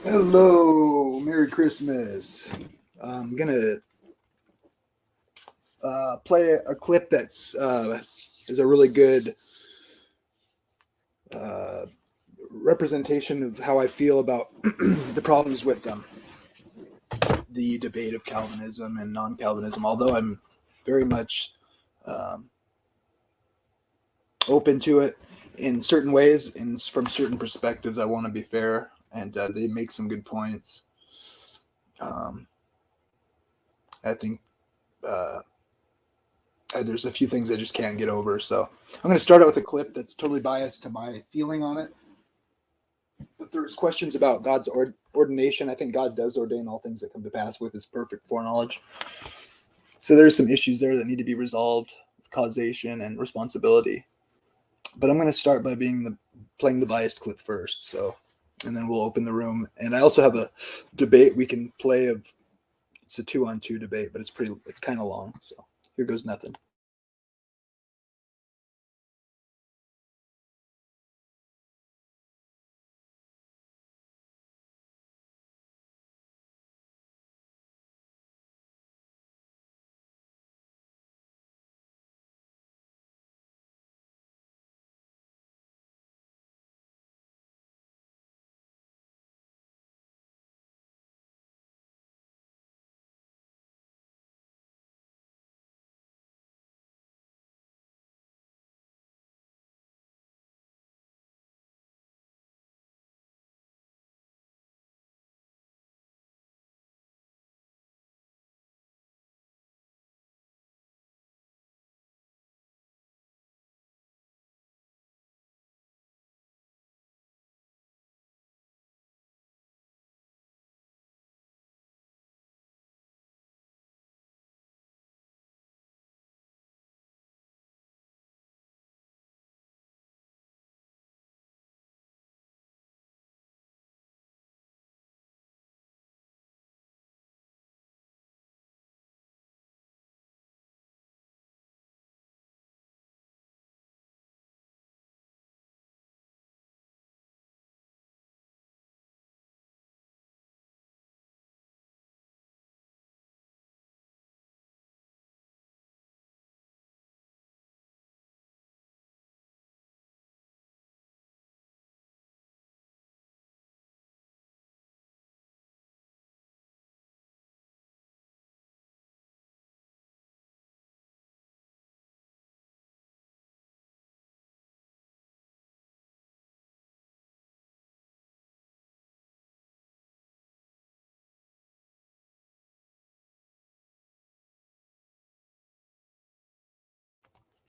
Hello, Merry Christmas. I'm gonna play a clip that's is a really good representation of how I feel about the problems with the debate of Calvinism and non-Calvinism. Although I'm very much open to it in certain ways and from certain perspectives, I want to be fair, and they make some good points. I think there's a few things I just can't get over. So I'm going to start out with a clip that's totally biased to my feeling on it. But there's questions about God's ordination. I think God does ordain all things that come to pass with his perfect foreknowledge. So there's some issues there that need to be resolved, causation and responsibility. But I'm going to start by playing the biased clip first. So, and then we'll open the room. And I also have a debate we can play of. It's a 2-on-2 debate, but it's kind of long. So here goes nothing.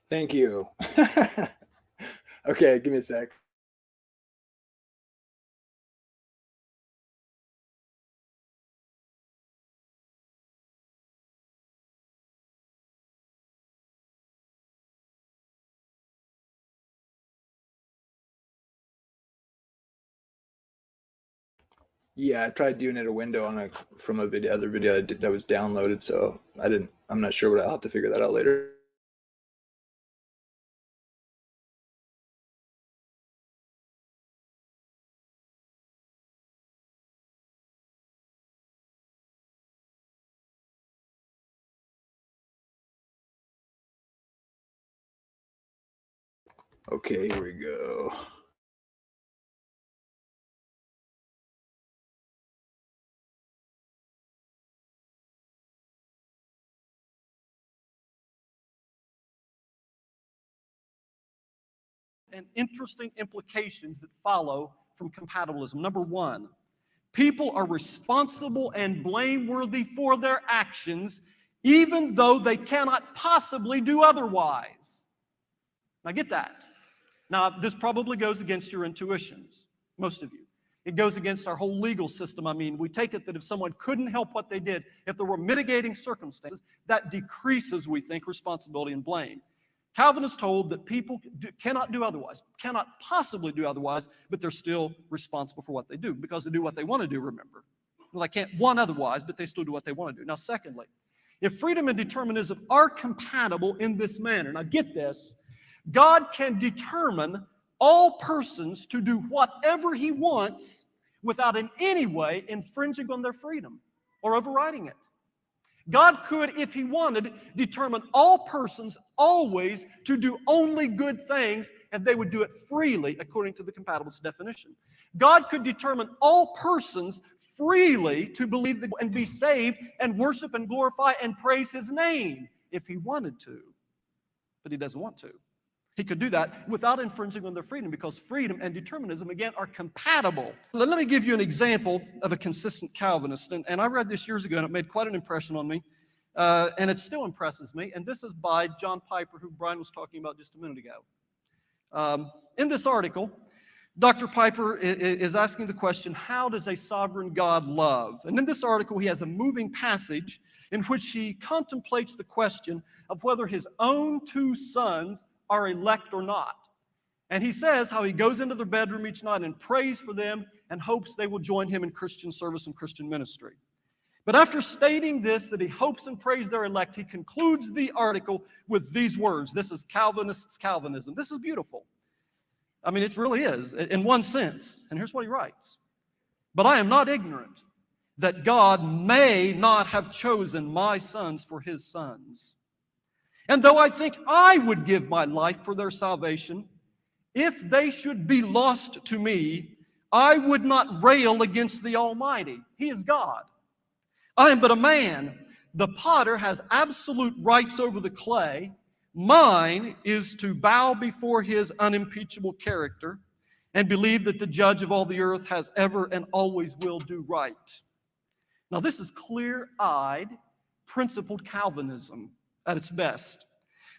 Thank you. Okay, give me a sec. Yeah, I tried doing it a window from a other video that was downloaded, so I'm not sure I'll have to figure that out later. Okay, here we go. And interesting implications that follow from compatibilism. Number one, people are responsible and blameworthy for their actions, even though they cannot possibly do otherwise. Now get that. Now, this probably goes against your intuitions, most of you. It goes against our whole legal system. I mean, we take it that if someone couldn't help what they did, if there were mitigating circumstances, that decreases, we think, responsibility and blame. Calvin is told that people cannot do otherwise, cannot possibly do otherwise, but they're still responsible for what they do because they do what they want to do, remember. Well, they can't want otherwise, but they still do what they want to do. Now, secondly, if freedom and determinism are compatible in this manner, now get this, God can determine all persons to do whatever he wants without in any way infringing on their freedom or overriding it. God could, if he wanted, determine all persons always to do only good things, and they would do it freely according to the compatibilist definition. God could determine all persons freely to believe and be saved and worship and glorify and praise his name if he wanted to. But he doesn't want to. He could do that without infringing on their freedom, because freedom and determinism, again, are compatible. Let me give you an example of a consistent Calvinist. And I read this years ago, and it made quite an impression on me. And it still impresses me. And this is by John Piper, who Brian was talking about just a minute ago. In this article, Dr. Piper is asking the question, how does a sovereign God love? And in this article, he has a moving passage in which he contemplates the question of whether his own two sons are elect or not. And he says how he goes into their bedroom each night and prays for them and hopes they will join him in Christian service and Christian ministry. But after stating this, that he hopes and prays they're elect, he concludes the article with these words. This is Calvinist's Calvinism. This is beautiful. I mean, it really is, in one sense. And here's what he writes. But I am not ignorant that God may not have chosen my sons for his sons. And though I think I would give my life for their salvation, if they should be lost to me, I would not rail against the Almighty. He is God. I am but a man. The potter has absolute rights over the clay. Mine is to bow before his unimpeachable character and believe that the judge of all the earth has ever and always will do right. Now, this is clear-eyed, principled Calvinism at its best.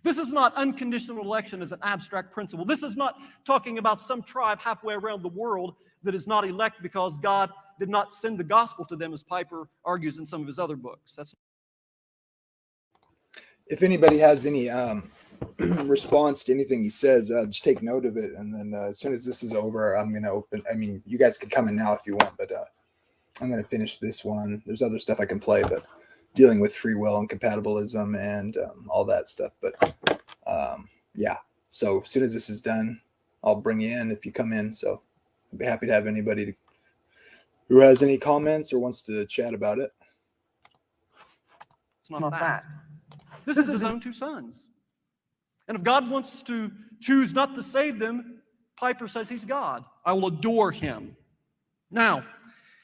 This is not unconditional election as an abstract principle. This is not talking about some tribe halfway around the world that is not elect because God did not send the gospel to them, as Piper argues in some of his other books. If anybody has any response to anything he says, just take note of it. And then as soon as this is over, I'm going to open. I mean, you guys can come in now if you want, but I'm going to finish this one. There's other stuff I can play, but dealing with free will and compatibilism and all that stuff. But yeah, so as soon as this is done, I'll bring you in if you come in. So I'd be happy to have anybody who has any comments or wants to chat about it. It's not that. This is his own two sons. And if God wants to choose not to save them, Piper says he's God. I will adore him. Now,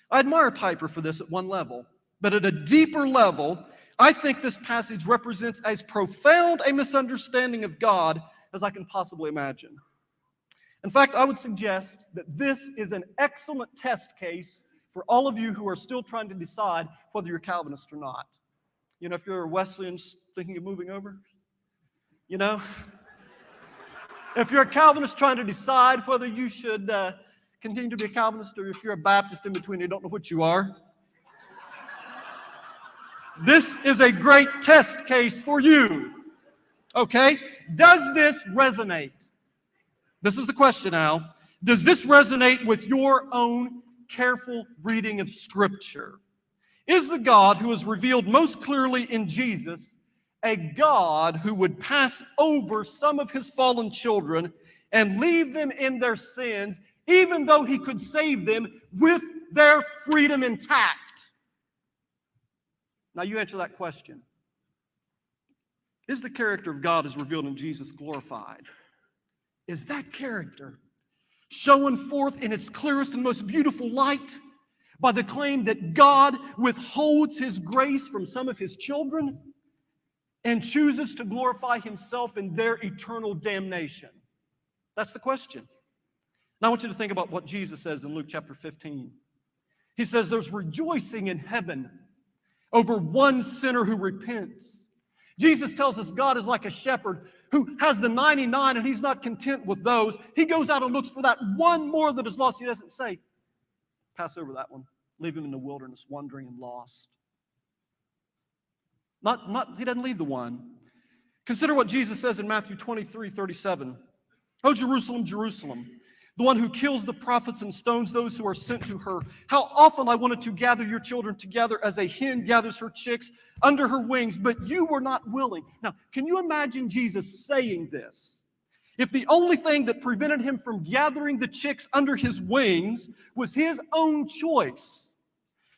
I admire Piper for this at one level, but at a deeper level, I think this passage represents as profound a misunderstanding of God as I can possibly imagine. In fact, I would suggest that this is an excellent test case for all of you who are still trying to decide whether you're Calvinist or not. You know, if you're a Wesleyan thinking of moving over, you know, if you're a Calvinist trying to decide whether you should continue to be a Calvinist, or if you're a Baptist in between, you don't know what you are, this is a great test case for you. Okay? Does this resonate? This is the question now. Does this resonate with your own careful reading of Scripture? Is the God who is revealed most clearly in Jesus a God who would pass over some of his fallen children and leave them in their sins, even though he could save them with their freedom intact? Now you answer that question. Is the character of God as revealed in Jesus glorified? Is that character shown forth in its clearest and most beautiful light by the claim that God withholds his grace from some of his children and chooses to glorify himself in their eternal damnation? That's the question. Now I want you to think about what Jesus says in Luke chapter 15. He says there's rejoicing in heaven over one sinner who repents. Jesus tells us God is like a shepherd who has the 99 and he's not content with those. He goes out and looks for that one more that is lost. He doesn't say, pass over that one. Leave him in the wilderness, wandering and lost. He doesn't leave the one. Consider what Jesus says in Matthew 23:37. Oh, Jerusalem, Jerusalem, the one who kills the prophets and stones those who are sent to her. How often I wanted to gather your children together as a hen gathers her chicks under her wings, but you were not willing. Now, can you imagine Jesus saying this? If the only thing that prevented him from gathering the chicks under his wings was his own choice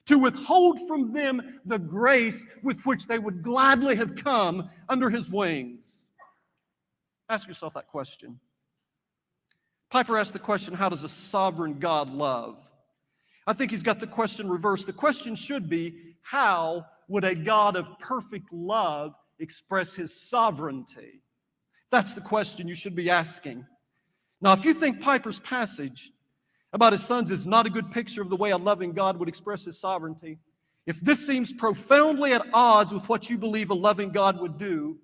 to withhold from them the grace with which they would gladly have come under his wings. Ask yourself that question. Piper asked the question, how does a sovereign God love? I think he's got the question reversed. The question should be, how would a God of perfect love express his sovereignty? That's the question you should be asking. Now, if you think Piper's passage about his sons is not a good picture of the way a loving God would express his sovereignty, if this seems profoundly at odds with what you believe a loving God would do,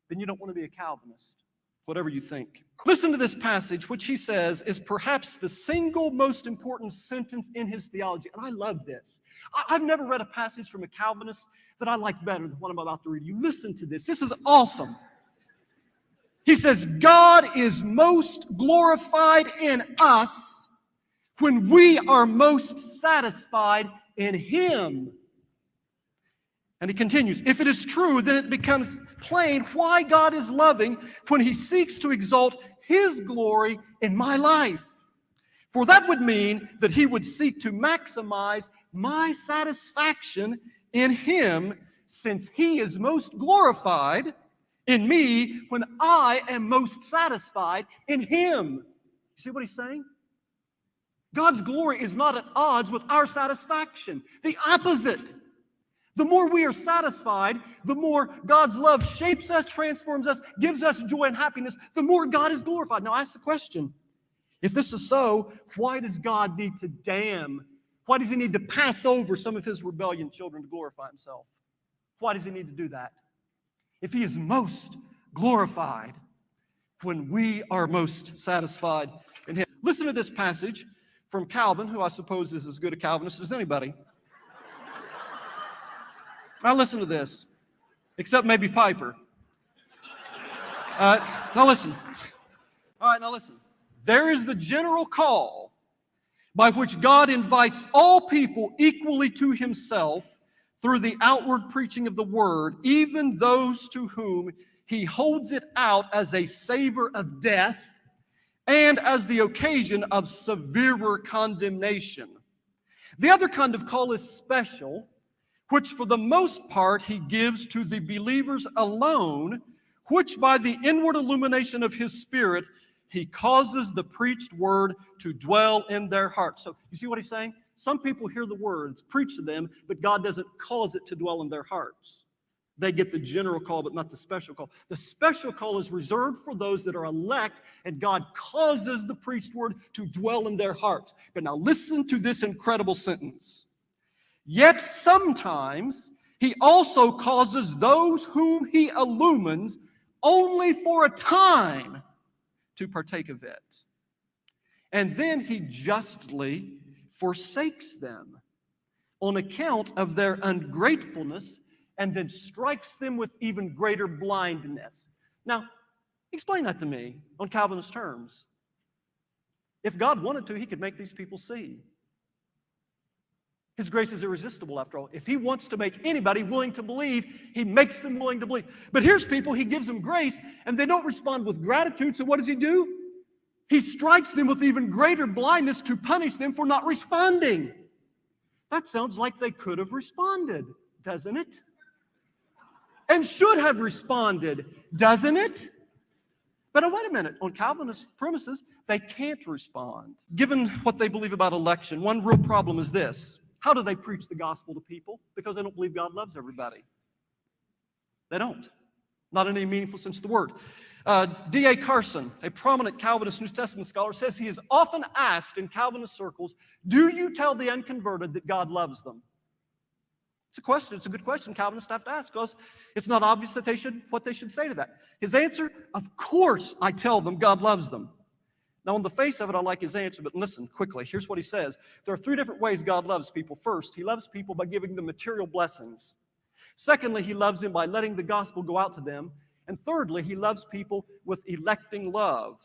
then you don't want to be a Calvinist, whatever you think. Listen to this passage, which he says is perhaps the single most important sentence in his theology. And I love this. I've never read a passage from a Calvinist that I like better than what I'm about to read. You listen to this. This is awesome. He says, God is most glorified in us when we are most satisfied in Him. And he continues, if it is true, then it becomes plain why God is loving when He seeks to exalt His glory in my life. For that would mean that He would seek to maximize my satisfaction in Him, since He is most glorified in me when I am most satisfied in Him. You see what he's saying? God's glory is not at odds with our satisfaction. The opposite. The more we are satisfied, the more God's love shapes us, transforms us, gives us joy and happiness, the more God is glorified. Now ask the question, if this is so, why does God need to damn? Why does He need to pass over some of His rebellion children to glorify Himself? Why does He need to do that? If He is most glorified when we are most satisfied in Him. Listen to this passage from Calvin, who I suppose is as good a Calvinist as anybody. Now listen to this, except maybe Piper. Now listen. All right, now listen. There is the general call by which God invites all people equally to Himself through the outward preaching of the Word, even those to whom He holds it out as a savor of death and as the occasion of severer condemnation. The other kind of call is special, which for the most part He gives to the believers alone, which by the inward illumination of His Spirit, He causes the preached word to dwell in their hearts. So you see what he's saying? Some people hear the words, preach to them, but God doesn't cause it to dwell in their hearts. They get the general call, but not the special call. The special call is reserved for those that are elect, and God causes the preached word to dwell in their hearts. But now listen to this incredible sentence. Yet sometimes He also causes those whom He illumines only for a time to partake of it. And then He justly forsakes them on account of their ungratefulness, and then strikes them with even greater blindness. Now, explain that to me on Calvinist terms. If God wanted to, He could make these people see. His grace is irresistible, after all. If He wants to make anybody willing to believe, He makes them willing to believe. But here's people, He gives them grace, and they don't respond with gratitude, so what does He do? He strikes them with even greater blindness to punish them for not responding. That sounds like they could have responded, doesn't it? And should have responded, doesn't it? But wait a minute, on Calvinist premises, they can't respond. Given what they believe about election, one real problem is this. How do they preach the gospel to people? Because they don't believe God loves everybody. They don't. Not in any meaningful sense of the word. D.A. Carson, a prominent Calvinist New Testament scholar, says he is often asked in Calvinist circles, do you tell the unconverted that God loves them? It's a question. It's a good question Calvinists have to ask, because it's not obvious that what they should say to that. His answer, of course I tell them God loves them. Now, on the face of it, I like his answer, but listen quickly. Here's what he says. There are three different ways God loves people. First, He loves people by giving them material blessings. Secondly, He loves them by letting the gospel go out to them. And thirdly, He loves people with electing love.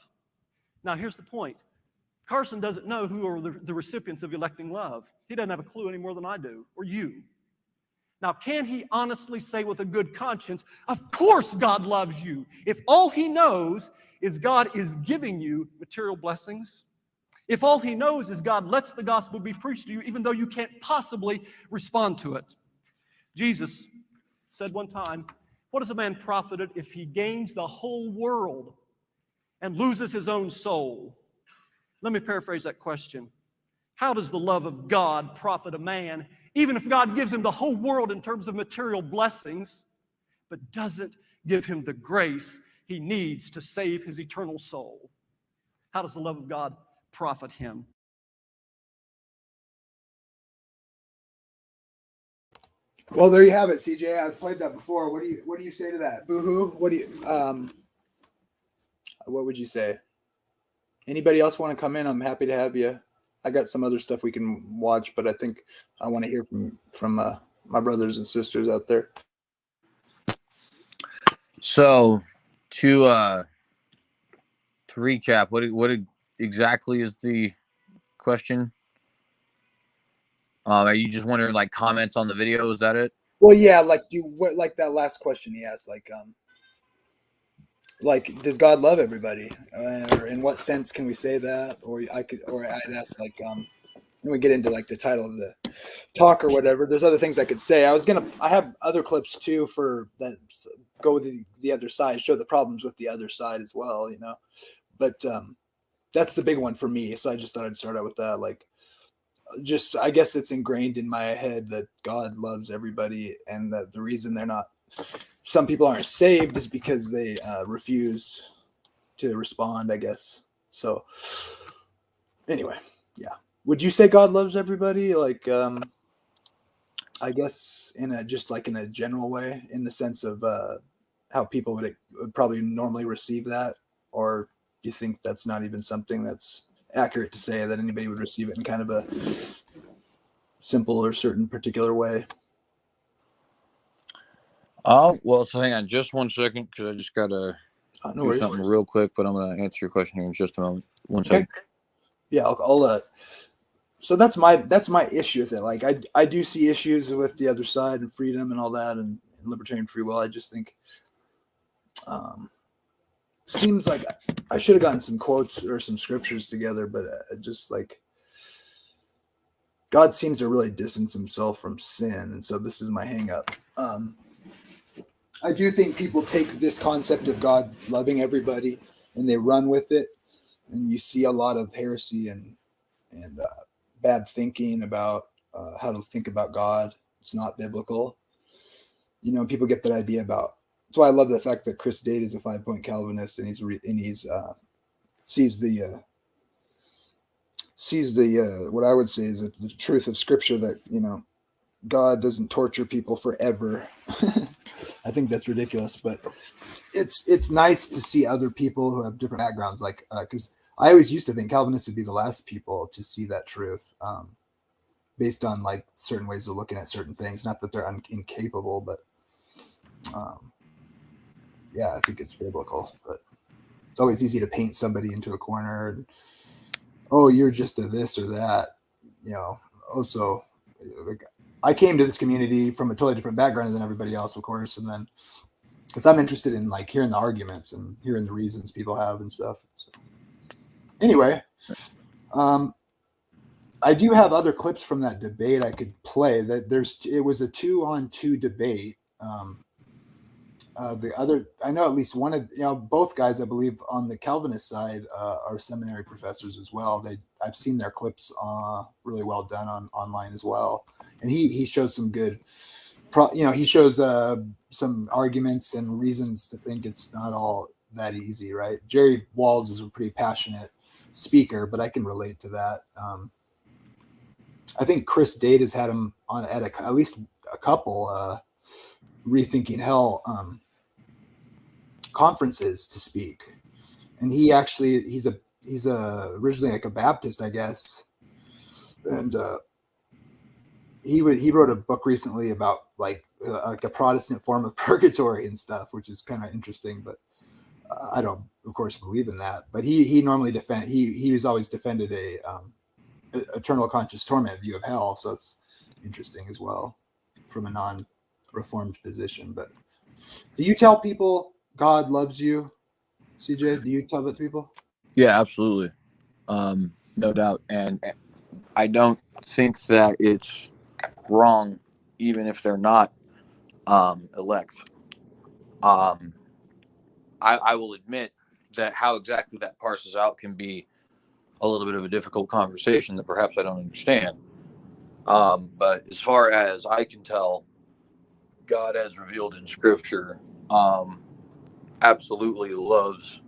Now, here's the point. Carson doesn't know who are the recipients of electing love. He doesn't have a clue any more than I do, or you. Now, can he honestly say with a good conscience, of course God loves you, if all he knows is God is giving you material blessings, if all he knows is God lets the gospel be preached to you, even though you can't possibly respond to it. Jesus said one time, what is a man profited if he gains the whole world and loses his own soul? Let me paraphrase that question. How does the love of God profit a man, even if God gives him the whole world in terms of material blessings, but doesn't give him the grace he needs to save his eternal soul? How does the love of God profit him? Well, there you have it, CJ. I've played that before. What do you say to that? Boo-hoo. What would you say? Anybody else want to come in? I'm happy to have you. I got some other stuff we can watch, but I think I want to hear from my brothers and sisters out there. So, to recap, what exactly is the question? Are you just wondering, like, comments on the video? Is that it? Well, yeah, like that last question he asked, like does God love everybody, or in what sense can we say that? Or I'd ask, like, when we get into like the title of the talk or whatever, there's other things I could say. I have other clips too for that go the other side, show the problems with the other side as well, but that's the big one for me. So I just thought I'd start out with that. Like, just, I guess it's ingrained in my head that God loves everybody, and that the reason some people aren't saved is because they refuse to respond, I guess. So anyway, yeah. Would you say God loves everybody? Like, I guess in a general way, in the sense of how people would probably normally receive that, or do you think that's not even something that's accurate to say, that anybody would receive it in kind of a simple or certain particular way? Well, so hang on just 1 second, because I just got to do something real quick, but I'm going to answer your question here in just a moment. 1 second. Yeah, I'll so that's my issue with it. Like, I do see issues with the other side and freedom and all that, and libertarian free will. I just think seems like I should have gotten some quotes or some scriptures together, but just like God seems to really distance himself from sin, and so this is my hang up. I do think people take this concept of God loving everybody and they run with it, and you see a lot of heresy and bad thinking about how to think about God. It's not biblical. People get that idea about. That's why I love the fact that Chris Date is a 5-point Calvinist, and he's sees the what I would say is the truth of Scripture, that God doesn't torture people forever. I think that's ridiculous, but it's nice to see other people who have different backgrounds, like because I always used to think Calvinists would be the last people to see that truth, based on like certain ways of looking at certain things. Not that they're incapable, but yeah, I think it's biblical. But it's always easy to paint somebody into a corner, and oh, you're just a this or that, Also, like, I came to this community from a totally different background than everybody else, of course, and then because I'm interested in like hearing the arguments and hearing the reasons people have and stuff. So anyway, I do have other clips from that debate I could play. It was a 2-on-2 debate. The other, I know at least one of both guys, I believe, on the Calvinist side are seminary professors as well. I've seen their clips really well done online as well, and he shows some good. He shows some arguments and reasons to think it's not all that easy, right? Jerry Walls is a pretty passionate speaker, but I can relate to that. I think Chris Date has had him on at least a couple Rethinking Hell conferences to speak, and he's originally like a Baptist, I guess, and he wrote a book recently about like a Protestant form of purgatory and stuff, which is kind of interesting, but I don't, of course, believe in that. But he normally he's always defended a eternal conscious torment view of hell, so it's interesting as well from a non-reformed position. But do you tell people God loves you? CJ, do you tell that to people? Yeah, absolutely. No doubt. And I don't think that it's wrong, even if they're not elect. I will admit that how exactly that parses out can be a little bit of a difficult conversation that perhaps I don't understand. But as far as I can tell, God, as revealed in Scripture, absolutely loves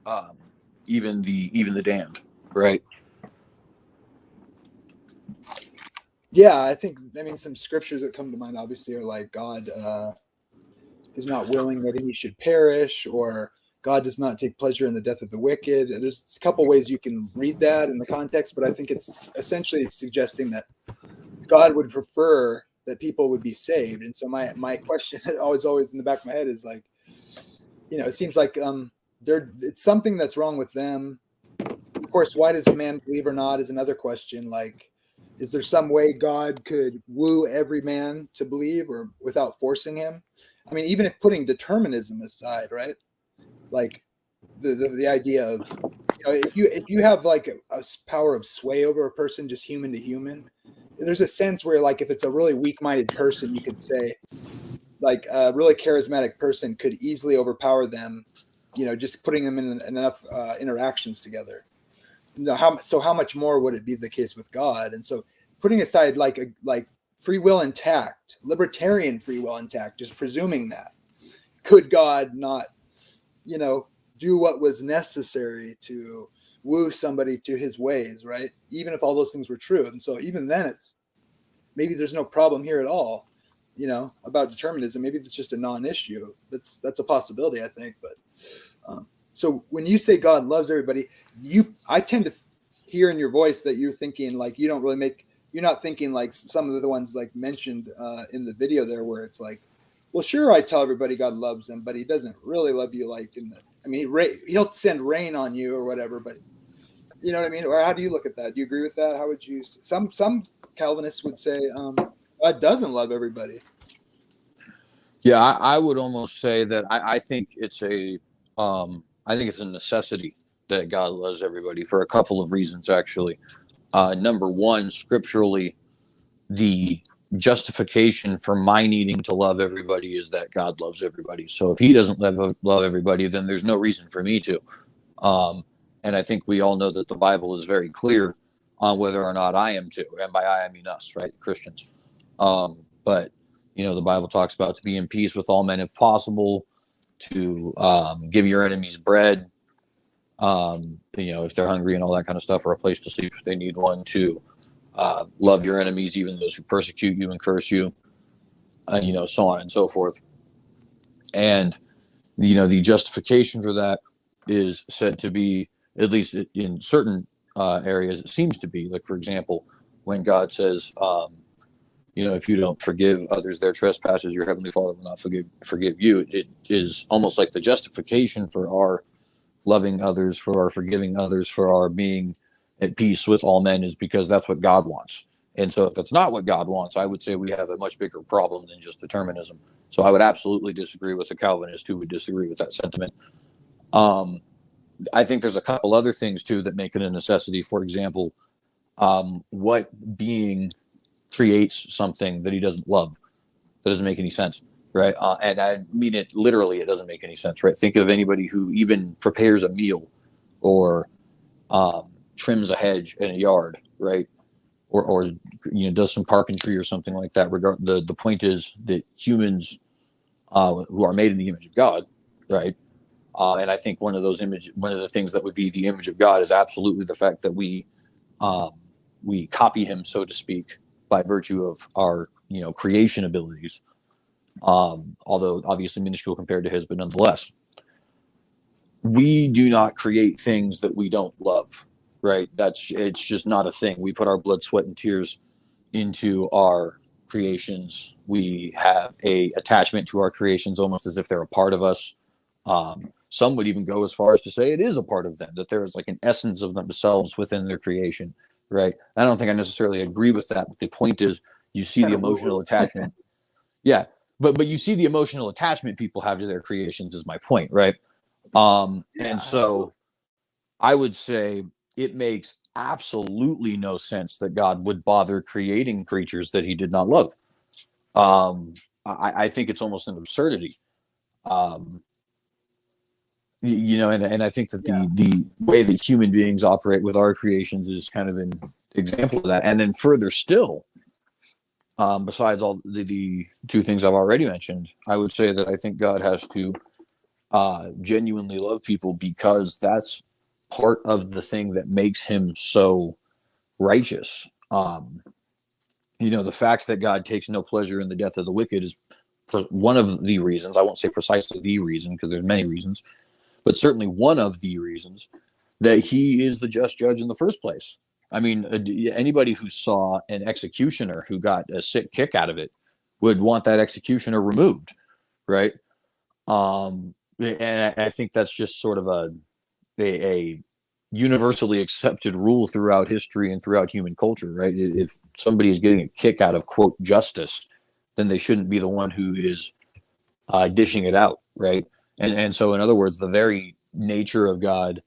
um, even the damned, right? Yeah, I mean, some scriptures that come to mind obviously are like God is not willing that any should perish, or God does not take pleasure in the death of the wicked. There's a couple ways you can read that in the context, but I think it's essentially suggesting that God would prefer that people would be saved. And so my question always in the back of my head is like, it seems like it's something that's wrong with them. Of course, why does a man believe or not is another question. Like, is there some way God could woo every man to believe or without forcing him? I mean, even if putting determinism aside, right? Like the idea of, if you have like a power of sway over a person, just human to human, there's a sense where like if it's a really weak-minded person, you could say like a really charismatic person could easily overpower them, just putting them in enough interactions together. How much more would it be the case with God? And so putting aside like free will intact, libertarian free will intact, just presuming that, could God not, do what was necessary to woo somebody to his ways, right? Even if all those things were true. And so even then it's maybe there's no problem here at all, about determinism. Maybe it's just a non-issue. That's a possibility, I think. But so when you say God loves everybody, I tend to hear in your voice that you're thinking like you're not thinking like some of the ones like mentioned in the video there, where it's like, well, sure, I tell everybody God loves them, but he doesn't really love you like he'll send rain on you or whatever, but you know what I mean? Or how do you look at that? Do you agree with that? How would you? Some Calvinists would say God doesn't love everybody. Yeah, I would almost say that I think it's a necessity that God loves everybody for a couple of reasons, actually. Number one, scripturally, the justification for my needing to love everybody is that God loves everybody. So if he doesn't love everybody, then there's no reason for me to. And I think we all know that the Bible is very clear on whether or not I am to. And by I mean us, right? Christians. But, the Bible talks about to be in peace with all men if possible, to give your enemies bread, if they're hungry and all that kind of stuff, or a place to sleep if they need one, to love your enemies, even those who persecute you and curse you, so on and so forth. And, the justification for that is said to be, at least in certain areas, it seems to be, like, for example, when God says, if you don't forgive others their trespasses, your heavenly Father will not forgive you. It is almost like the justification for our loving others, for our forgiving others, for our being at peace with all men is because that's what God wants. And so if that's not what God wants, I would say we have a much bigger problem than just determinism. So I would absolutely disagree with the Calvinist who would disagree with that sentiment. I think there's a couple other things too that make it a necessity. For example, what being creates something that he doesn't love? That doesn't make any sense, right? And I mean it literally. It doesn't make any sense, right? Think of anybody who even prepares a meal or trims a hedge in a yard, right? Or does some carpentry or something like that. The point is that humans who are made in the image of God, right? And I think one of the things that would be the image of God is absolutely the fact that we copy him, so to speak, by virtue of our creation abilities. Although obviously minuscule compared to his, but nonetheless, we do not create things that we don't love, right? It's just not a thing. We put our blood, sweat, and tears into our creations. We have a attachment to our creations almost as if they're a part of us. Some would even go as far as to say it is a part of them, that there is like an essence of themselves within their creation, right? I don't think I necessarily agree with that, but the point is you see the emotional attachment. Yeah, but you see the emotional attachment people have to their creations is my point, right? And so I would say it makes absolutely no sense that God would bother creating creatures that he did not love. I think it's almost an absurdity. Um, and I think that the way that human beings operate with our creations is kind of an example of that. And then further still, besides all the two things I've already mentioned, I would say that I think God has to genuinely love people because that's part of the thing that makes him so righteous. The fact that God takes no pleasure in the death of the wicked is one of the reasons. I won't say precisely the reason because there's many reasons, but certainly one of the reasons that he is the just judge in the first place. I mean, anybody who saw an executioner who got a sick kick out of it would want that executioner removed, right? And I think that's just sort of a universally accepted rule throughout history and throughout human culture, right? If somebody is getting a kick out of, quote, justice, then they shouldn't be the one who is dishing it out, right? And so, in other words, the very nature of God,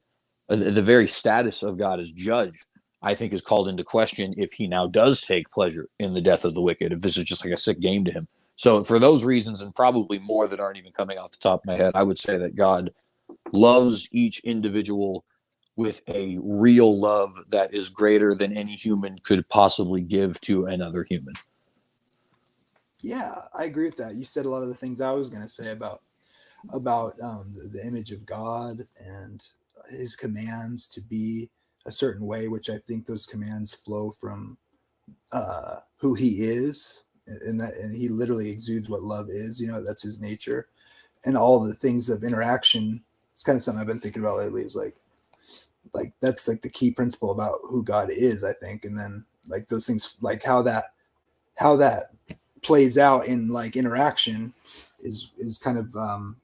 the very status of God as judge, I think is called into question if he now does take pleasure in the death of the wicked, if this is just like a sick game to him. So for those reasons, and probably more that aren't even coming off the top of my head, I would say that God loves each individual with a real love that is greater than any human could possibly give to another human. Yeah, I agree with that. You said a lot of the things I was going to say about the image of God and his commands to be a certain way, which I think those commands flow from who he is, and he literally exudes what love is. That's his nature, and all the things of interaction. It's kind of something I've been thinking about lately. Is like that's like the key principle about who God is, I think, and then like those things, like how that plays out in like interaction is kind of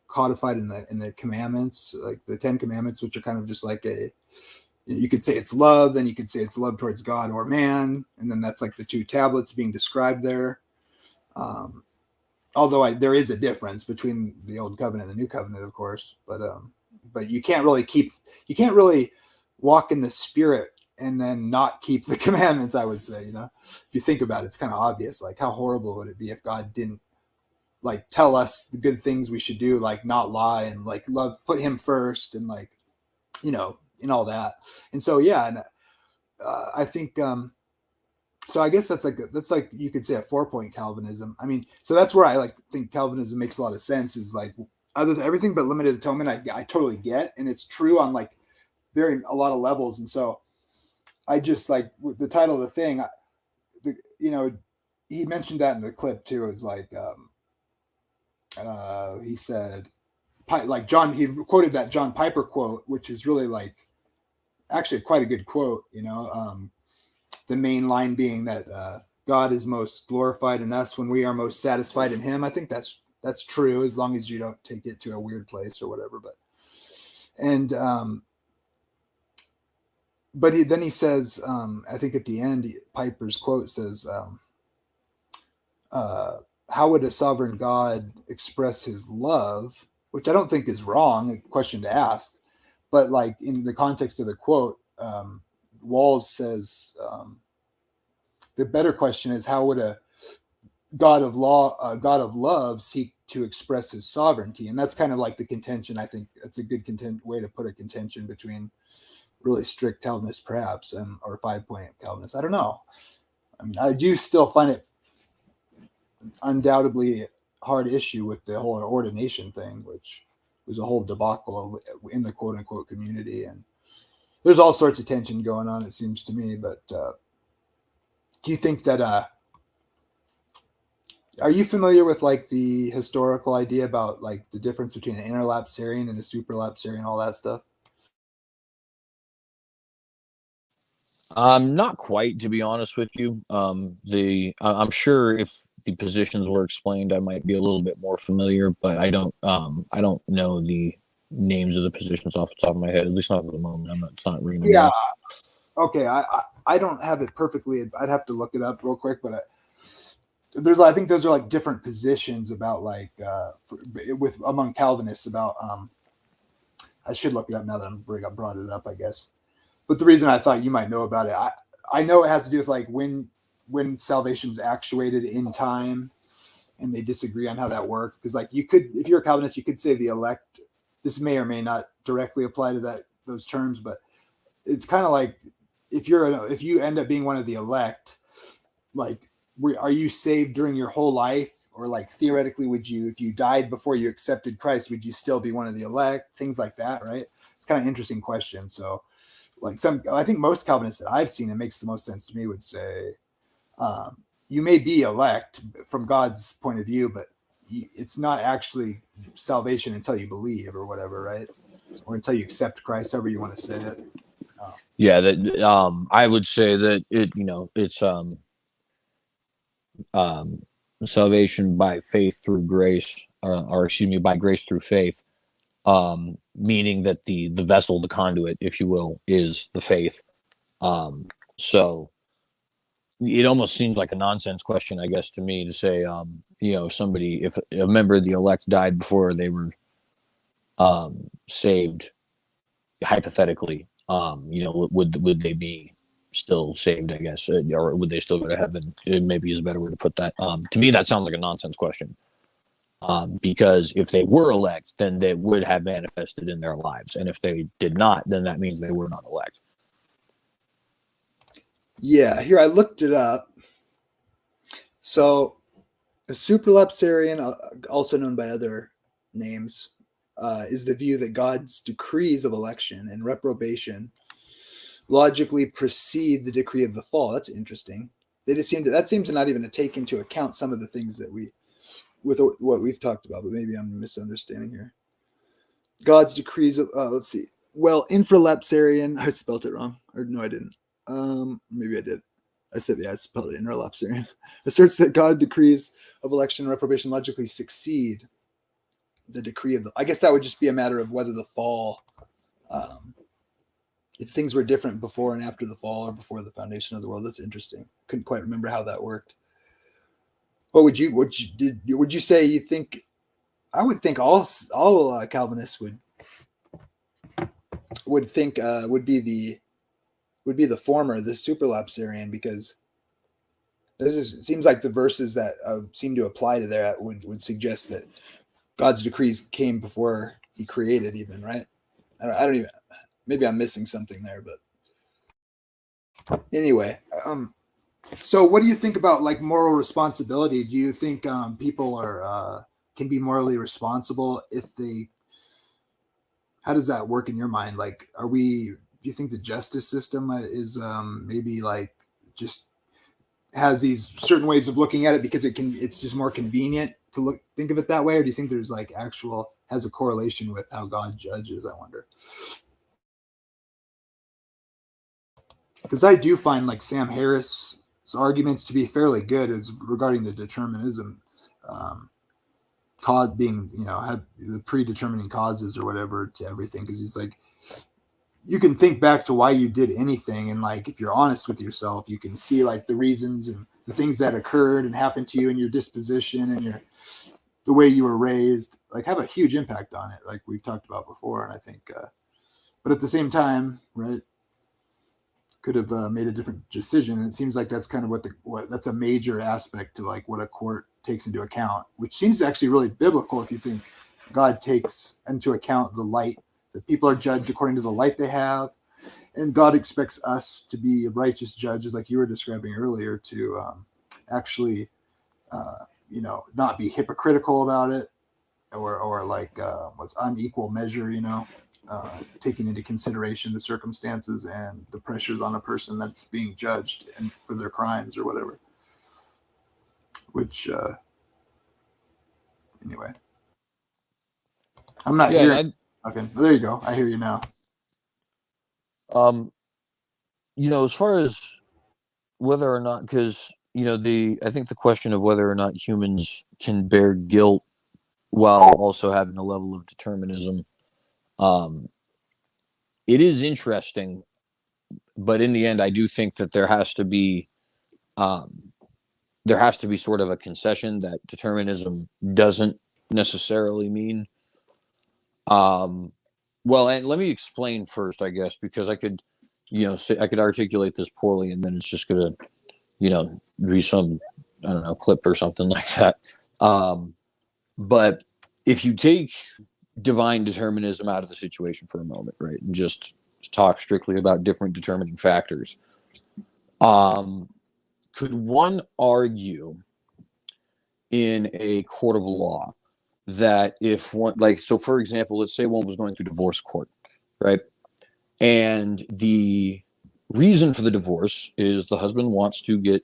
codified in the commandments, like the 10 commandments, which are kind of just like you could say it's love, then you could say it's love towards God or man, and then that's like the two tablets being described there. Although there is a difference between the old covenant and the new covenant, of course, but you can't really walk in the spirit and then not keep the commandments. I would say, if you think about it, it's kind of obvious. Like, how horrible would it be if God didn't like tell us the good things we should do, like not lie and like love, put him first, and like, and all that. And so, yeah, and I think so I guess that's like you could say a 4-point Calvinism. I mean, so that's where I like think Calvinism makes a lot of sense, is like other than everything but limited atonement. I totally get, and it's true on like a lot of levels. And so I just like the title of the thing, he mentioned that in the clip too. It's like he said, like he quoted that John Piper quote, which is really like actually quite a good quote, the main line being that God is most glorified in us when we are most satisfied in him. I think that's true, as long as you don't take it to a weird place or whatever. But then he says, I think at the end, Piper's quote says, how would a sovereign God express his love? Which I don't think is wrong, a question to ask. But like in the context of the quote, Walls says, the better question is, how would a God of love seek to express his sovereignty? And that's kind of like the contention. I think that's a good way to put a contention between really strict Calvinists, perhaps, or 5-point Calvinists. I don't know. I mean, I do still find it undoubtedly hard issue with the whole ordination thing, which was a whole debacle in the quote unquote community. And there's all sorts of tension going on, it seems to me. But do you think that, are you familiar with like the historical idea about like the difference between an interlapsarian and a superlapsarian, all that stuff? Not quite, to be honest with you. I'm sure if the positions were explained, I might be a little bit more familiar, but I don't know the names of the positions off the top of my head. At least not at the moment. It's not ringing. Yeah. Okay. I don't have it perfectly. I'd have to look it up real quick, but I think those are like different positions about like among Calvinists about I should look it up now that I brought it up, I guess. But the reason I thought you might know about it, I know it has to do with like when salvation's actuated in time, and they disagree on how that works. Because like you could, if you're a Calvinist, you could say the elect. This may or may not directly apply to those terms, but it's kind of like if you end up being one of the elect, like are you saved during your whole life? Or like theoretically, if you died before you accepted Christ, would you still be one of the elect? Things like that, right? It's kind of an interesting question. So like I think most Calvinists that I've seen, it makes the most sense to me, would say, you may be elect from God's point of view, but it's not actually salvation until you believe or whatever, right? Or until you accept Christ, however you want to say it. Yeah, that I would say that it's salvation by faith through grace, or excuse me, by grace through faith, meaning that the vessel, the conduit, if you will, is the faith. So it almost seems like a nonsense question, I guess, to me, to say, if a member of the elect died before they were saved, hypothetically, would they be still saved, I guess, or would they still go to heaven? It maybe is a better way to put that. To me, that sounds like a nonsense question. Because if they were elect, then they would have manifested in their lives. And if they did not, then that means they were not elect. Yeah, here I looked it up. So a supralapsarian, also known by other names, is the view that God's decrees of election and reprobation logically precede the decree of the fall. That's interesting. That seems to not even to take into account some of the things that with what we've talked about, but maybe I'm misunderstanding here. God's decrees of, let's see. Well, infralapsarian, I spelled it wrong. Or no, I didn't. Maybe I did. I spelled it interlapsarian. Asserts that God decrees of election and reprobation logically succeed the decree of I guess that would just be a matter of whether the fall, if things were different before and after the fall or before the foundation of the world. That's interesting. Couldn't quite remember how that worked. What would you say you think? I would think all Calvinists would think would be the former, the supralapsarian, because it seems like the verses that seem to apply to that would suggest that God's decrees came before he created, even, right? I don't even, maybe I'm missing something there, but anyway. So what do you think about like moral responsibility? Do you think people can be morally responsible how does that work in your mind? Like, do you think the justice system is maybe like just has these certain ways of looking at it because it's just more convenient to think of it that way? Or do you think there's like has a correlation with how God judges? I wonder. Because I do find like Sam Harris's arguments to be fairly good regarding the determinism, cause being, have the predetermining causes or whatever to everything. Because he's like, you can think back to why you did anything, and like if you're honest with yourself, you can see like the reasons and the things that occurred and happened to you and your disposition and the way you were raised, like have a huge impact on it, like we've talked about before. And I think, but at the same time, right, could have made a different decision. And it seems like that's kind of that's a major aspect to like what a court takes into account, which seems actually really biblical if you think God takes into account the light, that people are judged according to the light they have. And God expects us to be righteous judges, like you were describing earlier, to actually, not be hypocritical about it, or like what's unequal measure, taking into consideration the circumstances and the pressures on a person that's being judged and for their crimes or whatever. Which, anyway, I'm not hearing. Okay, there you go. I hear you now. As far as whether or not, because I think the question of whether or not humans can bear guilt while also having a level of determinism, it is interesting, but in the end, I do think that there has to be sort of a concession that determinism doesn't necessarily mean Well, and let me explain first, I guess, because I could, say, I could articulate this poorly, and then it's just gonna, be some, I don't know, clip or something like that. But if you take divine determinism out of the situation for a moment, right, and just talk strictly about different determining factors, could one argue in a court of law that if one, like, so for example, let's say one was going through divorce court, right? And the reason for the divorce is the husband wants to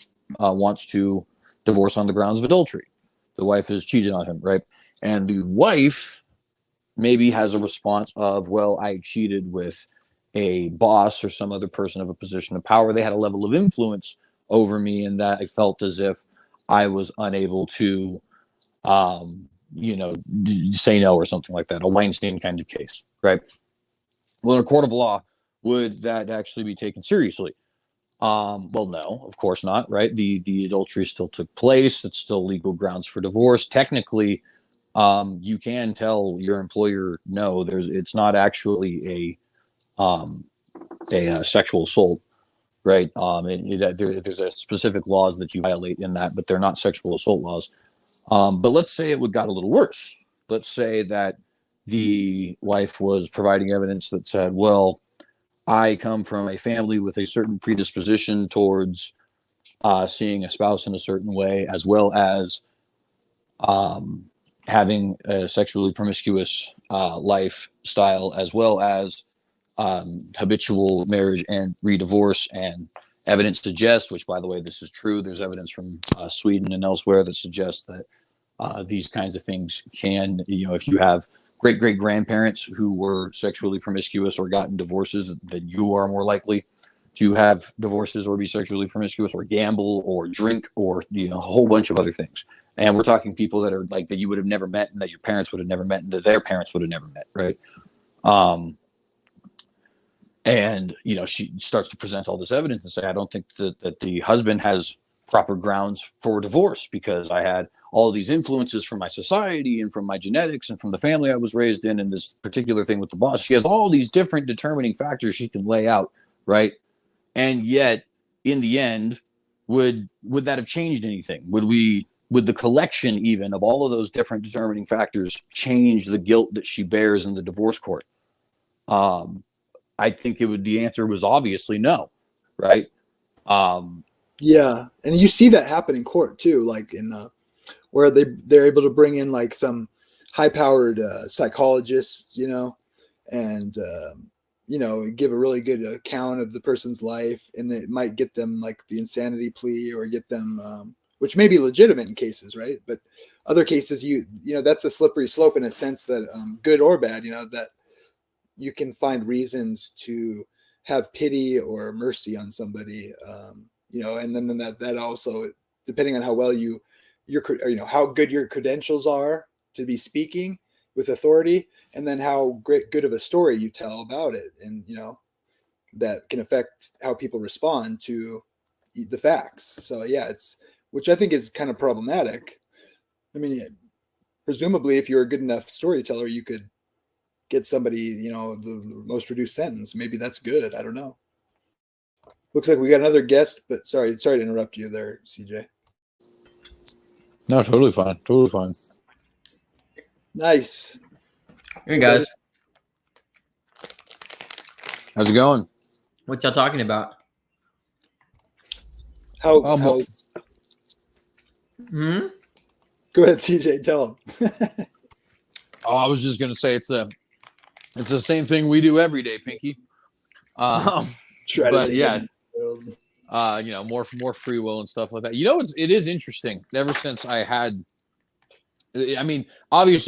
divorce on the grounds of adultery. The wife has cheated on him, right? And the wife maybe has a response of, well, I cheated with a boss or some other person of a position of power. They had a level of influence over me, and that I felt as if I was unable to, say no or something like that. A Weinstein kind of case, right? Well, in a court of law, would that actually be taken seriously? Well, no, of course not, right? The adultery still took place. It's still legal grounds for divorce. Technically, you can tell your employer, no, it's not actually a sexual assault, right? There's a specific laws that you violate in that, but they're not sexual assault laws. But let's say it got a little worse. Let's say that the wife was providing evidence that said, well, I come from a family with a certain predisposition towards seeing a spouse in a certain way, as well as having a sexually promiscuous lifestyle, as well as habitual marriage and re-divorce. And evidence suggests, which, by the way, this is true. There's evidence from Sweden and elsewhere that suggests that these kinds of things can, if you have great grandparents who were sexually promiscuous or gotten divorces, then you are more likely to have divorces or be sexually promiscuous or gamble or drink or a whole bunch of other things. And we're talking people that are like that you would have never met and that your parents would have never met and that their parents would have never met, right? And she starts to present all this evidence and say, I don't think that the husband has proper grounds for divorce because I had all these influences from my society and from my genetics and from the family I was raised in, and this particular thing with the boss. She has all these different determining factors she can lay out, right? And yet, in the end, would that have changed anything? Would the collection even of all of those different determining factors change the guilt that she bears in the divorce court? I think the answer was obviously no, right? Yeah, and you see that happen in court too, like in where they're able to bring in like some high-powered psychologists, and give a really good account of the person's life, and it might get them like the insanity plea or get them, which may be legitimate in cases, right? But other cases, that's a slippery slope in a sense that good or bad, that you can find reasons to have pity or mercy on somebody, and then that also, depending on how well how good your credentials are to be speaking with authority, and then how good of a story you tell about it, and that can affect how people respond to the facts. So yeah, which I think is kind of problematic. I mean, presumably, if you're a good enough storyteller, you could get somebody, the most reduced sentence. Maybe that's good. I don't know. Looks like we got another guest, but sorry to interrupt you there, CJ. No, totally fine. Totally fine. Nice. Hey guys, How's it going? what y'all talking about? How Well, Go ahead, CJ. Tell him. I was just gonna say it's the same thing we do every day, Pinky. But yeah, more free will and stuff like that. It is interesting. Ever since obviously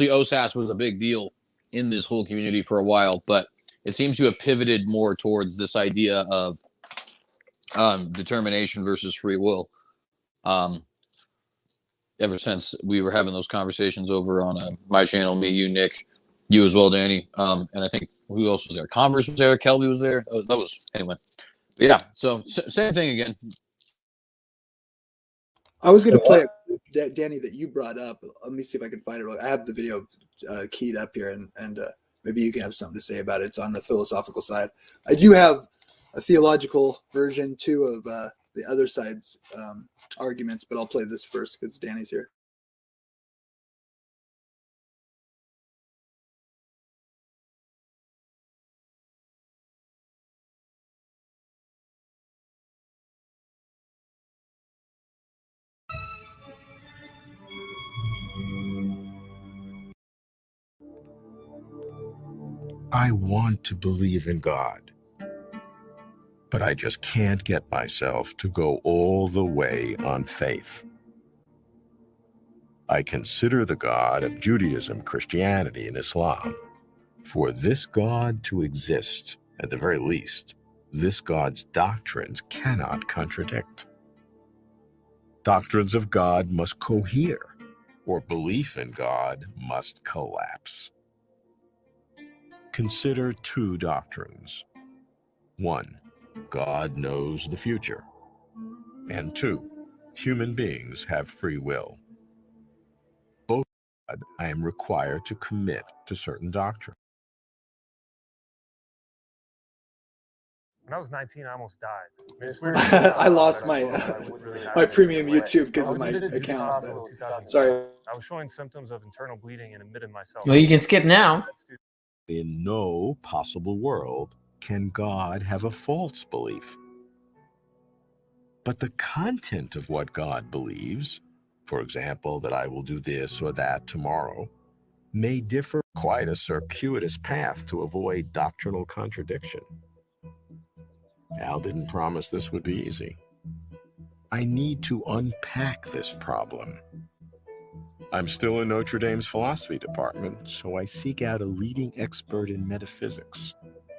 OSAS was a big deal in this whole community for a while, but it seems to have pivoted more towards this idea of determination versus free will. Ever since we were having those conversations over on my channel, me, you, Nick, you as well, Danny, and I think who else was there? Converse was there, Kelby was there. That was anyway. But yeah, so same thing again. I was going to play a clip, Danny, that you brought up. Let me see if I can find it. I have the video keyed up here, and maybe you can have something to say about it. It's on the philosophical side. I do have a theological version too of the other side's arguments, but I'll play this first because Danny's here. I want to believe in God, but I just can't get myself to go all the way on faith. I consider the God of Judaism, Christianity, and Islam. For this God to exist, at the very least, this God's doctrines cannot contradict. Doctrines of God must cohere, or belief in God must collapse. Consider two doctrines. 1, God knows the future. And 2, human beings have free will. Both I am required to commit to certain doctrines. When I was 19, I almost died. I lost my my premium YouTube because of my account. Sorry. I was showing symptoms of internal bleeding and admitted myself. Well, you can skip now. In no possible world can God have a false belief. But the content of what God believes, for example, that I will do this or that tomorrow, may differ quite a circuitous path to avoid doctrinal contradiction. Al didn't promise this would be easy. I need to unpack this problem. I'm still in Notre Dame's philosophy department, so I seek out a leading expert in metaphysics,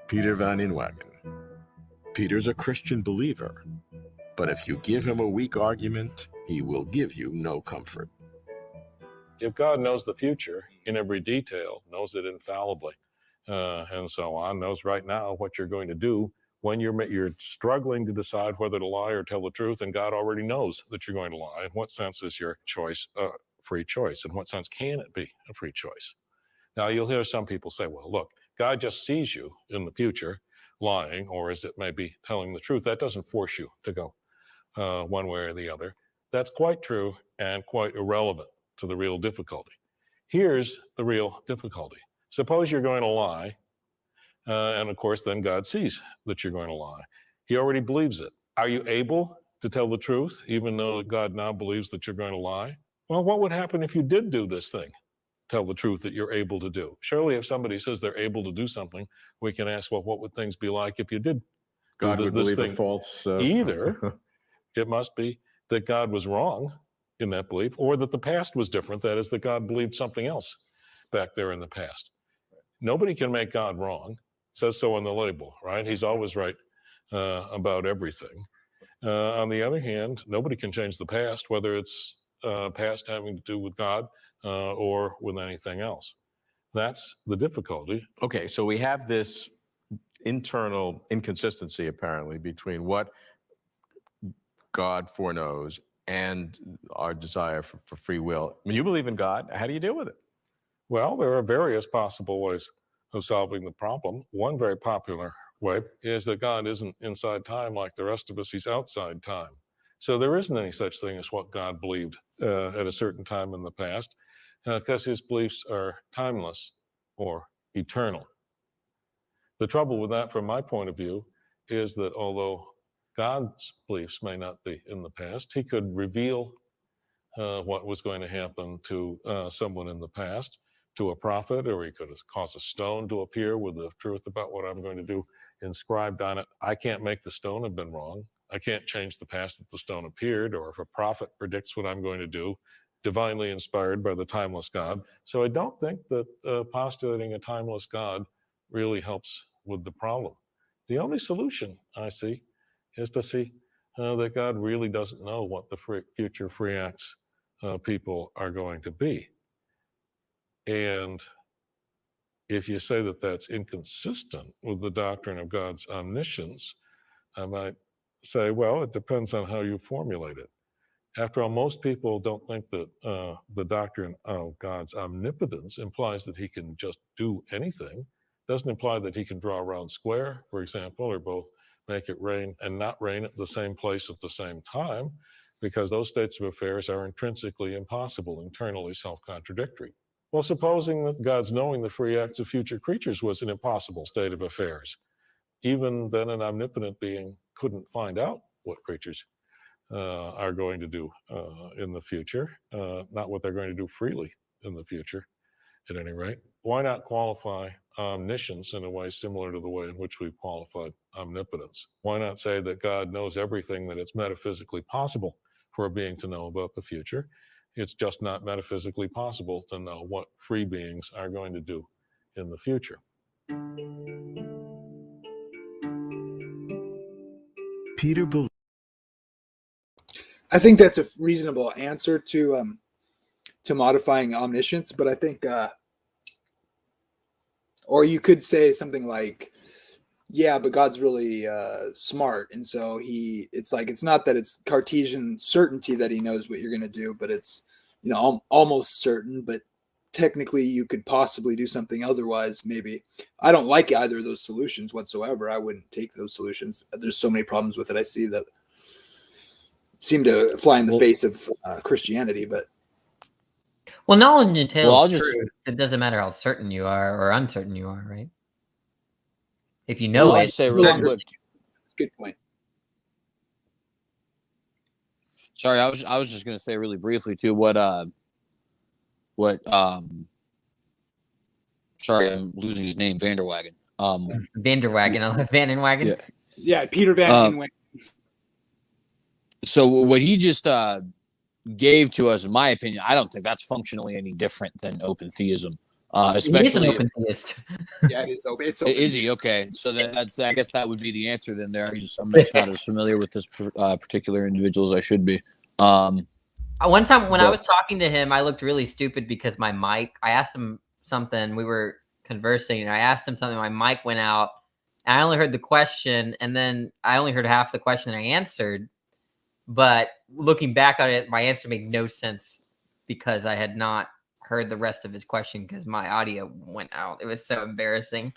Peter van Inwagen. Peter's a Christian believer, but if you give him a weak argument, he will give you no comfort. If God knows the future in every detail, knows it infallibly, and so on, knows right now what you're going to do when you're struggling to decide whether to lie or tell the truth, and God already knows that you're going to lie, in what sense is your choice free choice? In what sense can it be a free choice? Now, you'll hear some people say, well, look, God just sees you in the future lying, or as it may be, telling the truth. That doesn't force you to go one way or the other. That's quite true and quite irrelevant to the real difficulty. Here's the real difficulty. Suppose you're going to lie, and of course, then God sees that you're going to lie. He already believes it. Are you able to tell the truth, even though God now believes that you're going to lie? Well, what would happen if you did do this thing? Tell the truth that you're able to do. Surely if somebody says they're able to do something, we can ask, well, what would things be like if you did God do would this believe thing? a false... Either it must be that God was wrong in that belief, or that the past was different. That is, that God believed something else back there in the past. Nobody can make God wrong. It says so on the label, right? He's always right about everything. On the other hand, nobody can change the past, whether it's past having to do with God or with anything else. That's the difficulty. Okay, so we have this internal inconsistency, apparently, between what God foreknows and our desire for free will. When you believe in God, how do you deal with it? Well, there are various possible ways of solving the problem. One very popular way is that God isn't inside time like the rest of us. He's outside time. So there isn't any such thing as what God believed at a certain time in the past, because his beliefs are timeless or eternal. The trouble with that, from my point of view, is that although God's beliefs may not be in the past, he could reveal what was going to happen to someone in the past, to a prophet, or he could cause a stone to appear with the truth about what I'm going to do inscribed on it. I can't make the stone have been wrong. I can't change the past that the stone appeared, or if a prophet predicts what I'm going to do, divinely inspired by the timeless God. So I don't think that postulating a timeless God really helps with the problem. The only solution I see is to see that God really doesn't know what the future free acts people are going to be. And if you say that that's inconsistent with the doctrine of God's omniscience, I might say, well, it depends on how you formulate it. After all, most people don't think that the doctrine of God's omnipotence implies that he can just do anything. Doesn't imply that he can draw a round square, for example, or both make it rain and not rain at the same place at the same time, because those states of affairs are intrinsically impossible, internally self-contradictory. Well, supposing that God's knowing the free acts of future creatures was an impossible state of affairs, even then an omnipotent being couldn't find out what creatures are going to do in the future, not what they're going to do freely in the future, at any rate. Why not qualify omniscience in a way similar to the way in which we've qualified omnipotence? Why not say that God knows everything that it's metaphysically possible for a being to know about the future? It's just not metaphysically possible to know what free beings are going to do in the future. Peter believes. I think that's a reasonable answer to modifying omniscience, but I think, or you could say something like, yeah, but God's really smart, and so it's like, it's not that it's Cartesian certainty that he knows what you're going to do, but it's, you know, almost certain, but technically you could possibly do something otherwise. Maybe I don't like either of those solutions whatsoever. I wouldn't take those solutions. There's so many problems with it. I see that seem to fly in the face of Christianity, but Well, knowledge entails Well, I'll just- truth. It doesn't matter how certain you are or uncertain you are, right? If you know Well, I'll it, just say no really longer- quick. it's a good point. Sorry, I was just going to say really briefly too sorry, I'm losing his name, Vanderwagen. Vanderwagen, Vandenwagen. Yeah. Yeah, Peter Van Inway. So what he just gave to us, in my opinion, I don't think that's functionally any different than open theism. Especially He is an open theist. Yeah, it is open. It's open. is he? Okay, so that's I guess that would be the answer then. There, I'm just not as familiar with this particular individual as I should be. One time when I But- was talking to him, I looked really stupid because my mic, I asked him something, we were conversing, and I asked him something, my mic went out, and I only heard the question, and then I only heard half the question I answered. But looking back on it, my answer made no sense because I had not heard the rest of his question because my audio went out. It was so embarrassing.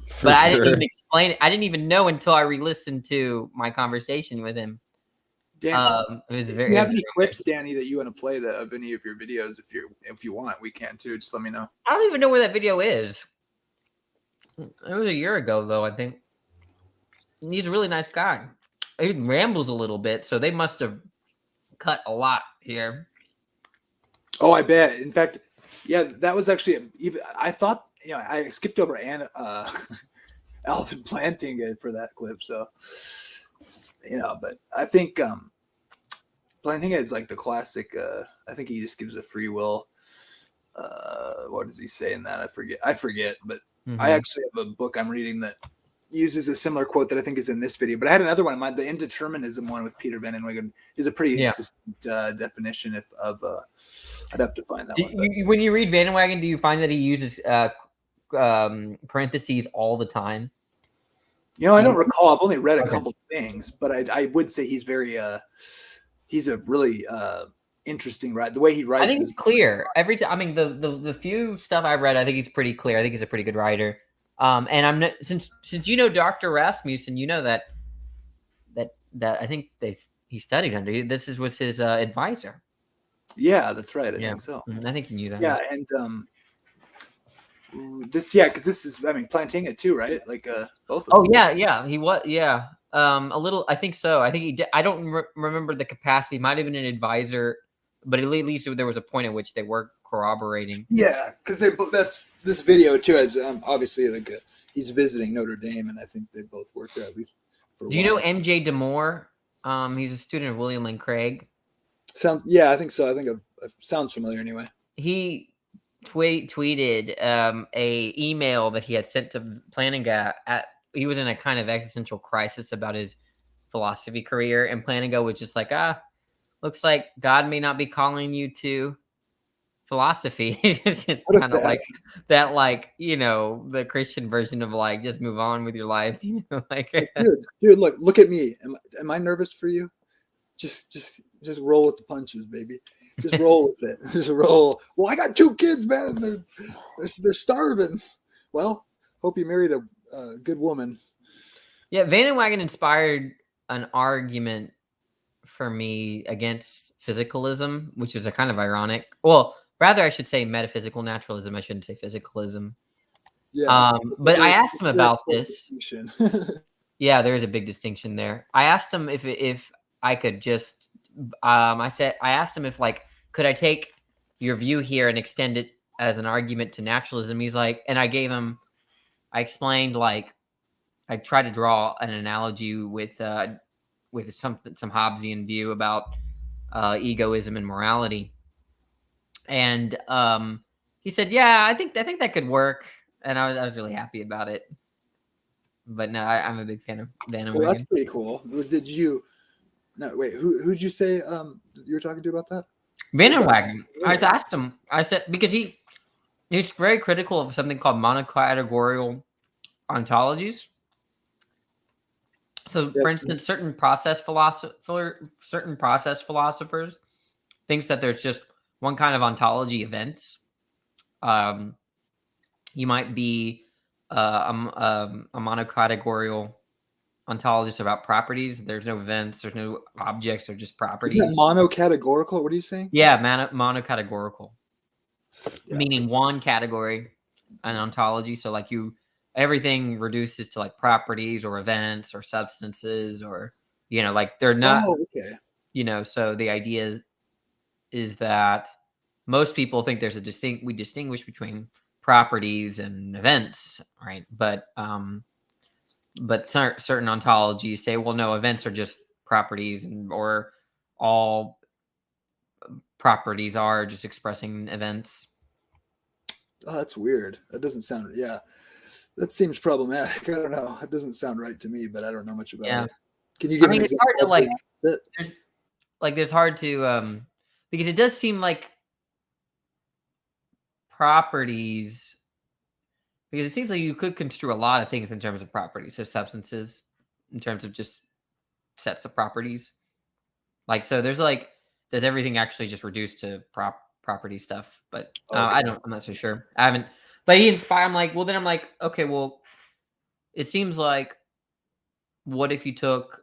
For But I sure. didn't even explain it. I didn't even know until I re-listened to my conversation with him. Dan, It was if very. you have any clips, Danny, that you want to play of any of your videos, if you want, we can too. Just let me know. I don't even know where that video is. It was a year ago, though, I think. He's a really nice guy. He rambles a little bit, so they must have cut a lot here. Oh, I bet. In fact, yeah, that was actually even. I thought, you know, I skipped over Alvin Plantinga for that clip, so you know. But I think Plantinga is like the classic. I think he just gives a free will. What does he say in that? I forget. But I actually have a book I'm reading that uses a similar quote that I think is in this video. But I had another one in mind. The Indeterminism one with Peter Van Inwegen is a pretty succinct definition of I'd have to find that one. When you read Vandenwagen, do you find that he uses parentheses all the time? You know, I don't recall. I've only read a couple things, but I would say he's very he's a really interesting writer. The way he writes, I think it's clear every time. I mean, the few stuff I've read, I think he's pretty clear. I think he's a pretty good writer. And I'm not, since you know Dr. Rasmussen, you know that I think he studied under you. Was his advisor. Yeah, that's right. I think so. I think you knew that. Yeah, and because this is, I mean, Plantinga too, right? Like both of them. Oh yeah, he was, yeah. A little, I think so. I think he did. I don't remember the capacity. Might have been an advisor, but at least there was a point at which they were corroborating. Yeah, because that's this video too. As obviously, like he's visiting Notre Dame, and I think they both worked there at least. For a Do you know while. M.J. Damore? He's a student of William Lane Craig. Yeah, I think so. I think it sounds familiar anyway. He tweeted a email that he had sent to Plantinga. He was in a kind of existential crisis about his philosophy career, and Plantinga was just like, looks like God may not be calling you to philosophy. It's kind of like that, like, you know, the Christian version of like, just move on with your life, you know, like dude, look at me. Am I nervous for you? just roll with the punches, baby. Just roll with it. Just roll. Well, I got 2 kids, man. And they're starving. Well, hope you married a good woman. Yeah, Van and Wagon inspired an argument for me against physicalism, which is a kind of ironic. Well, rather, I should say metaphysical naturalism. I shouldn't say physicalism. Yeah. But I asked him about this. Distinction. Yeah, there is a big distinction there. I asked him if I could just. I asked him if could I take your view here and extend it as an argument to naturalism? He's like, and I explained I tried to draw an analogy with some Hobbesian view about egoism and morality, and he said, "Yeah, I think that could work," and I was really happy about it. But no, I'm a big fan of Van and Well, that's Wagon. pretty cool. Did you? No, wait. Who'd you say you were talking to about that? Van and Wagon. I asked him. I said because he's very critical of something called monocategorical ontologies. So, for instance, certain process philosophers thinks that there's just one kind of ontology events. You might be a monocategorical ontologist about properties. There's no events. There's no objects. They're just properties. Isn't that monocategorical? What are you saying? Yeah, monocategorical, Yeah. meaning one category, an ontology. So everything reduces to properties or events or substances or they're not. Oh, okay. So the idea is that most people think there's we distinguish between properties and events, right? But certain ontologies say, well, no, events are just properties, or all properties are just expressing events. Oh, that's weird. That doesn't sound. Yeah, that seems problematic. I don't know. It doesn't sound right to me, but I don't know much about it. Can you give an it's example? hard to there's hard to because it does seem like properties, because it seems like you could construe a lot of things in terms of properties, so substances in terms of just sets of properties. So there's does everything actually just reduce to property stuff? But I'm not so sure. I haven't. But he inspired. I'm like, okay, well, it seems like, what if you took,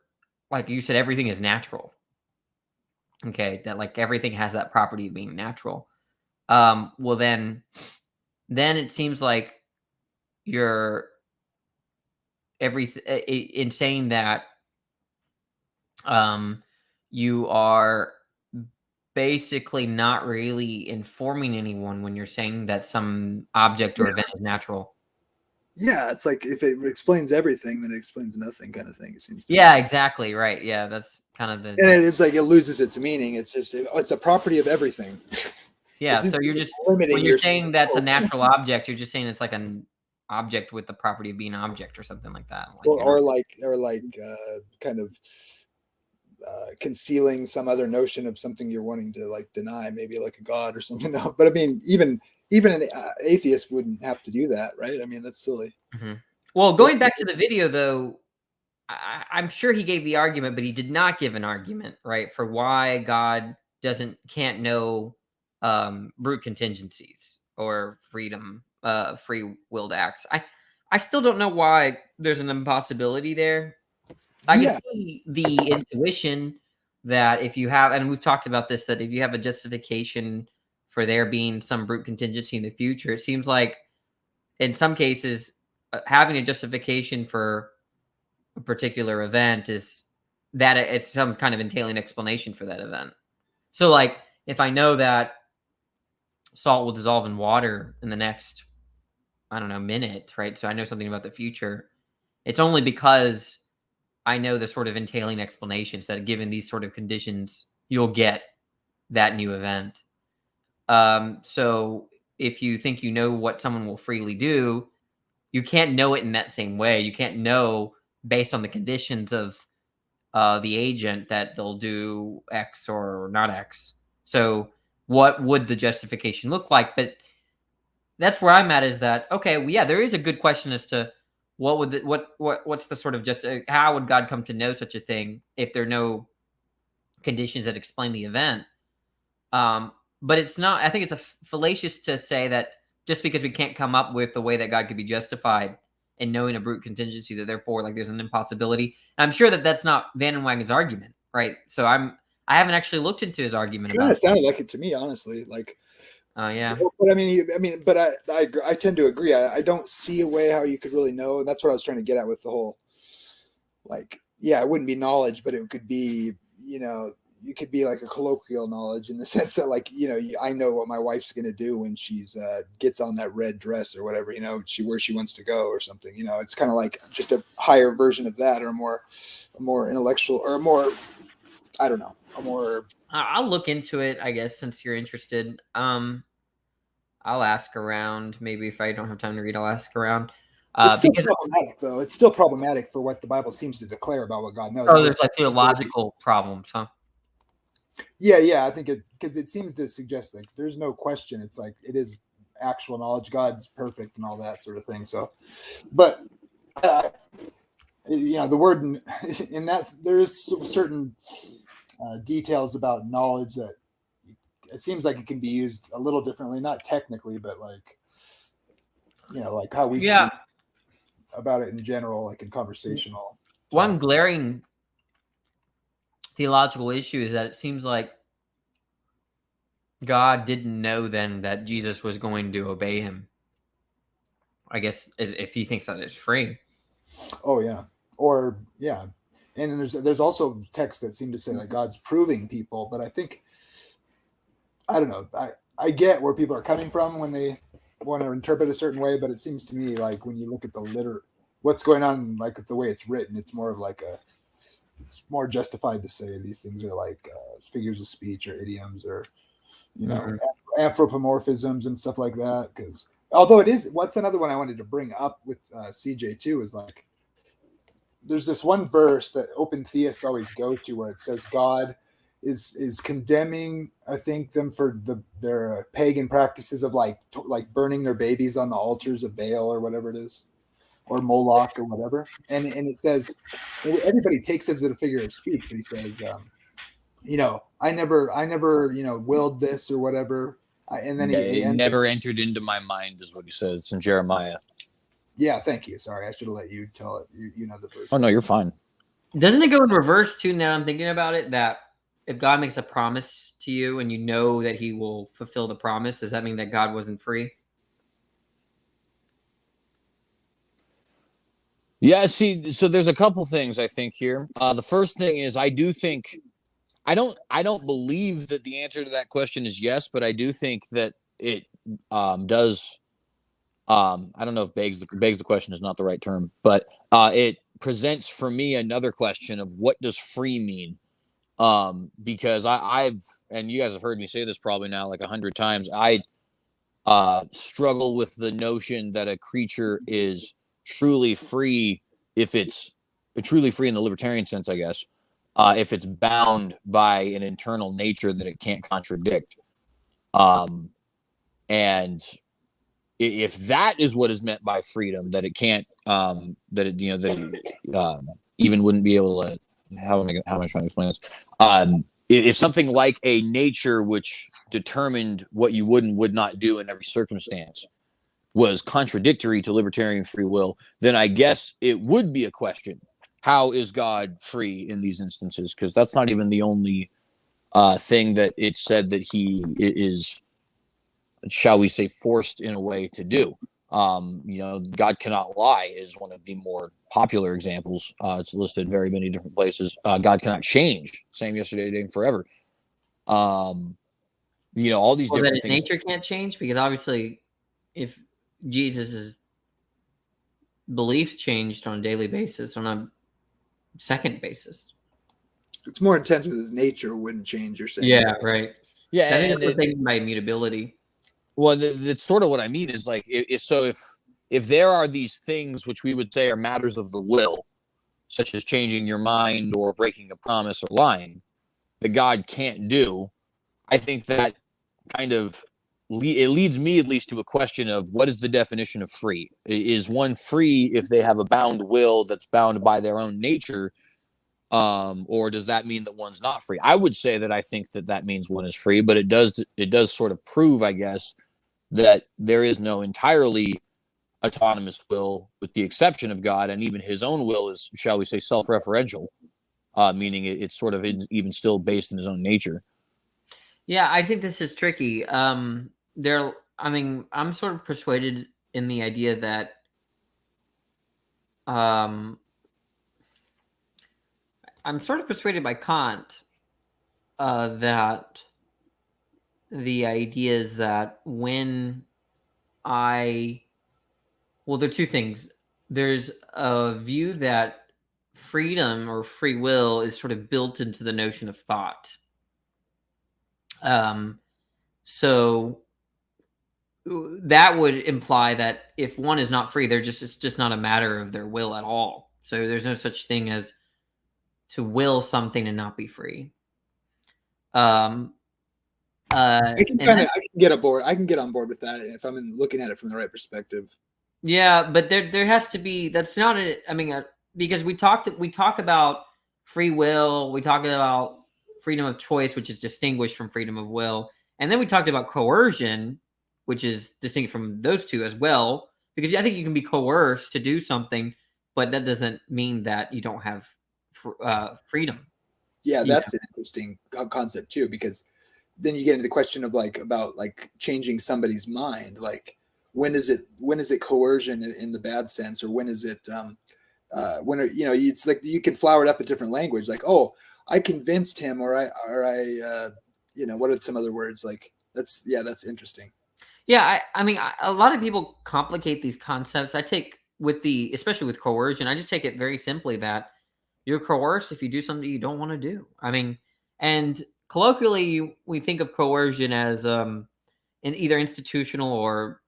you said, everything is natural? Okay, that everything has that property of being natural. Well, then it seems like you're in saying that you are basically not really informing anyone when you're saying that some object or event is natural. Yeah, it's like if it explains everything, then it explains nothing, kind of thing. It seems to Yeah, exactly. Right. Yeah, that's kind of the. And it's like it loses its meaning. It's just it's a property of everything. Yeah, so you're just limiting. When you're saying that's a natural object, you're just saying it's like an object with the property of being an object or something like that. Or kind of concealing some other notion of something you're wanting to deny, maybe like a god or something. No, but I mean, even an atheist wouldn't have to do that, right? I mean, that's silly. Mm-hmm. Well, going back to the video, though, I'm sure he gave the argument, but he did not give an argument, right, for why God can't know brute contingencies or free-willed acts. I still don't know why there's an impossibility there. I can see the intuition that if you have, and we've talked about this, that if you have a justification for there being some brute contingency in the future, it seems like in some cases having a justification for a particular event is that it's some kind of entailing explanation for that event. So if I know that salt will dissolve in water in the next, I don't know, minute, right? So I know something about the future. It's only because I know the sort of entailing explanations that given these sort of conditions, you'll get that new event. So if you think you know what someone will freely do, you can't know it in that same way. You can't know based on the conditions of the agent that they'll do X or not X. So what would the justification look like? But that's where I'm at, is that, okay, well, yeah, there is a good question as to what's the sort of how would God come to know such a thing if there are no conditions that explain the event. But it's not, I think it's fallacious to say that just because we can't come up with the way that God could be justified and knowing a brute contingency, that therefore like there's an impossibility. And I'm sure that that's not Van den Wagen's argument, right? So I haven't actually looked into his argument Kind about of sounded like it to me, honestly. Like, yeah. but but I tend to agree. I don't see a way how you could really know, and that's what I was trying to get at with the whole, like, yeah, it wouldn't be knowledge, but it could be, you could be like a colloquial knowledge in the sense that, like, I know what my wife's going to do when she's gets on that red dress or whatever, where she wants to go or something. It's kind of like just a higher version of that, or a more intellectual, or a more, I don't know, a more. I'll look into it, I guess, since you're interested. I'll ask around. Maybe if I don't have time to read, I'll ask around. It's still problematic, though. It's still problematic for what the Bible seems to declare about what God knows. Oh, there's like theological problems, huh? Yeah. I think because it seems to suggest like there's no question. It's like it is actual knowledge. God's perfect and all that sort of thing. So, but the word in that there is certain details about knowledge that it seems like it can be used a little differently, not technically, but like like how we speak about it in general, like in conversational. One glaring theological issue is that it seems like God didn't know then that Jesus was going to obey him. I guess if he thinks that it's free. Oh yeah, or yeah, and then there's also texts that seem to say that God's proving people, but I think I don't know. I get where people are coming from when they want to interpret a certain way, but it seems to me like when you look at the what's going on, like the way it's written, it's more of like it's more justified to say these things are like figures of speech or idioms or anthropomorphisms and stuff like that. Because although it is, what's another one I wanted to bring up with CJ too is like there's this one verse that open theists always go to where it says God is condemning, I think, them for their pagan practices of like burning their babies on the altars of Baal or whatever it is, or Moloch or whatever. And it says, everybody takes it as a figure of speech, but he says, I never, willed this or whatever. And then he never entered into my mind is what he says. It's in Jeremiah. Yeah, thank you. Sorry, I should have let you tell it. You know the verse. Oh no, you're fine. Doesn't it go in reverse too? Now I'm thinking about it, that if God makes a promise to you and you know that he will fulfill the promise, does that mean that God wasn't free? Yeah, see, so there's a couple things I think here. The first thing is I don't believe that the answer to that question is yes, but I do think that it does. I don't know if begs the question is not the right term, but it presents for me another question of what does free mean? Because I've, and you guys have heard me say this probably now like 100 times, I struggle with the notion that a creature is truly free if it's truly free in the libertarian sense, I guess, if it's bound by an internal nature that it can't contradict. And if that is what is meant by freedom, that it can't, even wouldn't be able to, how am I trying to explain this? If something like a nature which determined what you would and would not do in every circumstance was contradictory to libertarian free will, then I guess it would be a question. How is God free in these instances? Because that's not even the only thing that it said that he is, shall we say, forced in a way to do. God cannot lie is one of the more popular examples. It's listed very many different places. God cannot change. Same yesterday, today, and forever. All these different things. Nature can't change, because obviously if Jesus's beliefs changed on a daily basis, on a second basis. It's more intense with his nature wouldn't change, you're saying. Yeah, right. Yeah, I think that's what by immutability. Well, that's sort of what I mean is like, if there are these things which we would say are matters of the will, such as changing your mind or breaking a promise or lying, that God can't do, I think that kind of it leads me at least to a question of what is the definition of free? Is one free if they have a bound will that's bound by their own nature, Or does that mean that one's not free? I would say that I think that that means one is free, but it does sort of prove, I guess, that there is no entirely autonomous will, with the exception of God, and even his own will is, shall we say, self-referential, meaning it's sort of even still based in his own nature. Yeah, I think this is tricky. I'm sort of persuaded in the idea that I'm sort of persuaded by Kant that the idea is that when there are two things. There's a view that freedom or free will is sort of built into the notion of thought. So that would imply that if one is not free, it's just not a matter of their will at all. So there's no such thing as to will something and not be free. I can get aboard. I can get on board with that if I'm looking at it from the right perspective. Yeah, but there has to be. That's not a. I mean, because we talk about free will. We talk about freedom of choice, which is distinguished from freedom of will, and then we talked about coercion, which is distinct from those two as well. Because I think you can be coerced to do something, but that doesn't mean that you don't have freedom. Yeah, that's an interesting concept too, because then you get into the question of about changing somebody's mind. Like, when is it coercion in the bad sense, or when is it when it's like you can flower it up a different language, like, oh, I convinced him, or I what are some other words? Like, that's interesting. Yeah, I mean, a lot of people complicate these concepts. I take especially with coercion, I just take it very simply that you're coerced if you do something you don't want to do. I mean, and colloquially, we think of coercion as in either institutional or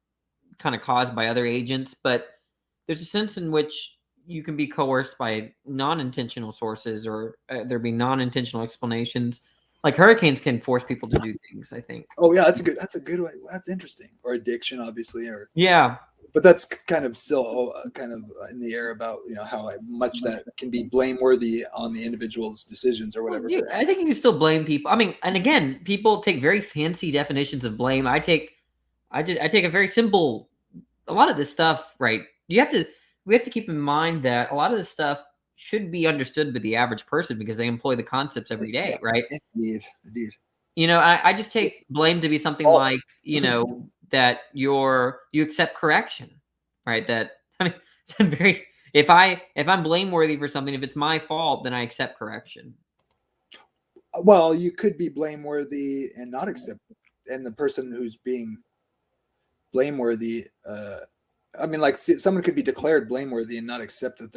kind of caused by other agents, but there's a sense in which you can be coerced by non-intentional sources, or there be non-intentional explanations. Like hurricanes can force people to do things, I think. Oh yeah, that's a good way. That's interesting. Or addiction, obviously, or yeah. But that's kind of still kind of in the air about how much that can be blameworthy on the individual's decisions or whatever. Well, I think you can still blame people. I mean, and again, people take very fancy definitions of blame. I take a very simple. A lot of this stuff, right? We have to keep in mind that a lot of this stuff should be understood by the average person because they employ the concepts every day, right? Indeed. I just take blame to be something like, that you accept correction, right? That, I mean, it's very, if I'm blameworthy for something, if it's my fault, then I accept correction. Well, you could be blameworthy and not accept, and the person who's being blameworthy, I mean, like, someone could be declared blameworthy and not accept that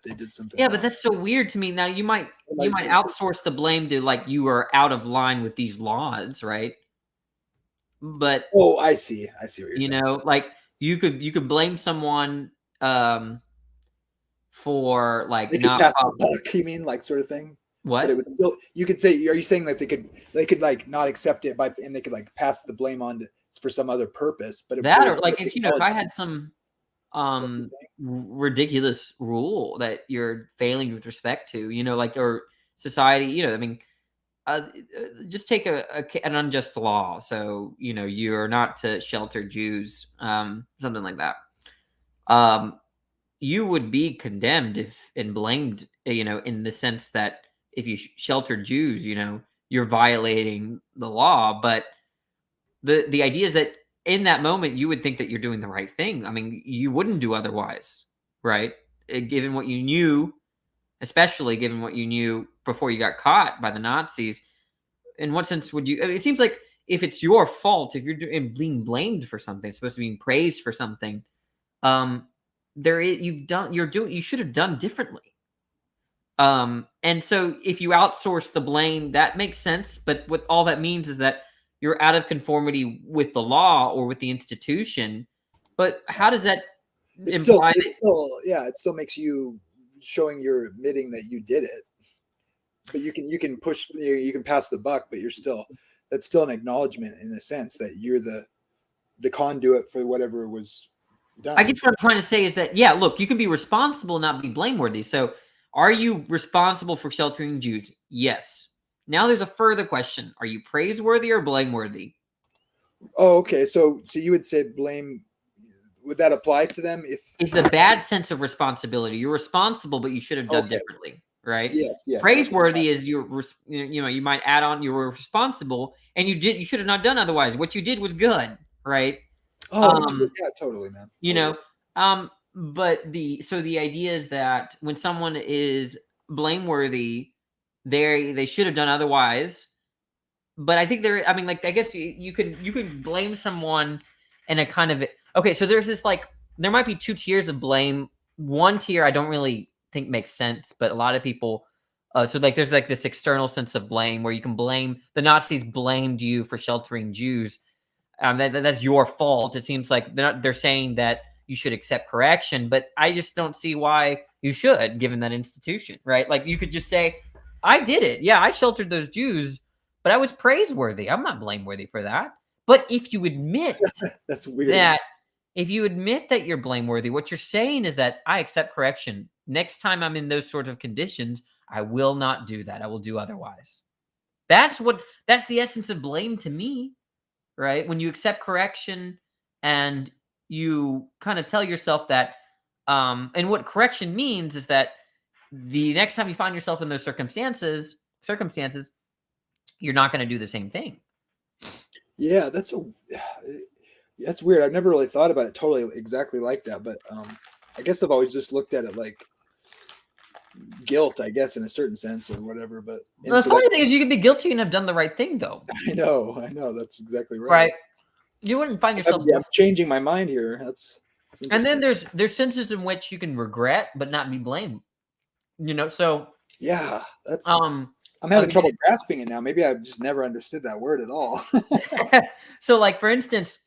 they did something. Yeah, wrong. but that's so weird to me. Now you might outsource the blame to, like, you are out of line with these laws, right? But I see what you're saying. Like you could blame someone for like they could not pass the buck, you mean, like, sort of thing. What? But it would still, you could say, are you saying that they could like not accept it and they could like pass the blame on for some other purpose? But that, or like if I had some ridiculous rule that you're failing with respect to, like, or society, I mean, just take an unjust law. So, you're not to shelter Jews, something like that. You would be condemned and blamed, in the sense that if you shelter Jews, you're violating the law. But the idea is that in that moment, you would think that you're doing the right thing. I mean, you wouldn't do otherwise, right? Given what you knew, especially given what you knew before you got caught by the Nazis. In what sense would you? I mean, it seems like if it's your fault, if you're being blamed for something, it's supposed to be praised for something, you should have done differently. And so if you outsource the blame, that makes sense. But what all that means is that you're out of conformity with the law or with the institution. But how does that imply it still makes you showing you're admitting that you did it. But you can push, you can pass the buck, but that's still an acknowledgement in a sense that you're the conduit for whatever was done. I guess what I'm trying to say is that, yeah, look, you can be responsible and not be blameworthy. So Are you responsible for sheltering Jews? Yes. Now there's a further question. Are you praiseworthy or blameworthy? Oh, okay. So you would say blame. Would that apply to them if? It's the bad sense of responsibility. You're responsible, but you should have done Okay. differently, right? Yes. Yes. Praiseworthy is you might add on you were responsible and you should have not done otherwise. What you did was good, right? Oh, yeah, totally, man. You Totally. know, but the idea is that when someone is blameworthy, they should have done otherwise. But I think I mean, like, I guess you could blame someone in a kind of okay. So there's this there might be two tiers of blame. One tier I don't really think makes sense, but a lot of people. So there's this external sense of blame where you can blame the Nazis blamed you for sheltering Jews. That's your fault. It seems like they're saying that you should accept correction, but I just don't see why you should, given that institution, right? Like, you could just say, I did it. Yeah, I sheltered those Jews, but I was praiseworthy. I'm not blameworthy for that. But if you admit That's weird. if you admit that you're blameworthy, what you're saying is that I accept correction. Next time I'm in those sorts of conditions, I will not do that. I will do otherwise. That's the essence of blame to me, right? When you accept correction and you kind of tell yourself that, and what correction means is that the next time you find yourself in those circumstances, you're not going to do the same thing. Yeah, that's weird. I've never really thought about it totally exactly like that, but I guess I've always just looked at it like guilt, I guess, in a certain sense or whatever. But The funny thing is, you can be guilty and have done the right thing, though. I know. That's exactly right. Right? You wouldn't find yourself. I'm changing my mind here. That's and then there's senses in which you can regret but not be blamed. So yeah, that's I'm having trouble grasping it now. Maybe I've just never understood that word at all. So, like, for instance,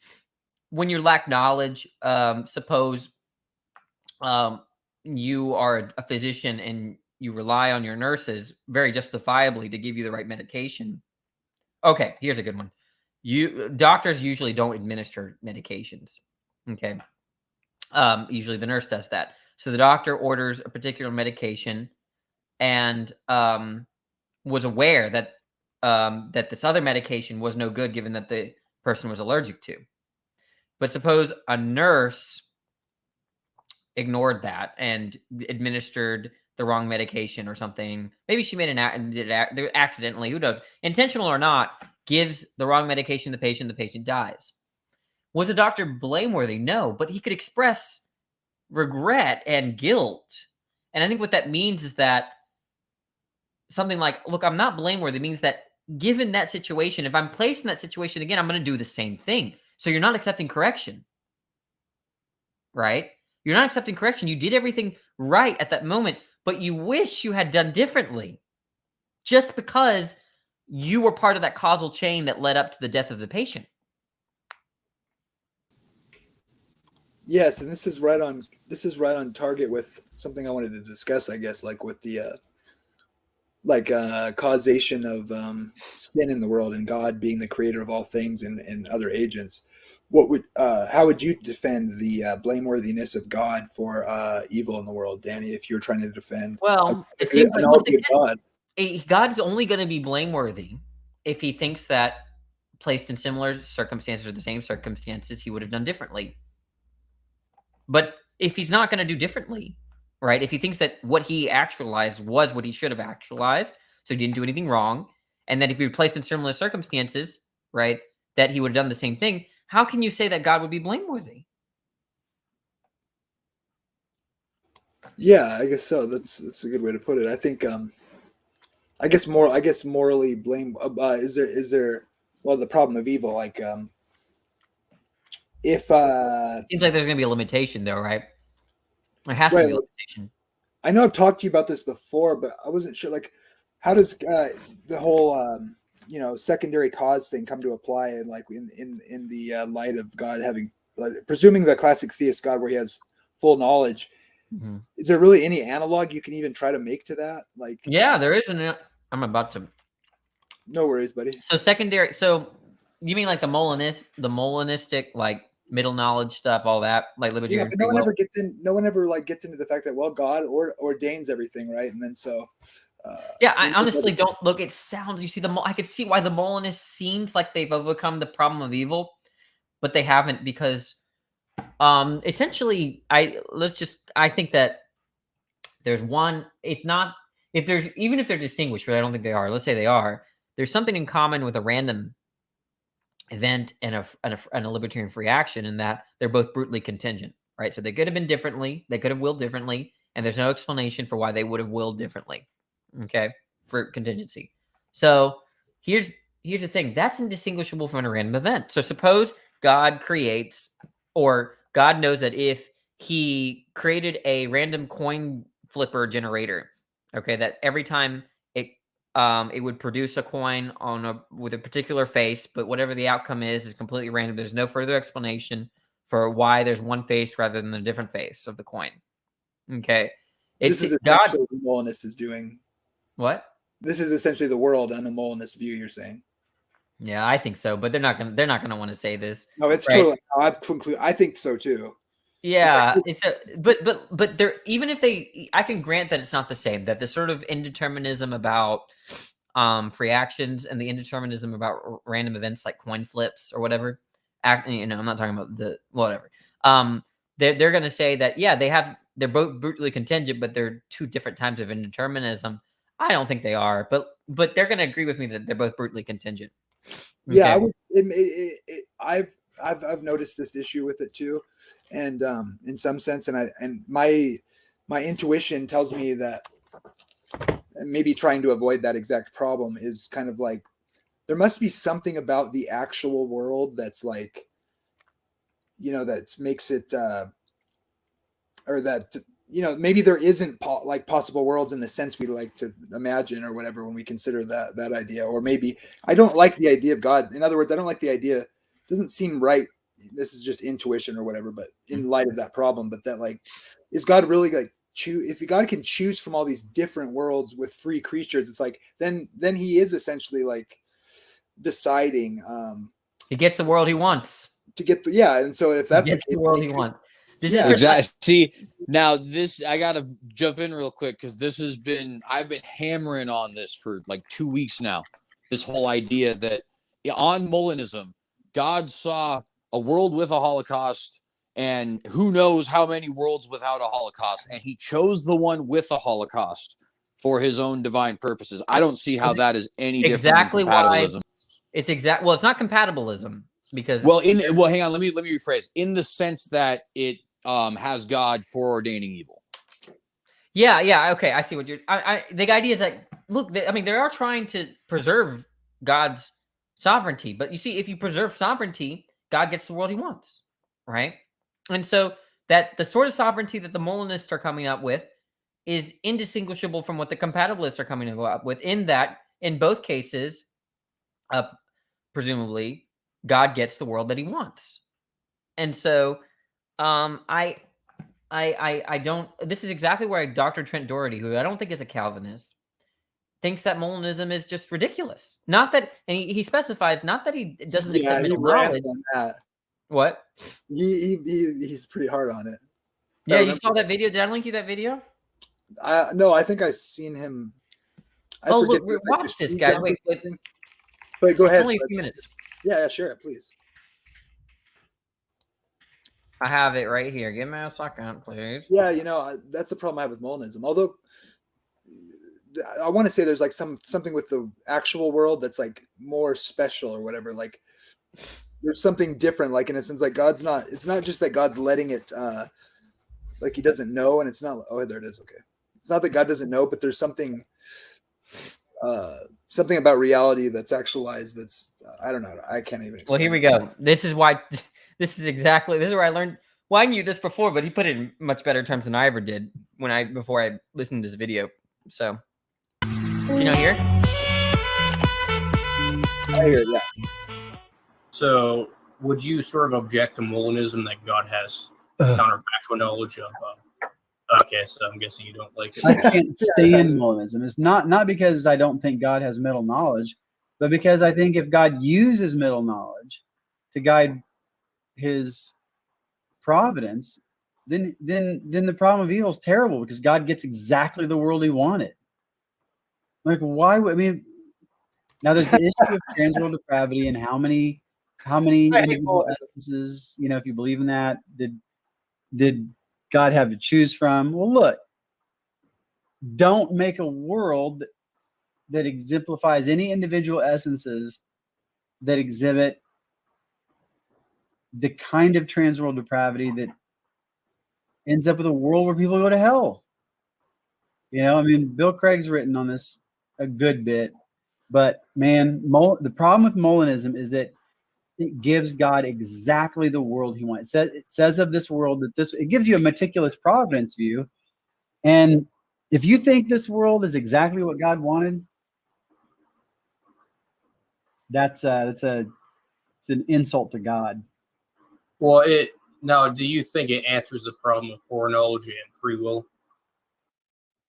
when you lack knowledge, suppose you are a physician and you rely on your nurses very justifiably to give you the right medication. Okay, here's a good one. Doctors usually don't administer medications. Okay. Usually the nurse does that. So the doctor orders a particular medication and was aware that that this other medication was no good given that the person was allergic to. But suppose a nurse ignored that and administered the wrong medication or something. Maybe she made accidentally, who knows, intentional or not, gives the wrong medication to the patient dies. Was the doctor blameworthy? No, but he could express regret and guilt. And I think what that means is that something like, look, I'm not blameworthy means that given that situation, if I'm placed in that situation again, I'm going to do the same thing. So you're not accepting correction, right? You're not accepting correction. You did everything right at that moment, but you wish you had done differently just because you were part of that causal chain that led up to the death of the patient. Yes, and this is right on target with something I wanted to discuss, I guess, like with the causation of sin in the world and God being the creator of all things and other agents. How would you defend the blameworthiness of God for evil in the world, Danny, if you're trying to defend it seems like God? God's only going to be blameworthy if he thinks that placed in similar circumstances or the same circumstances, he would have done differently. But if he's not going to do differently, right? If he thinks that what he actualized was what he should have actualized, so he didn't do anything wrong, and that if he were placed in similar circumstances, right, that he would have done the same thing, how can you say that God would be blameworthy? Yeah, I guess so. That's a good way to put it. I think I guess morally blame is there the problem of evil, like if it seems like there's going to be a limitation though, right? There has to be a limitation. I know I've talked to you about this before, but I wasn't sure, like, how does the whole secondary cause thing come to apply in the light of God having, presuming the classic theist God where he has full knowledge. Mm-hmm. Is there really any analog you can even try to make to that? Like, yeah, there is. I'm about to. No worries, buddy. So secondary. So you mean like the Molinistic, like middle knowledge stuff, all that, like Yeah, libertarian but free will. no one ever like gets into the fact that, well, God ordains everything, right? And then so Yeah, I honestly don't look. It sounds. You see I could see why the Molinists seems like they've overcome the problem of evil, but they haven't, because essentially I think that there's one, if they're distinguished, but I don't think they are. Let's say they are. There's something in common with a random event and a libertarian free action, in that they're both brutally contingent, right? So they could have been differently, they could have willed differently, and there's no explanation for why they would have willed differently. Okay, for contingency. So here's the thing, that's indistinguishable from a random event. So suppose God creates, or God knows that if he created a random coin flipper generator, okay, that every time it would produce a coin with a particular face, but whatever the outcome is completely random. There's no further explanation for why there's one face rather than a different face of the coin. Okay, this is God. What the Molinist is doing. What? This is essentially the world on a Molinist view, you're saying? Yeah, I think so, but they're not gonna want to say this. No, it's right? totally. I've concluded. I think so too. Yeah, but they're, even if I can grant that it's not the same. That the sort of indeterminism about free actions and the indeterminism about random events like coin flips or whatever. I'm not talking about the whatever. They're gonna say that, yeah, they're both brutally contingent, but they're two different types of indeterminism. I don't think they are, but they're going to agree with me that they're both brutally contingent. Okay? Yeah, I've noticed this issue with it too, and in some sense, and my intuition tells me that maybe trying to avoid that exact problem is kind of like, there must be something about the actual world that's like, that makes it, or that, maybe there isn't like possible worlds in the sense we like to imagine or whatever when we consider that idea. Or maybe I don't like the idea of God. In other words, I don't like the idea. It doesn't seem right. This is just intuition or whatever, but in light of that problem, but that, like, is God really like if God can choose from all these different worlds with three creatures, it's like, then he is essentially like deciding, he gets the world he wants to get and so if that's the world he wants. Exactly. See, now I gotta jump in real quick, because I've been hammering on this for like 2 weeks now. This whole idea that on Molinism, God saw a world with a Holocaust, and who knows how many worlds without a Holocaust, and he chose the one with a Holocaust for his own divine purposes. I don't see how that is any different than compatibilism. Well, it's not compatibilism, because hang on, let me rephrase. In the sense that it has God foreordaining evil. Yeah, okay, I see what you're. The idea is that, look, they are trying to preserve God's sovereignty, but you see, if you preserve sovereignty, God gets the world he wants, right? And so that the sort of sovereignty that the Molinists are coming up with is indistinguishable from what the compatibilists are coming up with, in that, in both cases, presumably, God gets the world that he wants. And so I don't, this is exactly where Dr. Trent Doherty, who I don't think is a Calvinist, thinks that Molinism is just ridiculous. Not that, and he specifies, not that he doesn't accept middle knowledge. On that. What? He's pretty hard on it. Yeah, you saw that video? Did I link you that video? No, I think I've seen him. Look, watch this, guys. Wait. But go ahead. Only a few minutes. Yeah, sure, please. I have it right here. Give me a second, please. Yeah, that's the problem I have with Molinism. Although I want to say there's like something with the actual world that's like more special or whatever. Like there's something different. Like in a sense, like it's not just that God's letting it, like he doesn't know, and it's not. Oh, there it is. Okay, it's not that God doesn't know, but there's something about reality that's actualized. That's I don't know. I can't even explain. Well, here we go. This is why. This is where I learned. Well, I knew this before, but he put it in much better terms than I ever did before I listened to this video. So, hear? I hear it, yeah. So, would you sort of object to Molinism that God has counterfactual knowledge of? Okay, so I'm guessing you don't like it. I can't stand Molinism. It's not because I don't think God has middle knowledge, but because I think if God uses middle knowledge to guide his providence, then the problem of evil is terrible because God gets exactly the world he wanted. Like, why would, I mean, now there's the issue of transworld depravity and how many individual essences, you know, if you believe in that, did God have to choose from? Well, look, don't make a world that exemplifies any individual essences that exhibit the kind of transworld depravity that ends up with a world where people go to hell. You know, I mean, Bill Craig's written on this a good bit, but man, the problem with Molinism is that it gives God exactly the world he wants. It says of this world that it gives you a meticulous providence view. And if you think this world is exactly what God wanted, it's an insult to God. Well, now, do you think it answers the problem of foreknowledge and free will?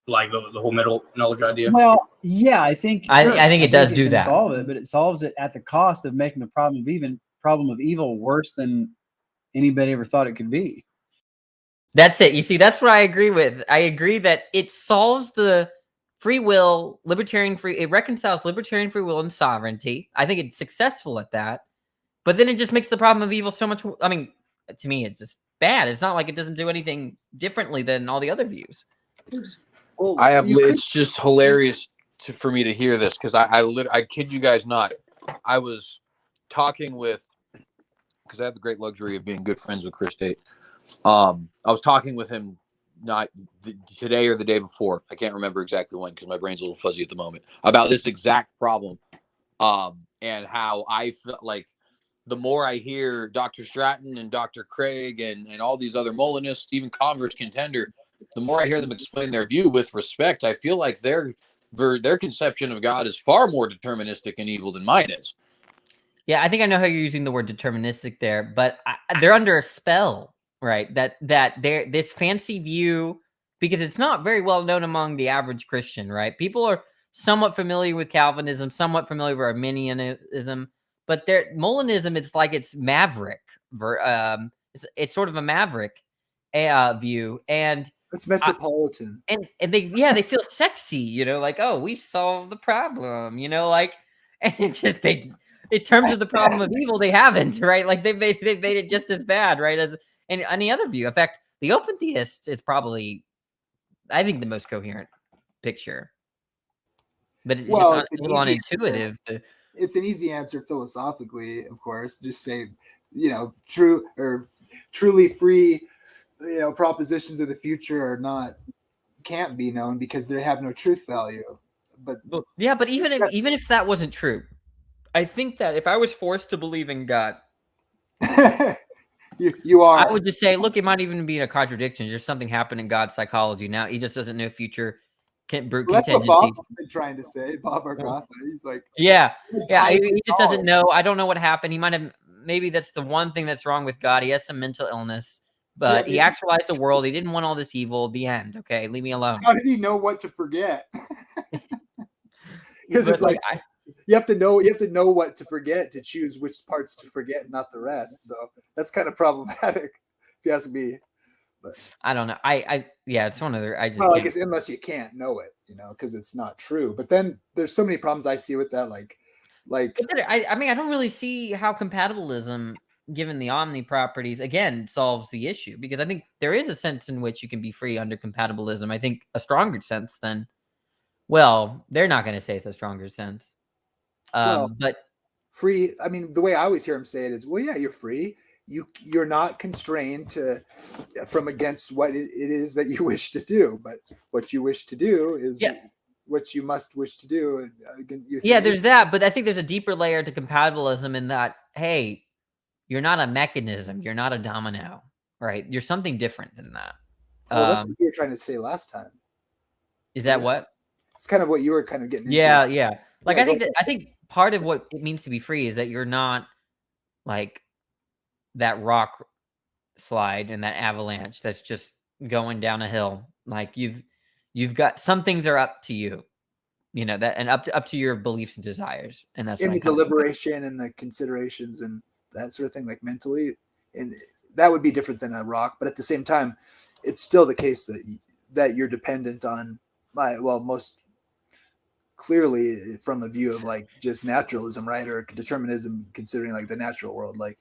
Like the whole middle knowledge idea? Well, yeah, I think I think it does do can that. solve it, but it solves it at the cost of making the problem of evil worse than anybody ever thought it could be. That's it. You see, that's what I agree with. I agree that it solves the free will, it reconciles libertarian free will and sovereignty. I think it's successful at that. But then it just makes the problem of evil so much, I mean, to me, it's just bad. It's not like it doesn't do anything differently than all the other views. Well, it's just hilarious for me to hear this because I kid you guys not. I was talking with, because I have the great luxury of being good friends with Chris Tate. I was talking with him not today or the day before. I can't remember exactly when because my brain's a little fuzzy at the moment about this exact problem. And how I felt like the more I hear Dr. Stratton and Dr. Craig and all these other Molinists, even Converse Contender, the more I hear them explain their view with respect, I feel like their conception of God is far more deterministic and evil than mine is. Yeah, I think I know how you're using the word deterministic there, but they're under a spell, right? That they're this fancy view, because it's not very well known among the average Christian, right? People are somewhat familiar with Calvinism, somewhat familiar with Arminianism, but Molinism, it's like it's maverick. It's sort of a maverick view, and it's metropolitan. And they feel sexy, you know, like, oh, we solved the problem, you know, like, and it's just in terms of the problem of evil, they haven't, right? Like they've made it just as bad, right, as any other view. In fact, the open theist is probably, I think, the most coherent picture. But it's just a little unintuitive. It's an easy answer philosophically, of course. Just say, you know, truly free, you know, propositions of the future can't be known because they have no truth value. But yeah, but even if that wasn't true, I think that if I was forced to believe in God, you are. I would just say, look, it might even be a contradiction. There's something happened in God's psychology. Now he just doesn't know future contingencies. That's what Bob's been trying to say. Bob Argasa. He's like, yeah. He just doesn't know. I don't know what happened. He might have. Maybe that's the one thing that's wrong with God. He has some mental illness. But he actualized the world. He didn't want all this evil. The end. Okay, leave me alone. How did he know what to forget? Because it's like you have to know what to forget to choose which parts to forget, not the rest. So that's kind of problematic, if you ask me. But I don't know. It's one of the. I guess unless you can't know it, you know, because it's not true. But then there's so many problems I see with that, like. But then, I mean, I don't really see how compatibilism, given the omni properties, again, solves the issue, because I think there is a sense in which you can be free under compatibilism. I think a stronger sense than, well, they're not going to say it's a stronger sense. But free, I mean, the way I always hear them say it is, well, yeah, you're free. You're not constrained from against what it is that you wish to do, but what you wish to do is what you must wish to do. There's that, but I think there's a deeper layer to compatibilism in that, hey, you're not a mechanism. You're not a domino, right? You're something different than that. That's what you were trying to say last time. Is that what? It's kind of what you were kind of getting into. Yeah. Like, I think part of what it means to be free is that you're not like that rock slide and that avalanche that's just going down a hill. Like you've got, some things are up to you, you know, that, and up to your beliefs and desires. And that's in the deliberation and the considerations and that sort of thing, like mentally. And that would be different than a rock. But at the same time, it's still the case that you're dependent on most clearly from a view of like just naturalism, right? Or determinism, considering like the natural world. Like,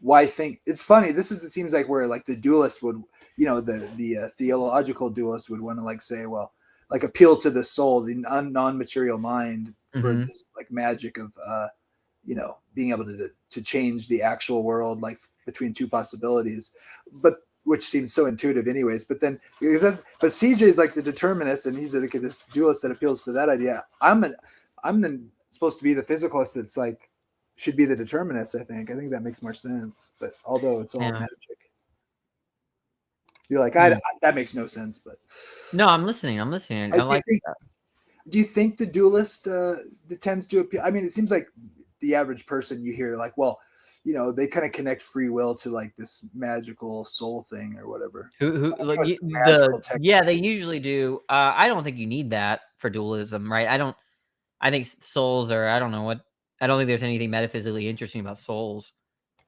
why think it's funny? It seems like where like the dualist would, the theological dualist would want to like say, well, like appeal to the soul, the non-material mind for this like magic of, being able to change the actual world, like between two possibilities, but which seems so intuitive anyways. But then but CJ is like the determinist, and he's like this dualist that appeals to that idea. I'm then supposed to be the physicalist that's like should be the determinist. I think that makes more sense. But although it's all magic, you're like that makes no sense. But no, I'm listening. I like that. Do you think the dualist tends to appeal? I mean, it seems like the average person you hear like, well, they kind of connect free will to like this magical soul thing or whatever. They usually do. I don't think you need that for dualism, right? I think souls are, I don't think there's anything metaphysically interesting about souls.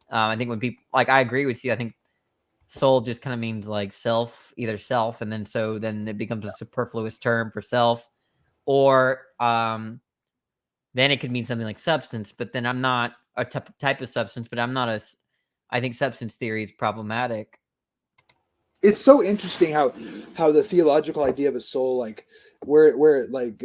I think when people, like, I agree with you. I think soul just kind of means like either self. And then it becomes a superfluous term for self, or, then it could mean something like substance, but then I'm not a type of substance, but I think substance theory is problematic. It's so interesting how the theological idea of a soul, like where it like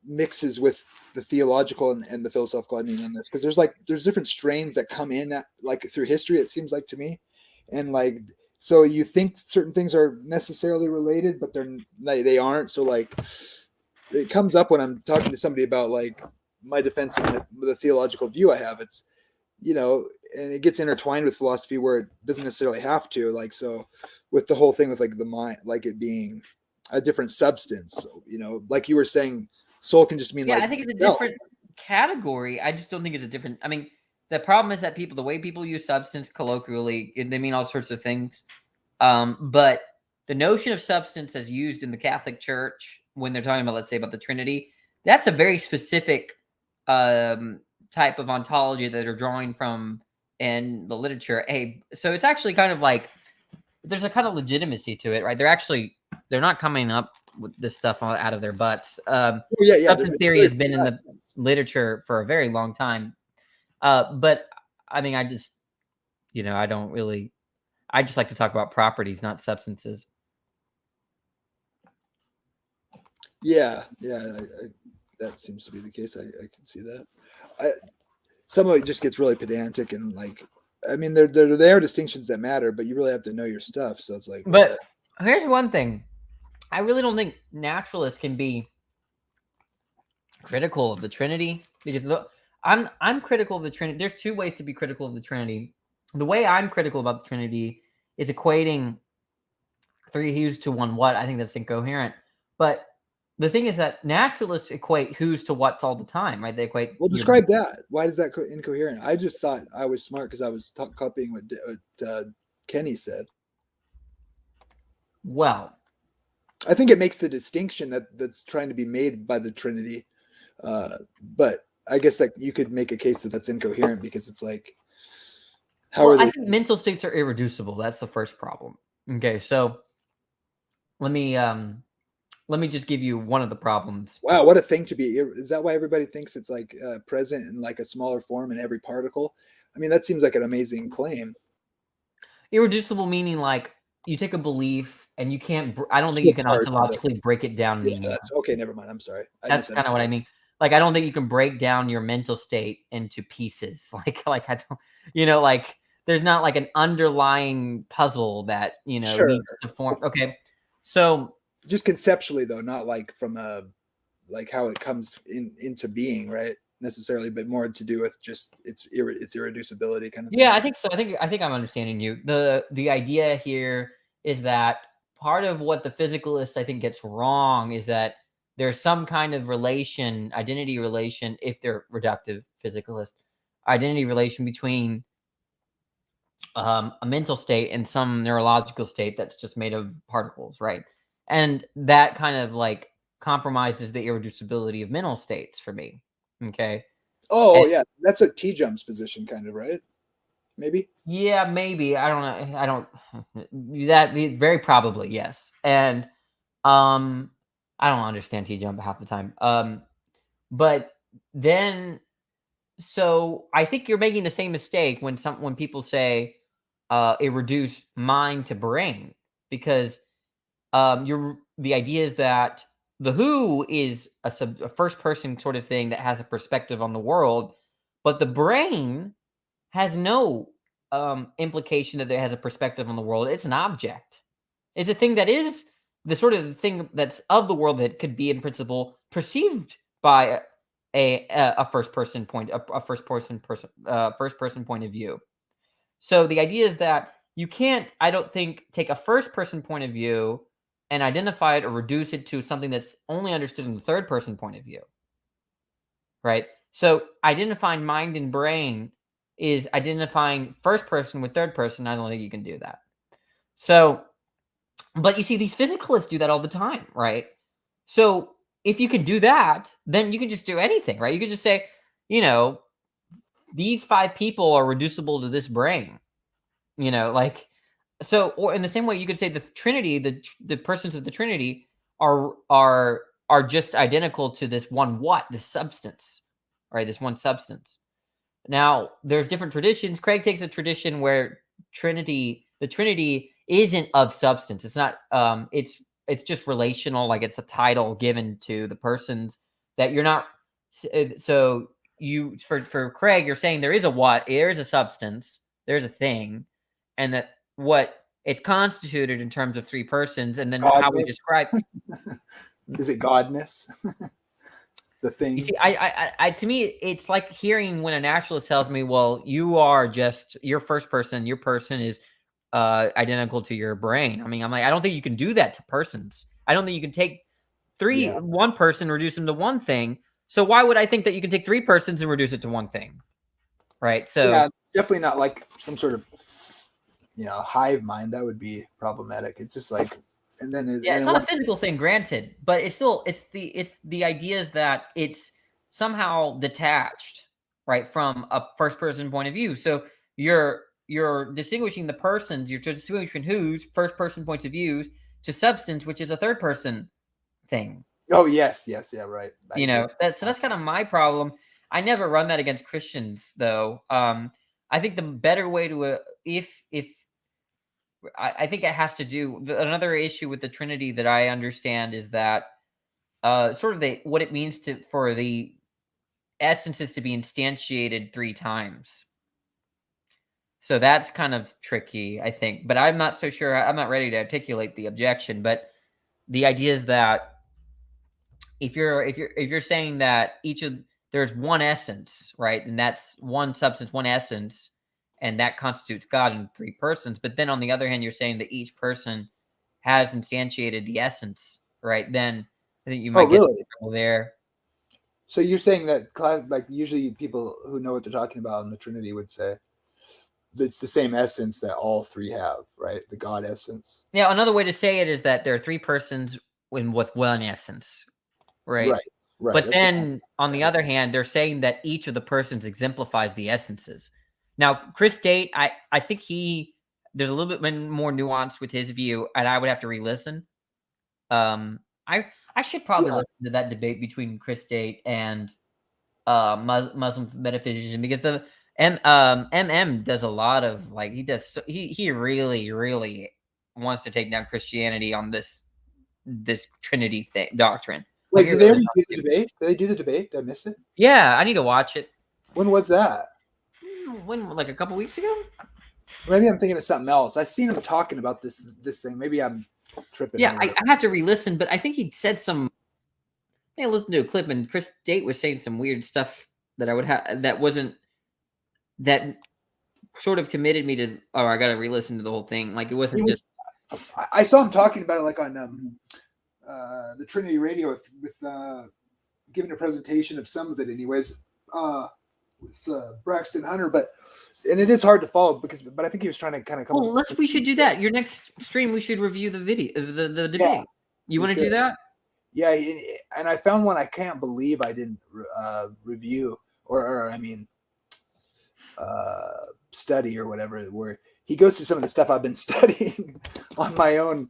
mixes with the theological and the philosophical. I mean, on this, because there's different strains that come in that like through history, it seems like to me, and like so you think certain things are necessarily related, but they aren't. So like. It comes up when I'm talking to somebody about like my defense of the theological view I have. It's, and it gets intertwined with philosophy where it doesn't necessarily have to. Like, so with the whole thing with like the mind, like it being a different substance, like you were saying, soul can just mean I think it's a different category. I just don't think it's a different. I mean, the problem is that the way people use substance colloquially, they mean all sorts of things. But the notion of substance as used in the Catholic Church, when they're talking about, let's say, about the Trinity, that's a very specific type of ontology that are drawing from in the literature. So it's actually kind of like there's a kind of legitimacy to it, right? They're not coming up with this stuff out of their butts. Substance theory has been in the literature for a very long time. But I mean, I just like to talk about properties, not substances. Yeah, that seems to be the case. I can see that. Some of it just gets really pedantic and like, I mean, there are distinctions that matter, but you really have to know your stuff. So it's like. But here's one thing: I really don't think naturalists can be critical of the Trinity, because I'm critical of the Trinity. There's two ways to be critical of the Trinity. The way I'm critical about the Trinity is equating three who's to one what. I think that's incoherent, but. The thing is that naturalists equate who's to what's all the time, right? They equate. Well, describe that. Why is that incoherent? I just thought I was smart because I was copying what Kenny said. Well, I think it makes the distinction that's trying to be made by the Trinity, but I guess like you could make a case that's incoherent because it's like, I think mental states are irreducible. That's the first problem. Okay, so let me just give you one of the problems. Wow, what a thing to be. Is that why everybody thinks it's like present in like a smaller form in every particle? I mean, that seems like an amazing claim. Irreducible meaning like you take a belief and you can't, I don't think you can ontologically break it down. Yeah, that's okay. Never mind. I'm sorry. That's kind of what I mean. Like, I don't think you can break down your mental state into pieces. Like I don't, like there's not like an underlying puzzle that, needs to form. Okay. So, just conceptually though, not like from like how it comes into being, right? Necessarily, but more to do with just its irreducibility kind of thing. Yeah, I think so. I think I'm understanding you. The idea here is that part of what the physicalist I think gets wrong is that there's some kind of identity relation, if they're reductive physicalist, identity relation between a mental state and some neurological state that's just made of particles, right? And that kind of like compromises the irreducibility of mental states for me. Okay. Oh, yeah. That's a T-Jump's position kind of, right? maybe. Yeah, maybe. I don't know. I don't. That very probably yes. And I don't understand T-Jump half the time. But then so I think you're making the same mistake when people say it reduced mind to brain, because the idea is that the who is a first person sort of thing that has a perspective on the world, but the brain has no implication that it has a perspective on the world. It's an object. It's a thing that is the sort of thing that's of the world that could be in principle perceived by a first person point a first person point of view. So the idea is that you can't, I don't think, take a first person point of view and identify it or reduce it to something that's only understood in the third person point of view. Right? So identifying mind and brain is identifying first person with third person. I don't think you can do that. So, but you see, these physicalists do that all the time, right? So if you can do that, then you can just do anything, right? You can just say, these 5 people are reducible to this brain, like, so, or in the same way, you could say the Trinity, the persons of the Trinity are just identical to this this substance, right? This one substance. Now, there's different traditions. Craig takes a tradition where the Trinity isn't of substance. It's not, it's just relational, like it's a title given to the persons that you're not. So for Craig, you're saying there is a substance, there's a thing, and that what it's constituted in terms of 3 persons, and then how we describe. Is it godness? The thing. You see, I to me, it's like hearing when a naturalist tells me, "Well, you are just your first person. Your person is identical to your brain." I mean, I'm like, I don't think you can do that to persons. I don't think you can take one person, reduce them to one thing. So why would I think that you can take 3 persons and reduce it to one thing? Right. So yeah, it's definitely not like some sort of hive mind. That would be problematic. It's just like, and then it's not a physical thing, granted, but it's the idea is that it's somehow detached, right, from a first person point of view. So you're distinguishing the persons, you're distinguishing who's first person points of views to substance, which is a third person thing. Oh yes, yeah, right. That's kind of my problem. I never run that against Christians, though. I think the better way to I think it has to do another issue with the Trinity that I understand is that sort of what it means for the essences to be instantiated 3 times. So that's kind of tricky, I think. But I'm not so sure. I'm not ready to articulate the objection. But the idea is that if you're saying that there's one essence, right, and that's one substance, one essence, and that constitutes God in 3 persons. But then on the other hand, you're saying that each person has instantiated the essence, right? Then I think you might get trouble there. So you're saying that, like, usually people who know what they're talking about in the Trinity would say it's the same essence that all 3 have, right? The God essence. Yeah, another way to say it is that there are 3 persons with one essence, right? Right. But then on the other hand, they're saying that each of the persons exemplifies the essences. Now, Chris Date, I think there's a little bit more nuance with his view, and I would have to re-listen. I should probably listen to that debate between Chris Date and Muslim metaphysician, because the MM does a lot of, like, he really, really wants to take down Christianity on this Trinity doctrine. Wait, did they already do the debate? Did they do the debate? Did I miss it? Yeah, I need to watch it. When was that? Like a couple weeks ago? Maybe I'm thinking of something else. I've seen him talking about this thing. Maybe I'm tripping. Yeah, I have to re-listen, but I think he said some. I listened to a clip, and Chris Date was saying some weird stuff that I would have that sort of committed me to. Oh, I got to re-listen to the whole thing. Like, it wasn't just. I saw him talking about it, like on the Trinity Radio with giving a presentation of some of it, anyways, with Braxton Hunter, and it is hard to follow but I think he was trying to kind of come. Well, we should do that. Your next stream, we should review the video, the debate. Yeah, you want to do that? Yeah, and I found one I can't believe I didn't review, or I mean, study or whatever, where he goes through some of the stuff I've been studying on my own,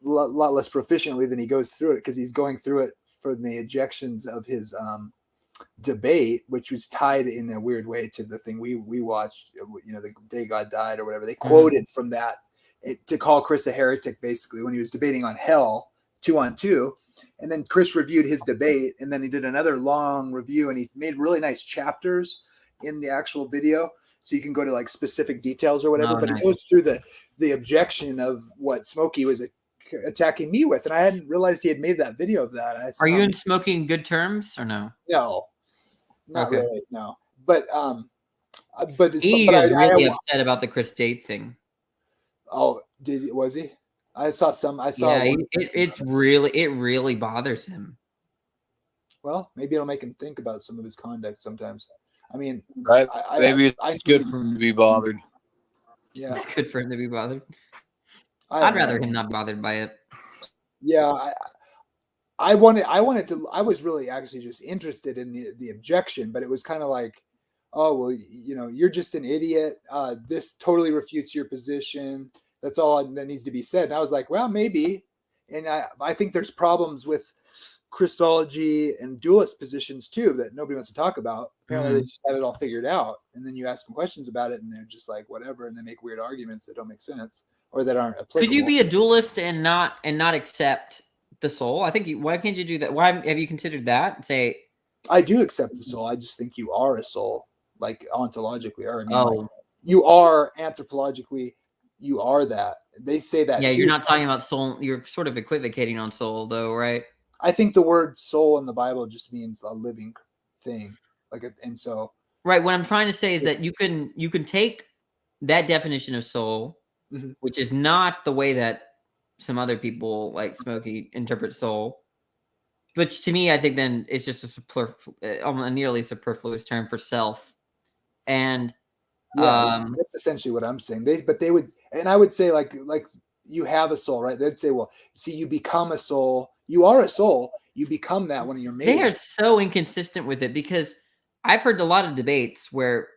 a lot less proficiently than he goes through it, because he's going through it for the objections of his debate, which was tied in a weird way to the thing we watched, the day God died or whatever. They quoted from that to call Chris a heretic, basically, when he was debating on hell 2-on-2. And then Chris reviewed his debate, and then he did another long review, and he made really nice chapters in the actual video, so you can go to like specific details or whatever. But nice. He goes through the objection of what Smokey was attacking me with, and I hadn't realized he had made that video of that. Are you and Smokey in good terms or no? No, not Okay. really. No, but He was really upset about the Chris Date thing. Oh, was he? I saw some. I saw. Yeah, it really bothers him. Well, maybe it'll make him think about some of his conduct sometimes. I mean, Right? Maybe it's good for him to be bothered. Yeah, It's good for him to be bothered. I'd rather him not bothered by it. Yeah, I wanted to. I was really actually just interested in the objection, but it was kind of like, oh well, you're just an idiot. This totally refutes your position. That's all that needs to be said. And I was like, well, maybe. And I think there's problems with Christology and dualist positions too that nobody wants to talk about. Apparently, they just had it all figured out. And then you ask them questions about it, and they're just like, whatever, and they make weird arguments that don't make sense or that aren't applicable. Could you be a dualist and not accept the soul? I think. Why can't you do that? Why have you considered that? Say, I do accept the soul. I just think you are a soul, like ontologically, or I mean, oh, like, you are anthropologically. You are that. They say that. yeah, too. you're not talking about soul. You're sort of equivocating on soul, though, right? I think the word soul in the Bible just means a living thing, and so. Right. What I'm trying to say is that you can take that definition of soul, which is not the way that some other people like Smokey interpret soul, which to me, I think then it's just a nearly superfluous term for self. And yeah, that's essentially what I'm saying. They would, and I would say like you have a soul, right? They'd say, well, see, you become a soul. You are a soul. You become that when you're made. They are so inconsistent with it, because I've heard a lot of debates where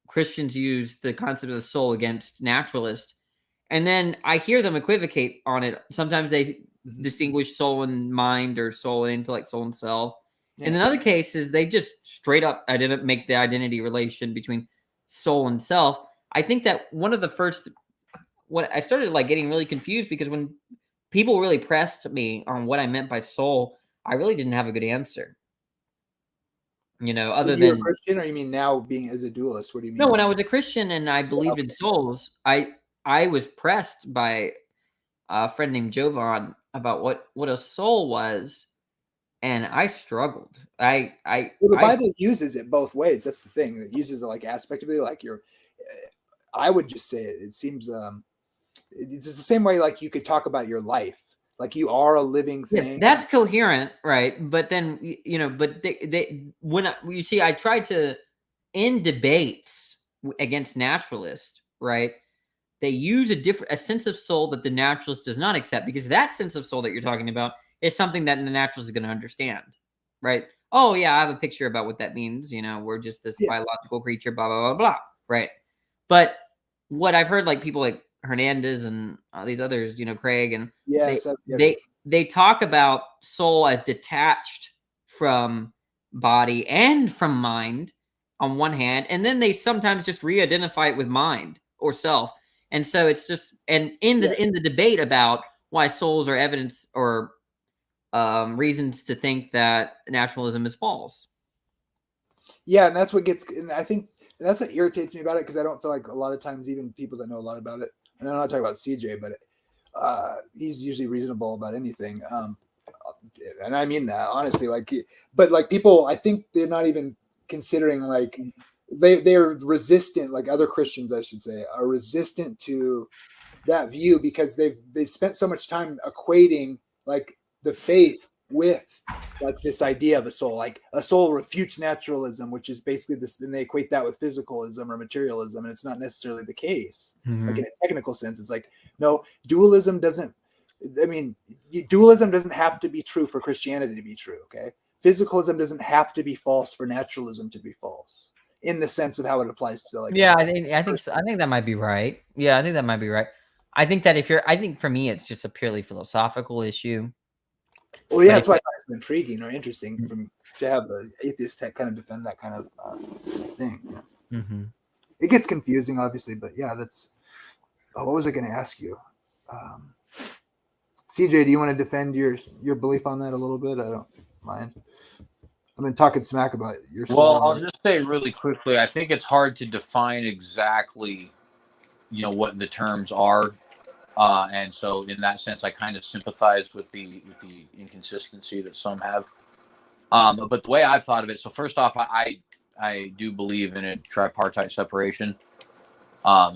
Christians use the concept of the soul against naturalists, and then I hear them equivocate on it. Sometimes they distinguish soul and mind, or soul and intellect, soul and self. Yeah. And in other cases, they just straight up make the identity relation between soul and self. I think that one of the first, what I started like getting really confused, because when people really pressed me on what I meant by soul, I really didn't have a good answer. Other than a Christian, or you mean now being as a dualist? What do you mean? No, when I was a Christian and I believed in souls, I was pressed by a friend named Jovan about what a soul was, and I struggled. The Bible uses it both ways. That's the thing. It uses it like aspectively, like I would just say it seems it's the same way like you could talk about your life, like you are a living thing. Yeah, that's coherent, right? But then but I tried to, in debates against naturalists, right? They use a sense of soul that the naturalist does not accept, because that sense of soul that you're talking about is something that the naturalist is going to understand, right? Oh yeah, I have a picture about what that means. We're just this biological creature, blah blah blah blah, right? But what I've heard, like people like Hernandez and these others, Craig, and they talk about soul as detached from body and from mind on one hand, and then they sometimes just re-identify it with mind or self. And so it's just, and in the debate about why souls are evidence or reasons to think that naturalism is false. Yeah, and that's what I think that's what irritates me about it, because I don't feel like a lot of times even people that know a lot about it, and I'm not talking about CJ, but he's usually reasonable about anything. And I mean that honestly, but like people, I think they're not even considering, like they're resistant, like other Christians, I should say, are resistant to that view, because they've spent so much time equating like the faith with like this idea of a soul. Like a soul refutes naturalism, which is basically this, and they equate that with physicalism or materialism, and it's not necessarily the case. Like in a technical sense, it's like, no, dualism doesn't have to be true for Christianity to be true. Okay, physicalism doesn't have to be false for naturalism to be false. in the sense of how it applies to like. Yeah, I think so. I think that might be right. Yeah, I think that might be right. I think that I think for me, it's just a purely philosophical issue. Well, yeah, But that's why it's intriguing or interesting to have the atheist kind of defend that kind of thing. Mm-hmm. It gets confusing, obviously, but yeah, that's. Oh, what was I going to ask you? CJ, do you want to defend your belief on that a little bit? I don't mind. I've been talking smack about your. Well, I'll just say really quickly. I think it's hard to define exactly, what the terms are, and so in that sense, I kind of sympathize with the inconsistency that some have. But the way I've thought of it, so first off, I do believe in a tripartite separation.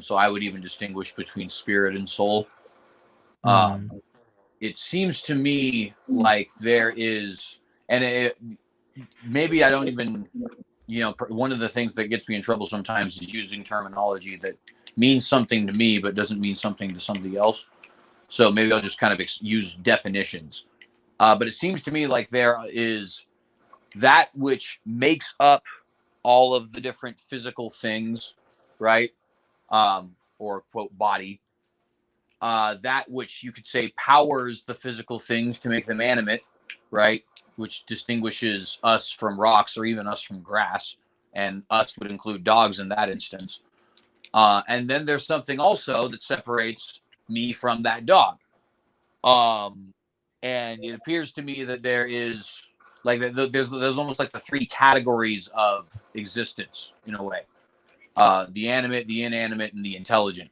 So I would even distinguish between spirit and soul. It seems to me like there is, and maybe I don't even, one of the things that gets me in trouble sometimes is using terminology that means something to me but doesn't mean something to somebody else. So maybe I'll just kind of use definitions. But it seems to me like there is that which makes up all of the different physical things, right? Or quote body. That which you could say powers the physical things to make them animate, right? Which distinguishes us from rocks or even us from grass. And us would include dogs in that instance. And then there's something also that separates me from that dog. And it appears to me that there is like there's almost like the three categories of existence in a way. The animate, the inanimate, and the intelligent.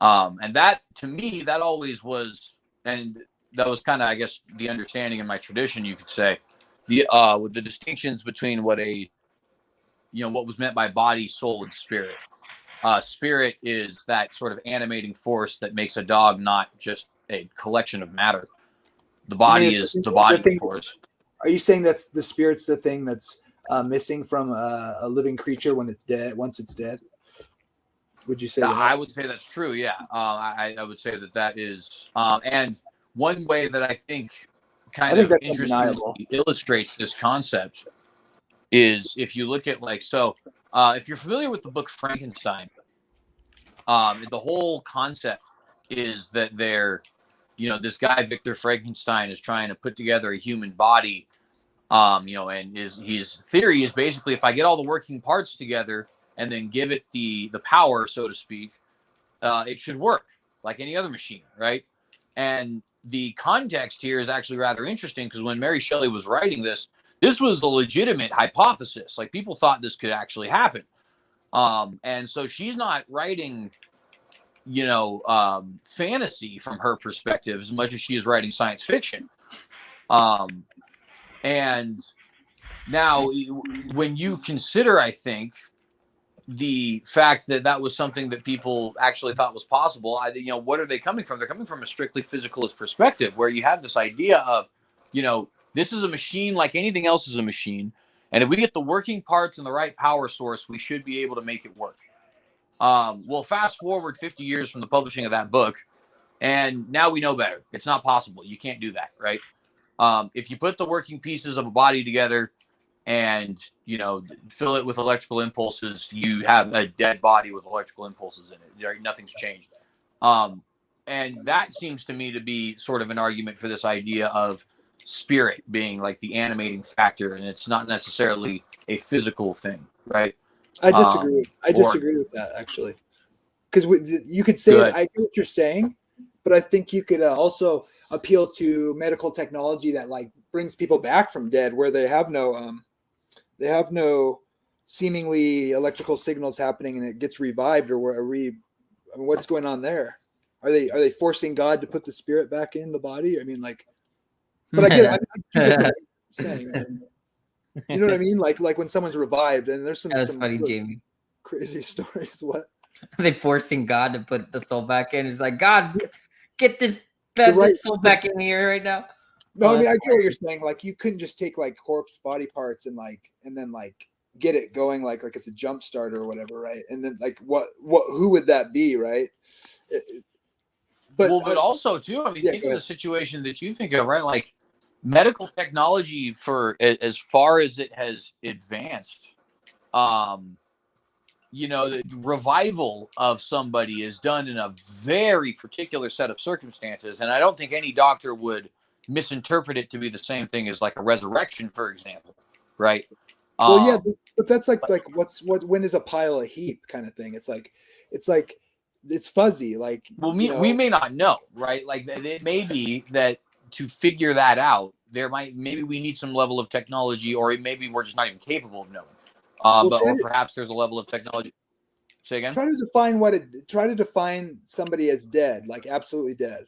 And that, to me, that always was, and that was kind of, I guess, the understanding in my tradition, you could say, with the distinctions between what was meant by body, soul, and spirit. Spirit is that sort of animating force that makes a dog not just a collection of matter. The body is the body force. Are you saying that's the spirit's the thing that's missing from a living creature when it's dead? Once it's dead, would you say that? I would say that's true. Yeah, I would say that is. And one way that I think kind of interestingly illustrates this concept is if you look at if you're familiar with the book Frankenstein, the whole concept is that this guy Victor Frankenstein is trying to put together a human body. And his theory is basically if I get all the working parts together and then give it the power, so to speak, it should work like any other machine, right? And the context here is actually rather interesting because when Mary Shelley was writing this was a legitimate hypothesis. Like people thought this could actually happen. And so she's not writing, fantasy from her perspective as much as she is writing science fiction. And now when you consider, I think, the fact that was something that people actually thought was possible, what are they coming from? They're coming from a strictly physicalist perspective where you have this idea of, this is a machine like anything else is a machine. And if we get the working parts and the right power source, we should be able to make it work. Well, fast forward 50 years from the publishing of that book, and now we know better. It's not possible. You can't do that, right? If you put the working pieces of a body together and, fill it with electrical impulses, you have a dead body with electrical impulses in it. Right? Nothing's changed. And that seems to me to be sort of an argument for this idea of spirit being like the animating factor, and it's not necessarily a physical thing, right? I disagree. I disagree with that, actually. Because you could say that I get what you're saying, but I think you could also appeal to medical technology that like brings people back from dead, where they have no seemingly electrical signals happening, and it gets revived, or what's going on there? Are they forcing God to put the spirit back in the body? I mean, like, but I get what you're saying. You know what I mean? Like when someone's revived, and there's some funny, Jamie. Crazy stories. What? Are they forcing God to put the soul back in? It's like, God, get this soul back in here right now. No, I mean, I get what you're saying. Like, you couldn't just take like corpse body parts and then get it going like it's a jump starter or whatever, right? And then like who would that be, right? But also too, I mean, think of the situation that you think of, right? Like medical technology, for as far as it has advanced, the revival of somebody is done in a very particular set of circumstances, and I don't think any doctor would misinterpret it to be the same thing as like a resurrection, for example, right? Well, yeah, but that's like when is a pile a heap kind of thing. It's fuzzy. Like, well, we may not know, right? Like, it may be that to figure that out, maybe we need some level of technology, or maybe we're just not even capable of knowing. Or perhaps there's a level of technology. Say again. Try to define somebody as dead, like absolutely dead.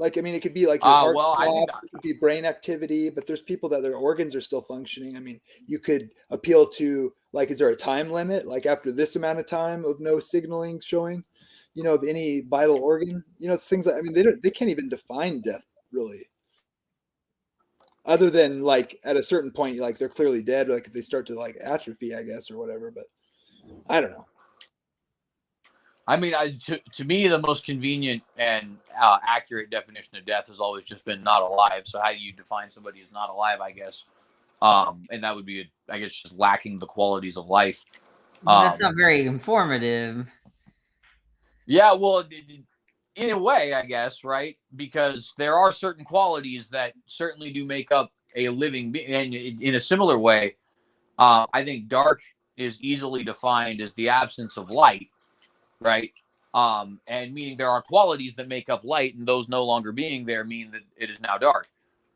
Like, I mean, it could be like your heart stopped, it could be brain activity, but there's people that their organs are still functioning. I mean, you could appeal to, like, is there a time limit? Like, after this amount of time of no signaling showing, of any vital organ, it's things like, I mean, they can't even define death really. Other than, like, at a certain point, like, they're clearly dead, like they start to, like, atrophy, I guess, or whatever, but I don't know. I mean, to me, the most convenient and accurate definition of death has always just been not alive. So how do you define somebody as not alive, I guess? And that would be, I guess, just lacking the qualities of life. That's not very informative. Yeah, well, in a way, I guess, right? Because there are certain qualities that certainly do make up a living being. And in a similar way, I think dark is easily defined as the absence of light. Right. And meaning there are qualities that make up light, and those no longer being there mean that it is now dark.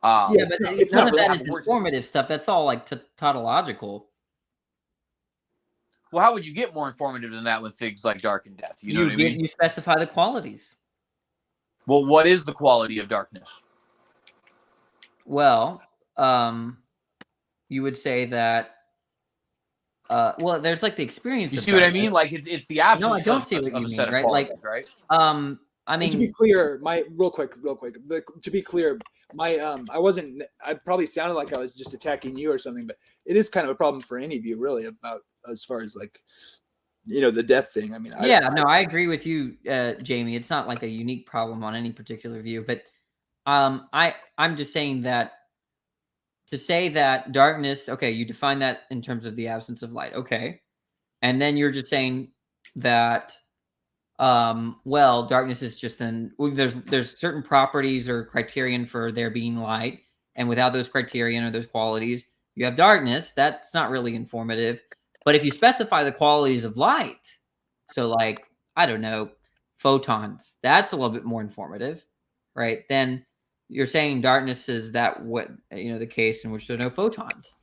Yeah, but none of that is informative stuff. That's all like tautological. Well, how would you get more informative than that with things like dark and death? You know what I mean? You specify the qualities. Well, what is the quality of darkness? Well, you would say that. Well, there's like the experience. You see what I mean? Like, it's the absence. No, I don't see what you mean, right? Like, right? I mean, and to be clear, real quick. To be clear, I probably sounded like I was just attacking you or something, but it is kind of a problem for any of you, really, about as far as like, the death thing. I mean, I agree with you, Jamie. It's not like a unique problem on any particular view, but I'm just saying that. To say that darkness, okay, you define that in terms of the absence of light, okay, and then you're just saying that, well, darkness is just there's certain properties or criterion for there being light, and without those criterion or those qualities, you have darkness. That's not really informative. But if you specify the qualities of light, so like, I don't know, photons, that's a little bit more informative, right? Then you're saying darkness is the case in which there are no photons.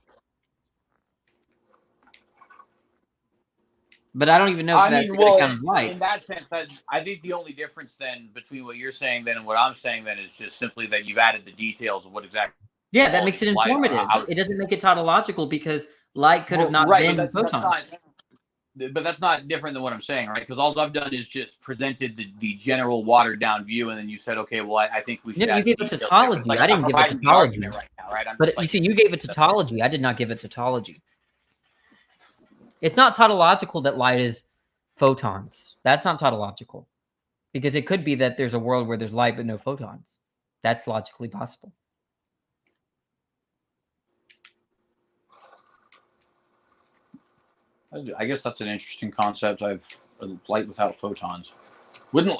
But I don't even know if that's the kind of light. In that sense, I think the only difference then between what you're saying then and what I'm saying then is just simply that you've added the details of what exactly. Yeah, that makes it informative. It doesn't make it tautological because light could have not been photons. But that's not different than what I'm saying, right? Because all I've done is just presented the general watered down view, and then you said, okay, well, I think we should. Yeah, you gave a tautology. I didn't give a tautology right now, right? But you see, you gave a tautology. I did not give a tautology. It's not tautological that light is photons. That's not tautological, because it could be that there's a world where there's light but no photons. That's logically possible. I guess that's an interesting concept. Light without photons.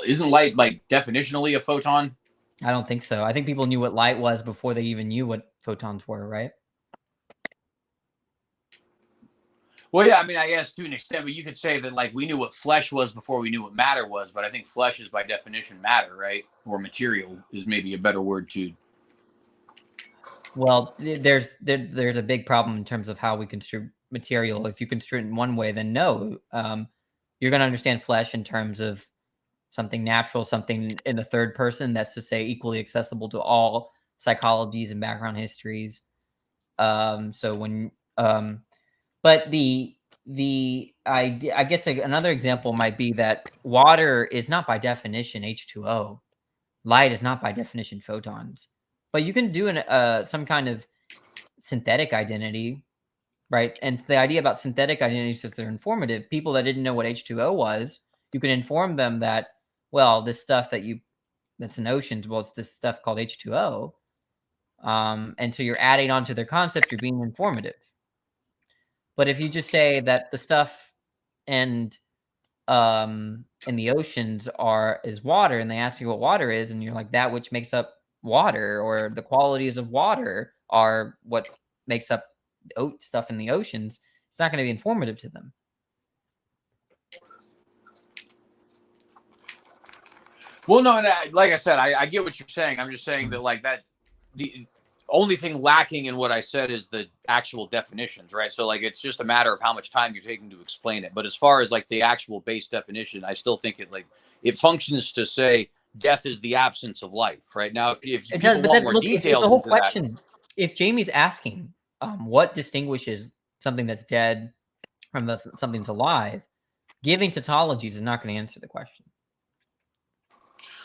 Isn't light like definitionally a photon? I don't think so. I think people knew what light was before they even knew what photons were, right? Well, yeah, I mean, I guess to an extent, but you could say that like we knew what flesh was before we knew what matter was, but I think flesh is by definition matter, right? Or material is maybe a better word to. Well, there's a big problem in terms of how we construe material. If you construe it in one way, then no, you're going to understand flesh in terms of something natural, something in the third person. That's to say, equally accessible to all psychologies and background histories. So when, but the idea, I guess another example might be that water is not by definition H2O. Light is not by definition photons. But you can do some kind of synthetic identity, right? And the idea about synthetic identities is they're informative. People that didn't know what H2O was, you can inform them that, well, this stuff that's in oceans, well, it's this stuff called H2O. And so you're adding on to their concept, you're being informative. But if you just say that the stuff and in the oceans is water, and they ask you what water is, and you're like, that which makes up water, or the qualities of water are what makes up stuff in the oceans, it's not going to be informative to them. Well, no, like I said, I get what you're saying. I'm just saying that, like, that the only thing lacking in what I said is the actual definitions, right? So, like, it's just a matter of how much time you're taking to explain it. But as far as, like, the actual base definition, I still think it functions to say death is the absence of life, right? Now, if people want more details, the whole question, if Jamie's asking what distinguishes something that's dead from something that's alive, giving tautologies is not going to answer the question.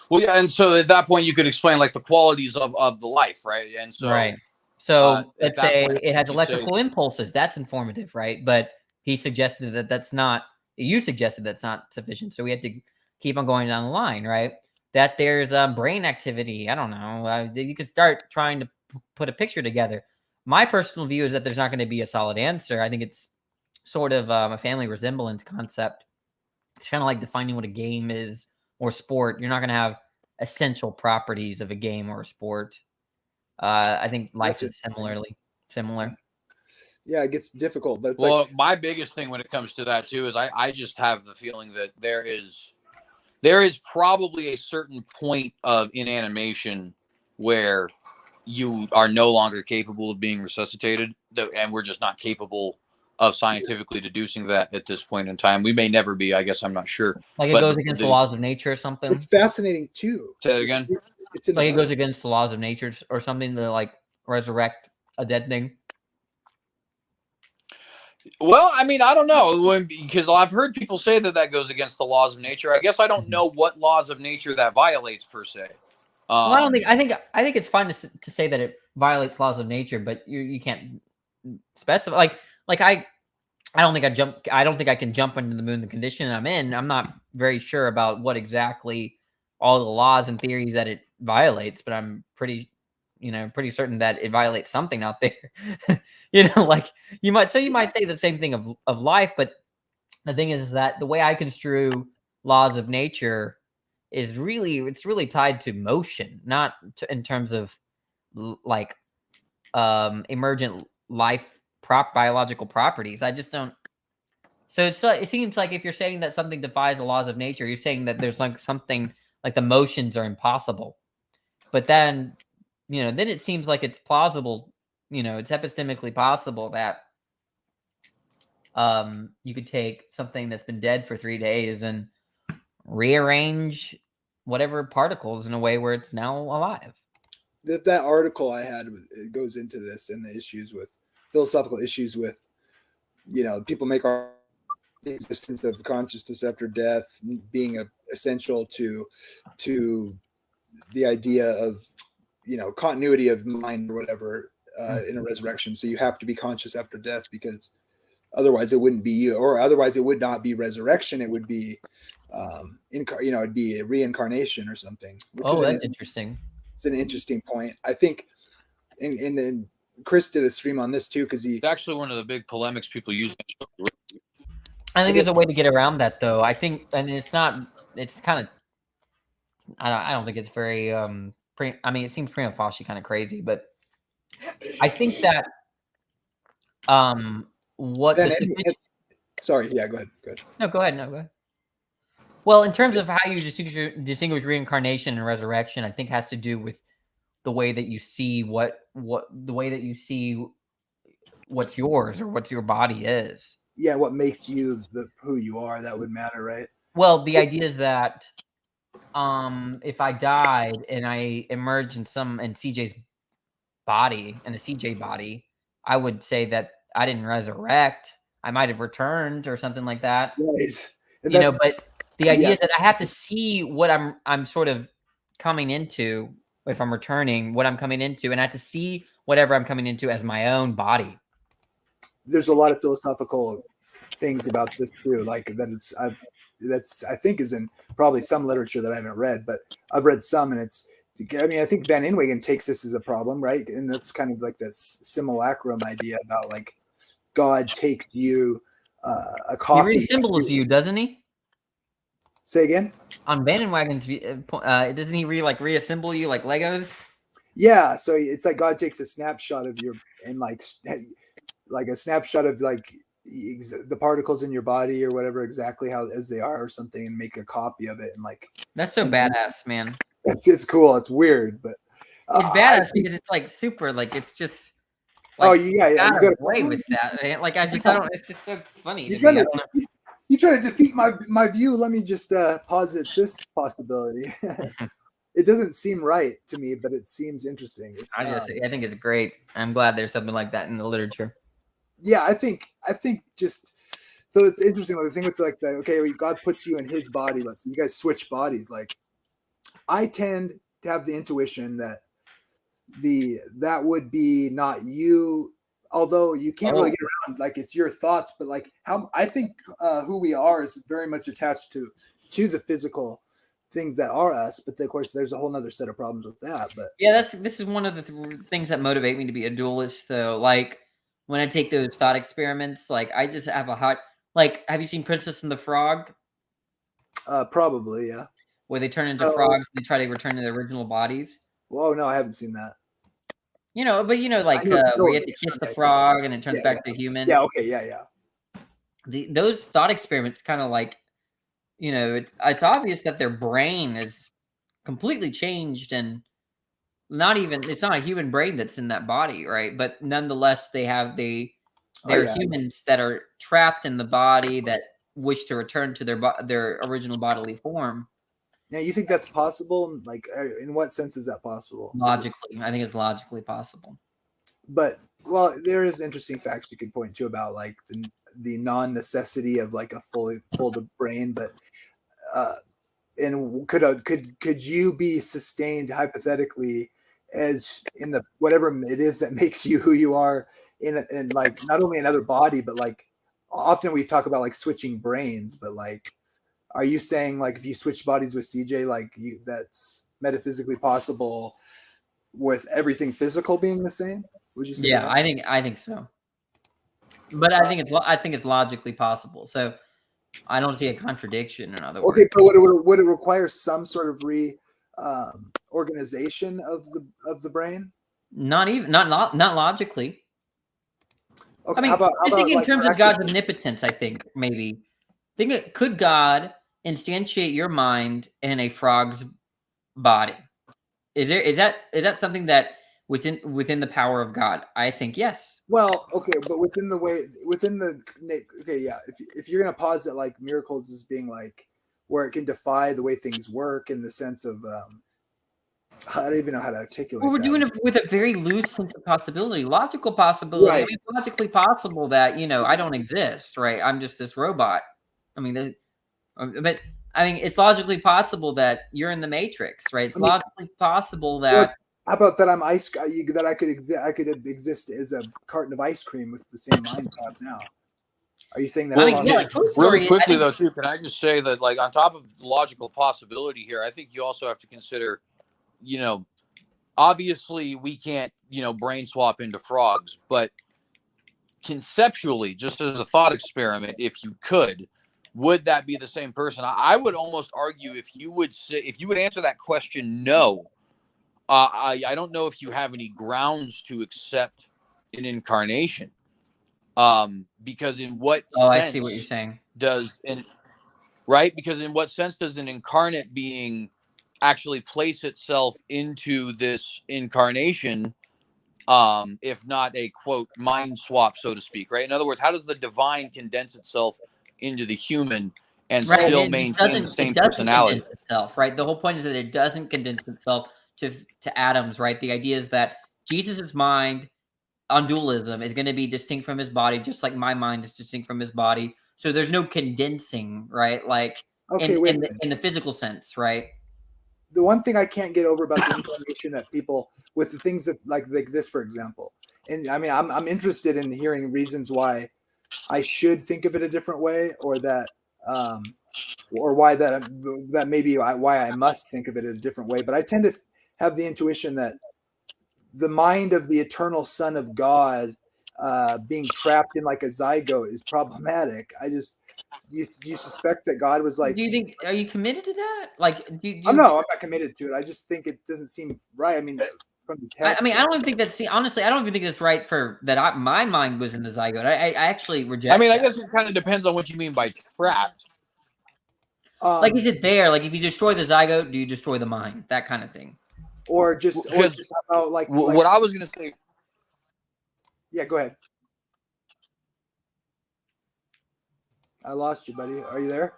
Well, yeah, and so at that point, you could explain, like, the qualities of the life, right? And so, right. So let's say point, it has electrical impulses. That's informative, right? But he suggested that that's not. You suggested that's not sufficient. So we have to keep on going down the line, right? That there's brain activity. I don't know. You could start trying to put a picture together. My personal view is that there's not going to be a solid answer. I think it's sort of a family resemblance concept. It's kind of like defining what a game is or sport. You're not going to have essential properties of a game or a sport. I think life is similar. Yeah, it gets difficult, but it's my biggest thing when it comes to that too is I just have the feeling that there is probably a certain point of inanimation where you are no longer capable of being resuscitated, and we're just not capable of scientifically deducing that at this point in time. We may never be. I guess I'm not sure. Like it goes against the laws of nature or something. It's fascinating too. Say it again. It's like it goes against the laws of nature or something to like resurrect a dead thing. Well, I mean, I don't know, because I've heard people say that goes against the laws of nature. I guess I don't know what laws of nature that violates per se. Well, I don't think. I think it's fine to say that it violates laws of nature, but you can't specify. Like I don't think I can jump into the moon the condition I'm in. I'm not very sure about what exactly all the laws and theories that it violates, but I'm pretty certain that it violates something out there. Like you might say the same thing of life, but the thing is that the way I construe laws of nature is really tied to motion, not in terms of like emergent life biological properties. I just don't. So it seems like if you're saying that something defies the laws of nature, you're saying that there's like something like the motions are impossible. But then, then it seems like it's plausible, it's epistemically possible that you could take something that's been dead for 3 days and rearrange whatever particles in a way where it's now alive. That article I had, it goes into this and the issues with philosophical issues with, people make the existence of consciousness after death being essential to the idea of, continuity of mind or whatever in a resurrection. So you have to be conscious after death because otherwise it wouldn't be you, or otherwise it would not be resurrection. It would be, it'd be a reincarnation or something. That's interesting. It's an interesting point. I think, and Chris did a stream on this too because it's actually one of the big polemics people use. I think there's a way to get around that though. I think, and it's kind of, I don't think it's very, it seems prima facie kind of crazy, but I think that, sorry, yeah, go ahead. No, go ahead. Well, in terms of how you distinguish reincarnation and resurrection, I think has to do with the way that you see what's yours or what your body is. Yeah, what makes you who you are, that would matter, right? Well, the idea is that if I died and I emerged in CJ's body, in a CJ body, I would say that I didn't resurrect. I might have returned or something like that. Right. But the idea is that I have to see what I'm sort of coming into if I'm returning, what I'm coming into, and I have to see whatever I'm coming into as my own body. There's a lot of philosophical things about this too, like that I think is in probably some literature that I haven't read, but I've read some, and I think Van Inwagen takes this as a problem, right? And that's kind of like this simulacrum idea about like God takes you a He copy. reassembles you, doesn't he? Say again? On Bandwagon's, doesn't he reassemble you like Legos? Yeah, so it's like God takes a snapshot of your and like a snapshot of like the particles in your body or whatever exactly how as they are or something, and make a copy of it, and like That's so badass, man. it's cool. It's weird, but It's badass because it's like super, like it's just. Oh Like, yeah, you yeah. got away with that, man. Like I don't. It's just so funny. You To me. try to you try to defeat my view. Let me just posit this possibility. It doesn't seem right to me, but it seems interesting. It's I think it's great. I'm glad there's something like that in the literature. yeah, I think just so it's interesting. Like the thing with like okay, God puts you in His body. Let's you guys switch bodies. Like I tend to have the intuition that that would be not you, although you can't really get around like it's your thoughts, but like how I think who we are is very much attached to the physical things that are us, but of course there's a whole nother set of problems with that. But yeah, this is one of the things that motivate me to be a dualist, though. Like when I take those thought experiments, like I just have a hot like. Have you seen Princess and the Frog? Probably, yeah. Where they turn into frogs, and they try to return to their original bodies. Whoa, no, I haven't seen that. Like where you have to kiss the frog and it turns back to human. Yeah, okay, yeah. Those thought experiments kind of like, it's obvious that their brain is completely changed, and it's not a human brain that's in that body, right? But nonetheless, they're humans that are trapped in the body that wish to return to their original bodily form. Now, you think that's possible? Like, in what sense is that possible? Logically, I think it's logically possible. But well, there is interesting facts you could point to about like the non-necessity of like a fully folded brain. But and could you be sustained hypothetically as in the whatever it is that makes you who you are in like not only another body, but like often we talk about like switching brains, but like. Are you saying like if you switch bodies with CJ, like that's metaphysically possible with everything physical being the same? Would you say? Yeah, that? I think so. But I think it's logically possible. So I don't see a contradiction. In other words, okay, but would it require some sort of organization of the brain? Not logically. Okay, I mean, how about thinking like in terms of God's omnipotence, I think maybe. Could God instantiate your mind in a frog's body? Is that something that within the power of God? I think yes. Well, okay, but yeah. If you're gonna posit like miracles as being like where it can defy the way things work in the sense of I don't even know how to articulate. Well, we're doing it with a very loose sense of possibility, logical possibility. Right. I mean, it's logically possible that I don't exist, right? I'm just this robot. I mean, but I mean, it's logically possible that you're in the Matrix, right? It's logically possible that. How about that? That I could exist. I could exist as a carton of ice cream with the same mind I have now. Are you saying that? Really quickly though, too, can I just say that, like, on top of the logical possibility here, I think you also have to consider, obviously we can't, brain swap into frogs, but conceptually, just as a thought experiment, if you could. Would that be the same person? I would almost argue if you would answer that question, no. I don't know if you have any grounds to accept an incarnation. Because in what sense I see what you're saying. Because in what sense does an incarnate being actually place itself into this incarnation? If not a quote mind swap, so to speak, right? In other words, how does the divine condense itself into the human and still maintain the same personality? Itself, right? The whole point is that it doesn't condense itself to atoms, right? The idea is that Jesus's mind on dualism is going to be distinct from his body, just like my mind is distinct from his body. So there's no condensing, right? Like in the physical sense, right? The one thing I can't get over about the incarnation that people with the things that like this, for example, and I mean, I'm interested in hearing reasons why I should think of it a different way, or that, or why that maybe why I must think of it in a different way. But I tend to have the intuition that the mind of the eternal Son of God being trapped in like a zygote is problematic. Do you suspect that God was like? Do you think? Are you committed to that? Like, I'm not committed to it. I just think it doesn't seem right. I mean, from the text. I mean, I don't even think that's. Honestly, I don't even think that's right for that. My mind was in the zygote. I actually reject. I mean, I that. guess it kind of depends on what you mean by trapped. Like, is it there? Like, if you destroy the zygote, do you destroy the mind? That kind of thing. Or just about like what I was gonna say. Yeah, go ahead. I lost you, buddy. Are you there?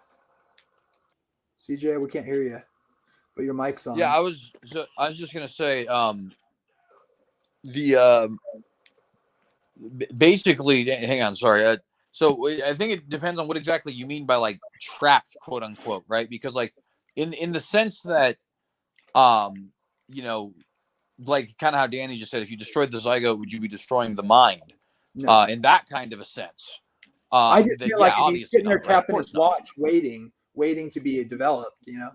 CJ, we can't hear you, but your mic's on. Yeah, I was just gonna say, basically, hang on, sorry. So I think it depends on what exactly you mean by like trapped, quote unquote, right? Because like in the sense that, you know, like kind of how Danny just said, if you destroyed the zygote, would you be destroying the mind? No. In that kind of a sense. I just feel like he's sitting there not, tapping right? his watch, waiting to be developed, you know?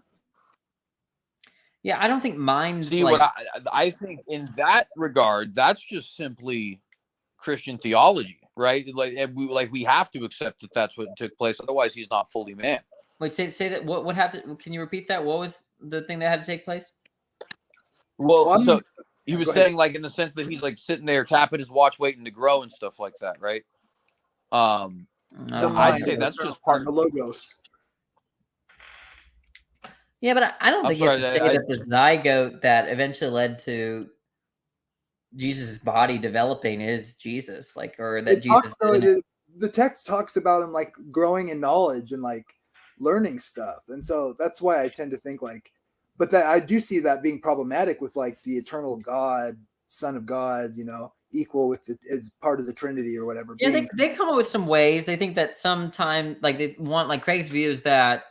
Yeah, I don't think minds. See, like, what I think in that regard, that's just simply Christian theology, right? Like we have to accept that that's what took place. Otherwise, he's not fully man. Wait, say that. What happened? Can you repeat that? What was the thing that had to take place? Well, so he was saying, like, in the sense that he's like sitting there tapping his watch, waiting to grow and stuff like that, right? I'd say that's just part of the logos. Yeah, but I don't think you have to say that the zygote that eventually led to Jesus' body developing is Jesus, like, or that Jesus. The text talks about him like growing in knowledge and like learning stuff, and so that's why I tend to think like. But that I do see that being problematic with like the eternal God, Son of God, you know, equal with as part of the Trinity or whatever. Yeah, they come up with some ways. They think that sometime, like they want, like Craig's view is that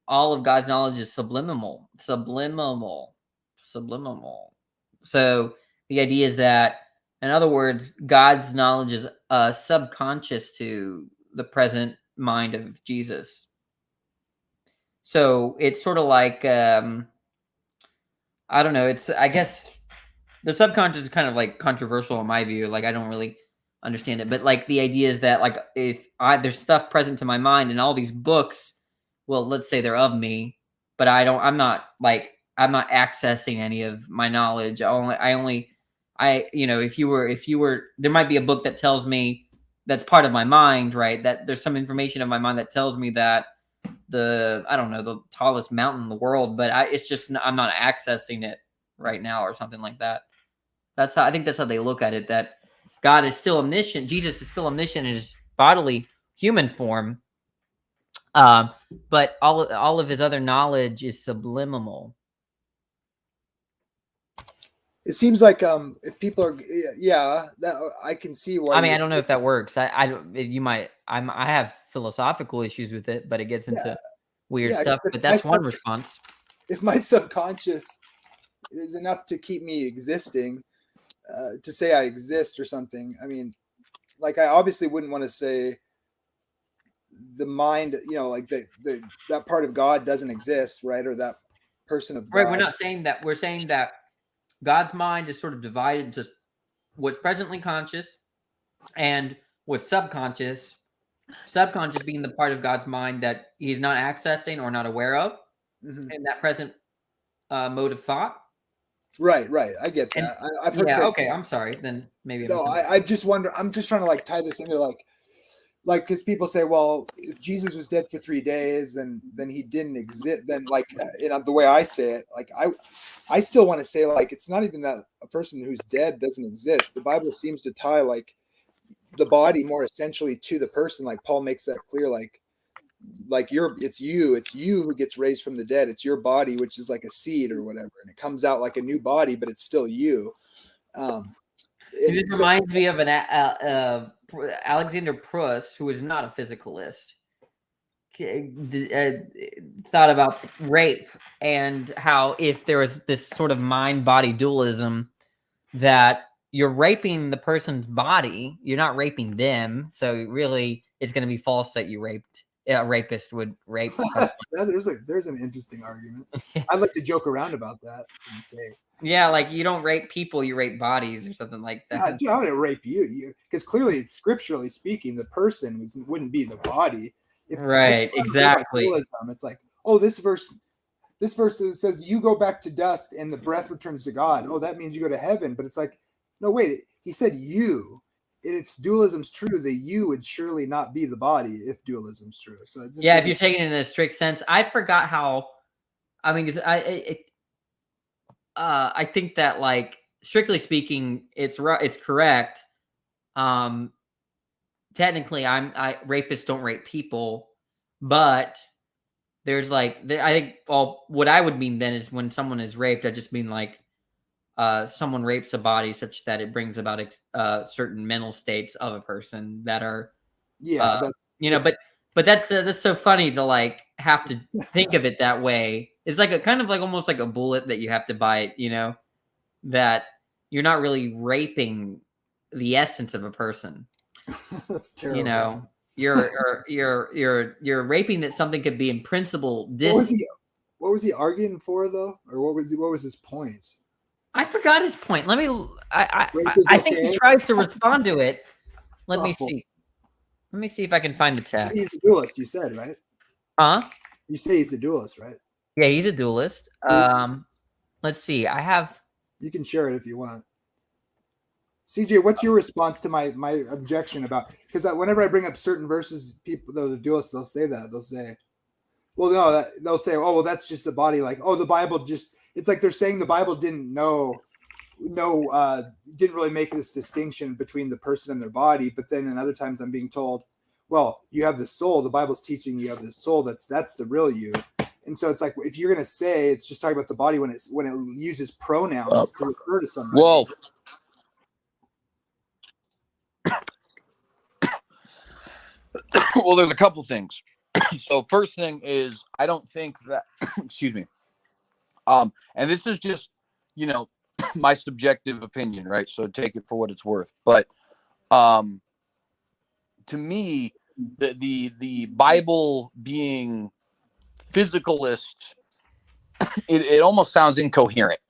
all of God's knowledge is subliminal. So the idea is that, in other words, God's knowledge is subconscious to the present mind of Jesus. So it's sort of like, I don't know. I guess the subconscious is kind of like controversial in my view. Like, I don't really understand it, but like the idea is that like if there's stuff present to my mind and all these books, well, let's say they're of me, but I'm not accessing any of my knowledge. If you were, there might be a book that tells me that's part of my mind, right? That there's some information of my mind that tells me that the tallest mountain in the world, but I'm not accessing it right now or something like that. I think that's how they look at it, that God is still omniscient. Jesus is still omniscient in his bodily human form. But all of his other knowledge is subliminal. It seems like if people are, that I can see why. I mean, I don't know if that works. I have philosophical issues with it, but it gets into weird stuff. But that's one response. If my subconscious is enough to keep me existing, to say I exist or something, I mean, like I obviously wouldn't want to say the mind, you know, like that part of God doesn't exist, right? Or that person of God. Right. We're not saying that. We're saying that God's mind is sort of divided into what's presently conscious and what's subconscious. Subconscious being the part of God's mind that he's not accessing or not aware of in that present mode of thought. Right. I get that. I've heard okay. I'm sorry. Then maybe I just wonder. I'm just trying to like tie this into like because people say, well, if Jesus was dead for 3 days, then he didn't exist. Then like the way I say it, like I still want to say like it's not even that a person who's dead doesn't exist. The Bible seems to tie like the body more essentially to the person. Like Paul makes that clear. Like it's you who gets raised from the dead. It's your body, which is like a seed or whatever, and it comes out like a new body, but it's still you. It reminds me of an Alexander Pruss, who is not a physicalist, thought about rape and how if there was this sort of mind-body dualism, that you're raping the person's body, you're not raping them. So really, it's going to be false that you raped. A rapist would rape. There's an interesting argument. I'd like to joke around about that and say Yeah, like you don't rape people, you rape bodies or something like that. Dude, I'm gonna rape you, because clearly, scripturally speaking, the person wouldn't be the body. Right, exactly. Dualism, it's like, oh, this verse says you go back to dust and the breath returns to God. Oh, that means you go to heaven. But it's like, no, wait, he said you. If dualism's true, the you would surely not be the body if dualism's true. So it just yeah, if you're taking it in a strict sense, I forgot how. I mean, 'cause I think that, like, strictly speaking, it's correct. Technically, rapists don't rape people, but there's like, I think, well, what I would mean then is when someone is raped, I just mean like someone rapes a body such that it brings about certain mental states of a person that are, but that's so funny to like have to think of it that way. It's like a kind of like almost like a bullet that you have to bite, that you're not really raping the essence of a person. That's terrible. You're raping that something could be in principle. What was he arguing for though, or what was his point? I forgot his point. Let me. I think he tries to respond to it. Let me see. Let me see if I can find the text. He's a dualist, you said, right? Huh? You say he's a dualist, right? Yeah, he's a dualist. Let's see. I have. You can share it if you want. CJ, what's your response to my objection about, because whenever I bring up certain verses, people, the dualists, they'll say that. They'll say, well, no, they'll say, oh, well, that's just the body. Like, oh, the Bible just, it's like they're saying the Bible didn't really make this distinction between the person and their body. But then in other times I'm being told, well, you have the soul. The Bible's teaching you have the soul. That's the real you. And so it's like, if you're going to say it's just talking about the body when it uses pronouns to refer to somebody. Well, well, there's a couple things. So first thing is, I don't think that, excuse me. And this is just, my subjective opinion, right? So take it for what it's worth. But to me, the Bible being physicalist, it almost sounds incoherent.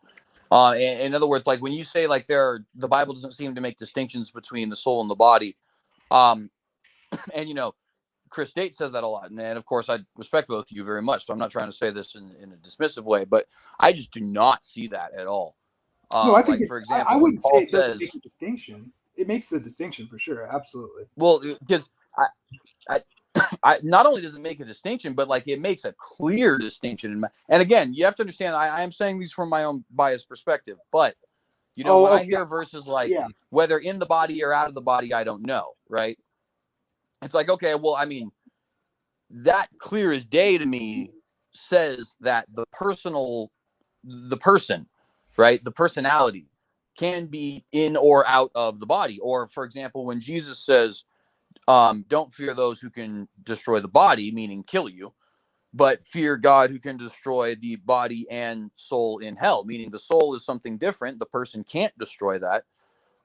In other words, like when you say like the Bible doesn't seem to make distinctions between the soul and the body. And Chris Date says that a lot, and of course I respect both of you very much, so I'm not trying to say this in a dismissive way, but I just do not see that at all. No, I think, like, for example, I wouldn't say it doesn't says, make a distinction. It makes the distinction for sure, absolutely. Well, because I not only does it make a distinction, but like it makes a clear distinction. And again, you have to understand, I am saying these from my own biased perspective, but when I hear verses like whether in the body or out of the body, I don't know, right? It's like, okay, well, I mean, that clear as day to me says that the person, right, the personality can be in or out of the body. Or, for example, when Jesus says, don't fear those who can destroy the body, meaning kill you, but fear God who can destroy the body and soul in hell, meaning the soul is something different. The person can't destroy that.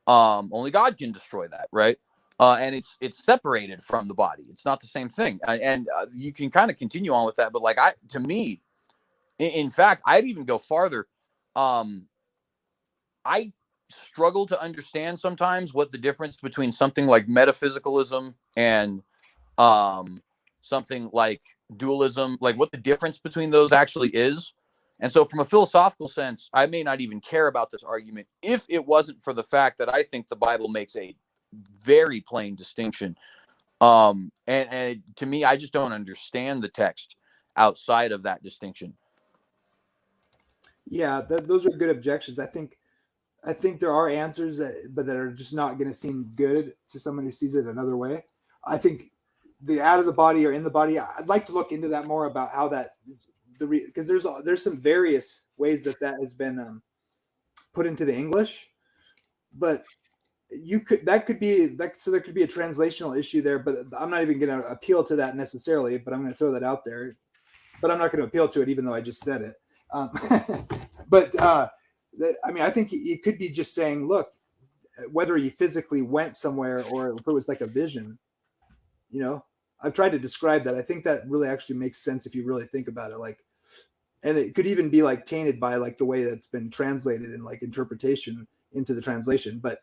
Only God can destroy that, right? And it's separated from the body. It's not the same thing. And you can kind of continue on with that. But like to me, in fact, I'd even go farther. I struggle to understand sometimes what the difference between something like metaphysicalism and something like dualism, like what the difference between those actually is. And so from a philosophical sense, I may not even care about this argument if it wasn't for the fact that I think the Bible makes a very plain distinction. And to me, I just don't understand the text outside of that distinction. Yeah, those are good objections. I think there are answers that are just not going to seem good to someone who sees it another way. I think the out of the body or in the body, I'd like to look into that more about how that is because there's some various ways that has been put into the English, but there could be a translational issue there, but I'm not even going to appeal to that necessarily, but I'm going to throw that out there, but I'm not going to appeal to it, even though I just said it. But I think it could be just saying, look, whether he physically went somewhere or if it was like a vision, I've tried to describe that. I think that really actually makes sense if you really think about it. Like and it could even be like tainted by like the way that's been translated and like interpretation into the translation. But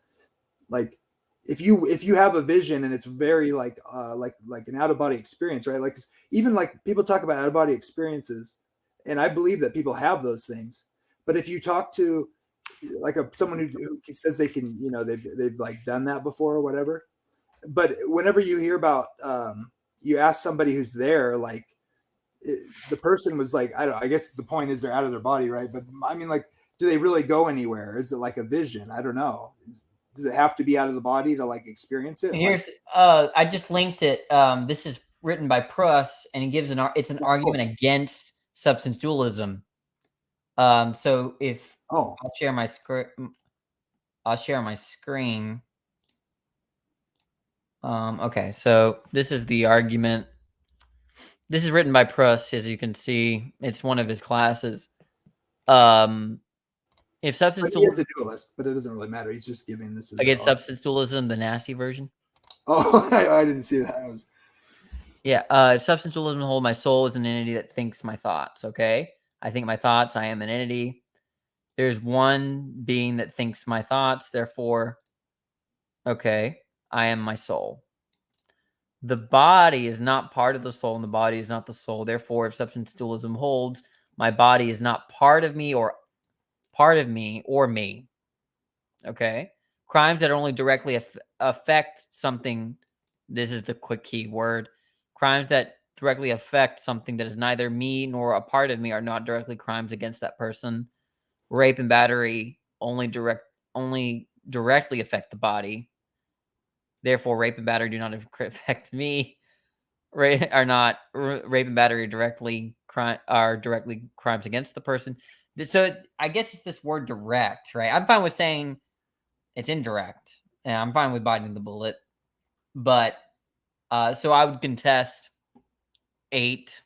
like if you have a vision and it's very like an out of body experience, right? Like even like people talk about out of body experiences, and I believe that people have those things. But if you talk to like someone who says they can, you know, they've like done that before or whatever, but whenever you hear about you ask somebody who's there, like the person was like, I guess the point is they're out of their body, right? But I mean, like, do they really go anywhere? Is it like a vision? I don't know. Does it have to be out of the body to like experience it? Here's I just linked it. This is written by Pruss, and he gives it's an argument against substance dualism. So if I'll share my screen. Okay, so this is the argument. This is written by Pruss, as you can see. It's one of his classes. If substance dualism, he is a dualist, but it doesn't really matter. He's just giving this against substance dualism, the nasty version. Oh, I didn't see that. If substance dualism hold, my soul is an entity that thinks my thoughts. Okay, I think my thoughts. I am an entity. There's one being that thinks my thoughts. Therefore, okay, I am my soul. The body is not part of the soul, and the body is not the soul. Therefore, if substance dualism holds, my body is not part of me or me. Okay? Crimes that only directly affect something. This is the quick key word. Crimes that directly affect something that is neither me nor a part of me are not directly crimes against that person. Rape and battery only directly affect the body. Therefore, rape and battery do not affect me. Rape and battery are directly crimes against the person. So I guess it's this word direct, right? I'm fine with saying it's indirect, and I'm fine with biting the bullet. But so I would contest 8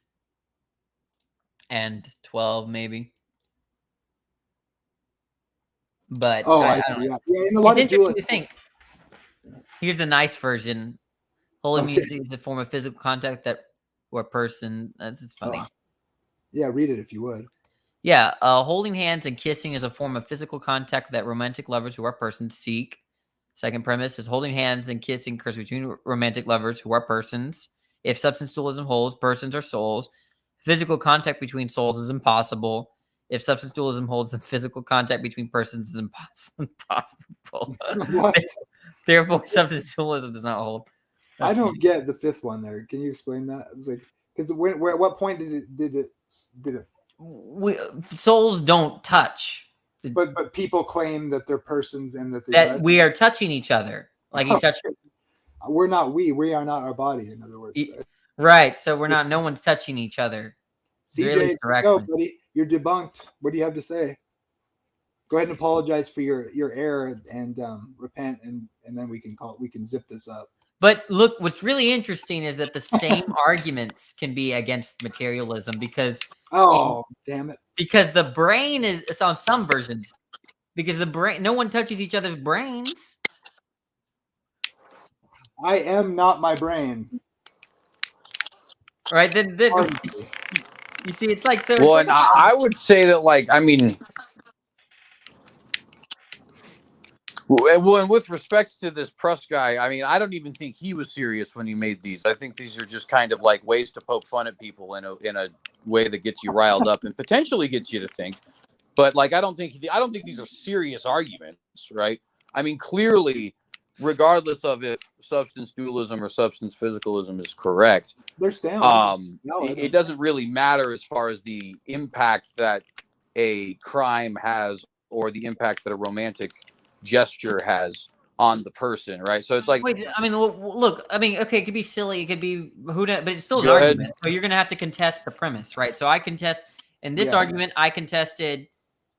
and 12, maybe. But I don't know. It's interesting to think. Here's the nice version. Holy music is a form of physical contact or a person. That's funny. Yeah, read it if you would. Yeah, holding hands and kissing is a form of physical contact that romantic lovers who are persons seek. Second premise is holding hands and kissing occurs between romantic lovers who are persons. If substance dualism holds, persons are souls. Physical contact between souls is impossible. If substance dualism holds, then physical contact between persons is impossible. Therefore, substance dualism does not hold. I don't get the fifth one there. Can you explain that? It's like, because at what point did it? Souls don't touch. But people claim that they're persons and that we are touching each other. Like he touched. We're not we are not our body. In other words, right? So we're not. No one's touching each other. CJ, go, buddy. You're debunked. What do you have to say? Go ahead and apologize for your error and repent, and then we can zip this up. But look, what's really interesting is that the same arguments can be against materialism because damn it. Because the brain is on some versions. Because the brain, no one touches each other's brains. I am not my brain. Right? Then you see, it's like so. Well, and I would say that, like, I mean, well, and with respects to this Pruss guy, I mean, I don't even think he was serious when he made these. I think these are just kind of like ways to poke fun at people in a way that gets you riled up and potentially gets you to think. But like, I don't think these are serious arguments, right? I mean, clearly, regardless of if substance dualism or substance physicalism is correct, they're sound. It doesn't really matter as far as the impact that a crime has or the impact that a romantic gesture has on the person, right? So it's like, wait, I mean, look, I mean, okay, it could be silly, it could be but it's still an argument. So you're going to have to contest the premise, right? So I contest in this argument, I contested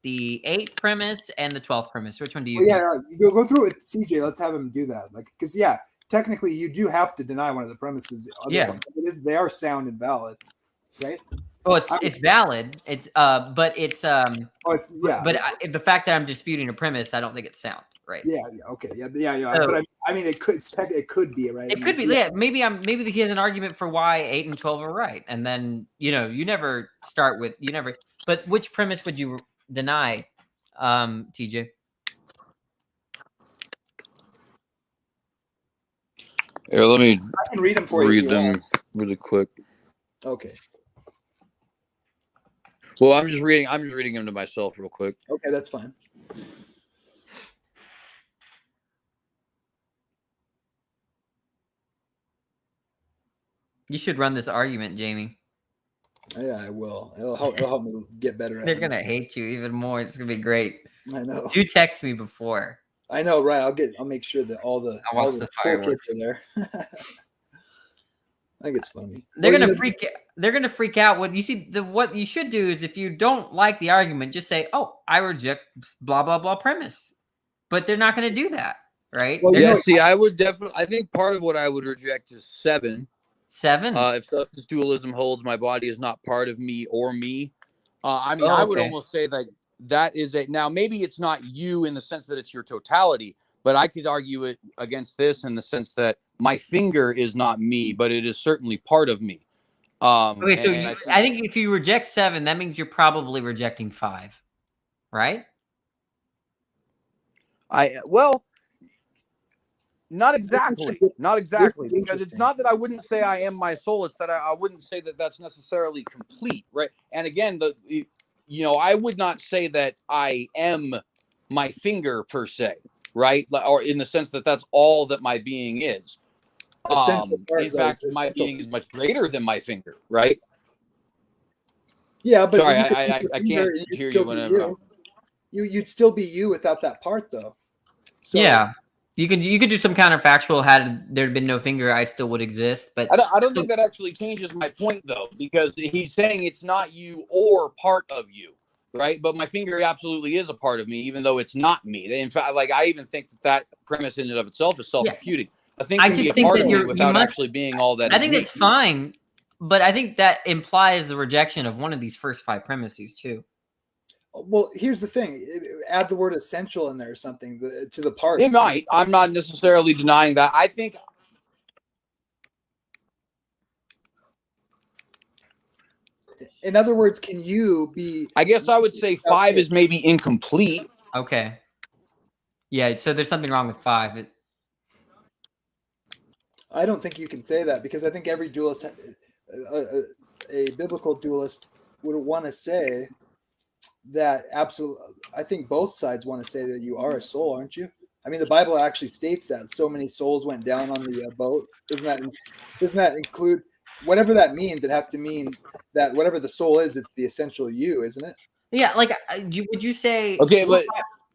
the 8th premise and the 12th premise. Which one do you? Go through it, CJ. Let's have him do that. Like, because technically you do have to deny one of the premises. They are sound and valid, right? Oh, it's valid. It's but it's But the fact that I'm disputing a premise, I don't think it's sound, right? Okay. So, but I mean, it could be right. It could be. Yeah. Maybe he has an argument for why 8 and 12 are right, and then you never start with But which premise would you deny, TJ? Here, let me I can read them for you. read if you them want. really quick. Okay. Well, I'm just reading them to myself real quick. Okay, that's fine. You should run this argument, Jamie. Yeah, I will. It'll help me get better at They're it. gonna hate you even more. It's gonna be great. I know. Do text me before. I know, right? I'll make sure that all the I'll watch the cool kids fireworks. are there. I think it's funny. They're Well, gonna freak. They're gonna freak out. What you see, what you should do is, if you don't like the argument, just say, "Oh, I reject blah blah blah premise." But they're not gonna do that, right? Well, Yeah, see, I would definitely. I think part of what I would reject is 7. 7. If substance dualism holds, my body is not part of me or me. I mean, Oh, I would okay. almost say that is a. Now, maybe it's not you in the sense that it's your totality, but I could argue it against this in the sense that my finger is not me, but it is certainly part of me. Okay, so and I think if you reject 7, that means you're probably rejecting 5, right? Well, not exactly, because it's not that I wouldn't say I am my soul. It's that I wouldn't say that that's necessarily complete, right? And again, I would not say that I am my finger per se, right? Or in the sense that that's all that my being is. In fact, my being is much greater than my finger, right? Yeah, but sorry, you could I your can't finger and hear still you be whenever. You'd still be you without that part, though. So, Yeah, you could do some counterfactual. Had there been no finger, I still would exist. But I don't think that actually changes my point, though, because he's saying it's not you or part of you, right? But my finger absolutely is a part of me, even though it's not me. In fact, like I even think that premise in and of itself is self-refuting. A thing I can be just a think part that of me you without must. actually being all that. I is think me. that's fine, but I think that implies the rejection of one of these first 5 premises too. well, here's the thing: add the word "essential" in there or something to the part. It might. I'm not necessarily denying that. I think. In other words, can you be? I guess I would say 5 is maybe incomplete. Okay. Yeah, so there's something wrong with 5. I don't think you can say that, because I think every dualist, a biblical dualist, would want to say that absolutely. I think both sides want to say that you are a soul, aren't you? I mean, the Bible actually states that so many souls went down on the boat. Doesn't that include whatever that means? It has to mean that whatever the soul is, it's the essential you, isn't it? Yeah, like would you say? Okay, but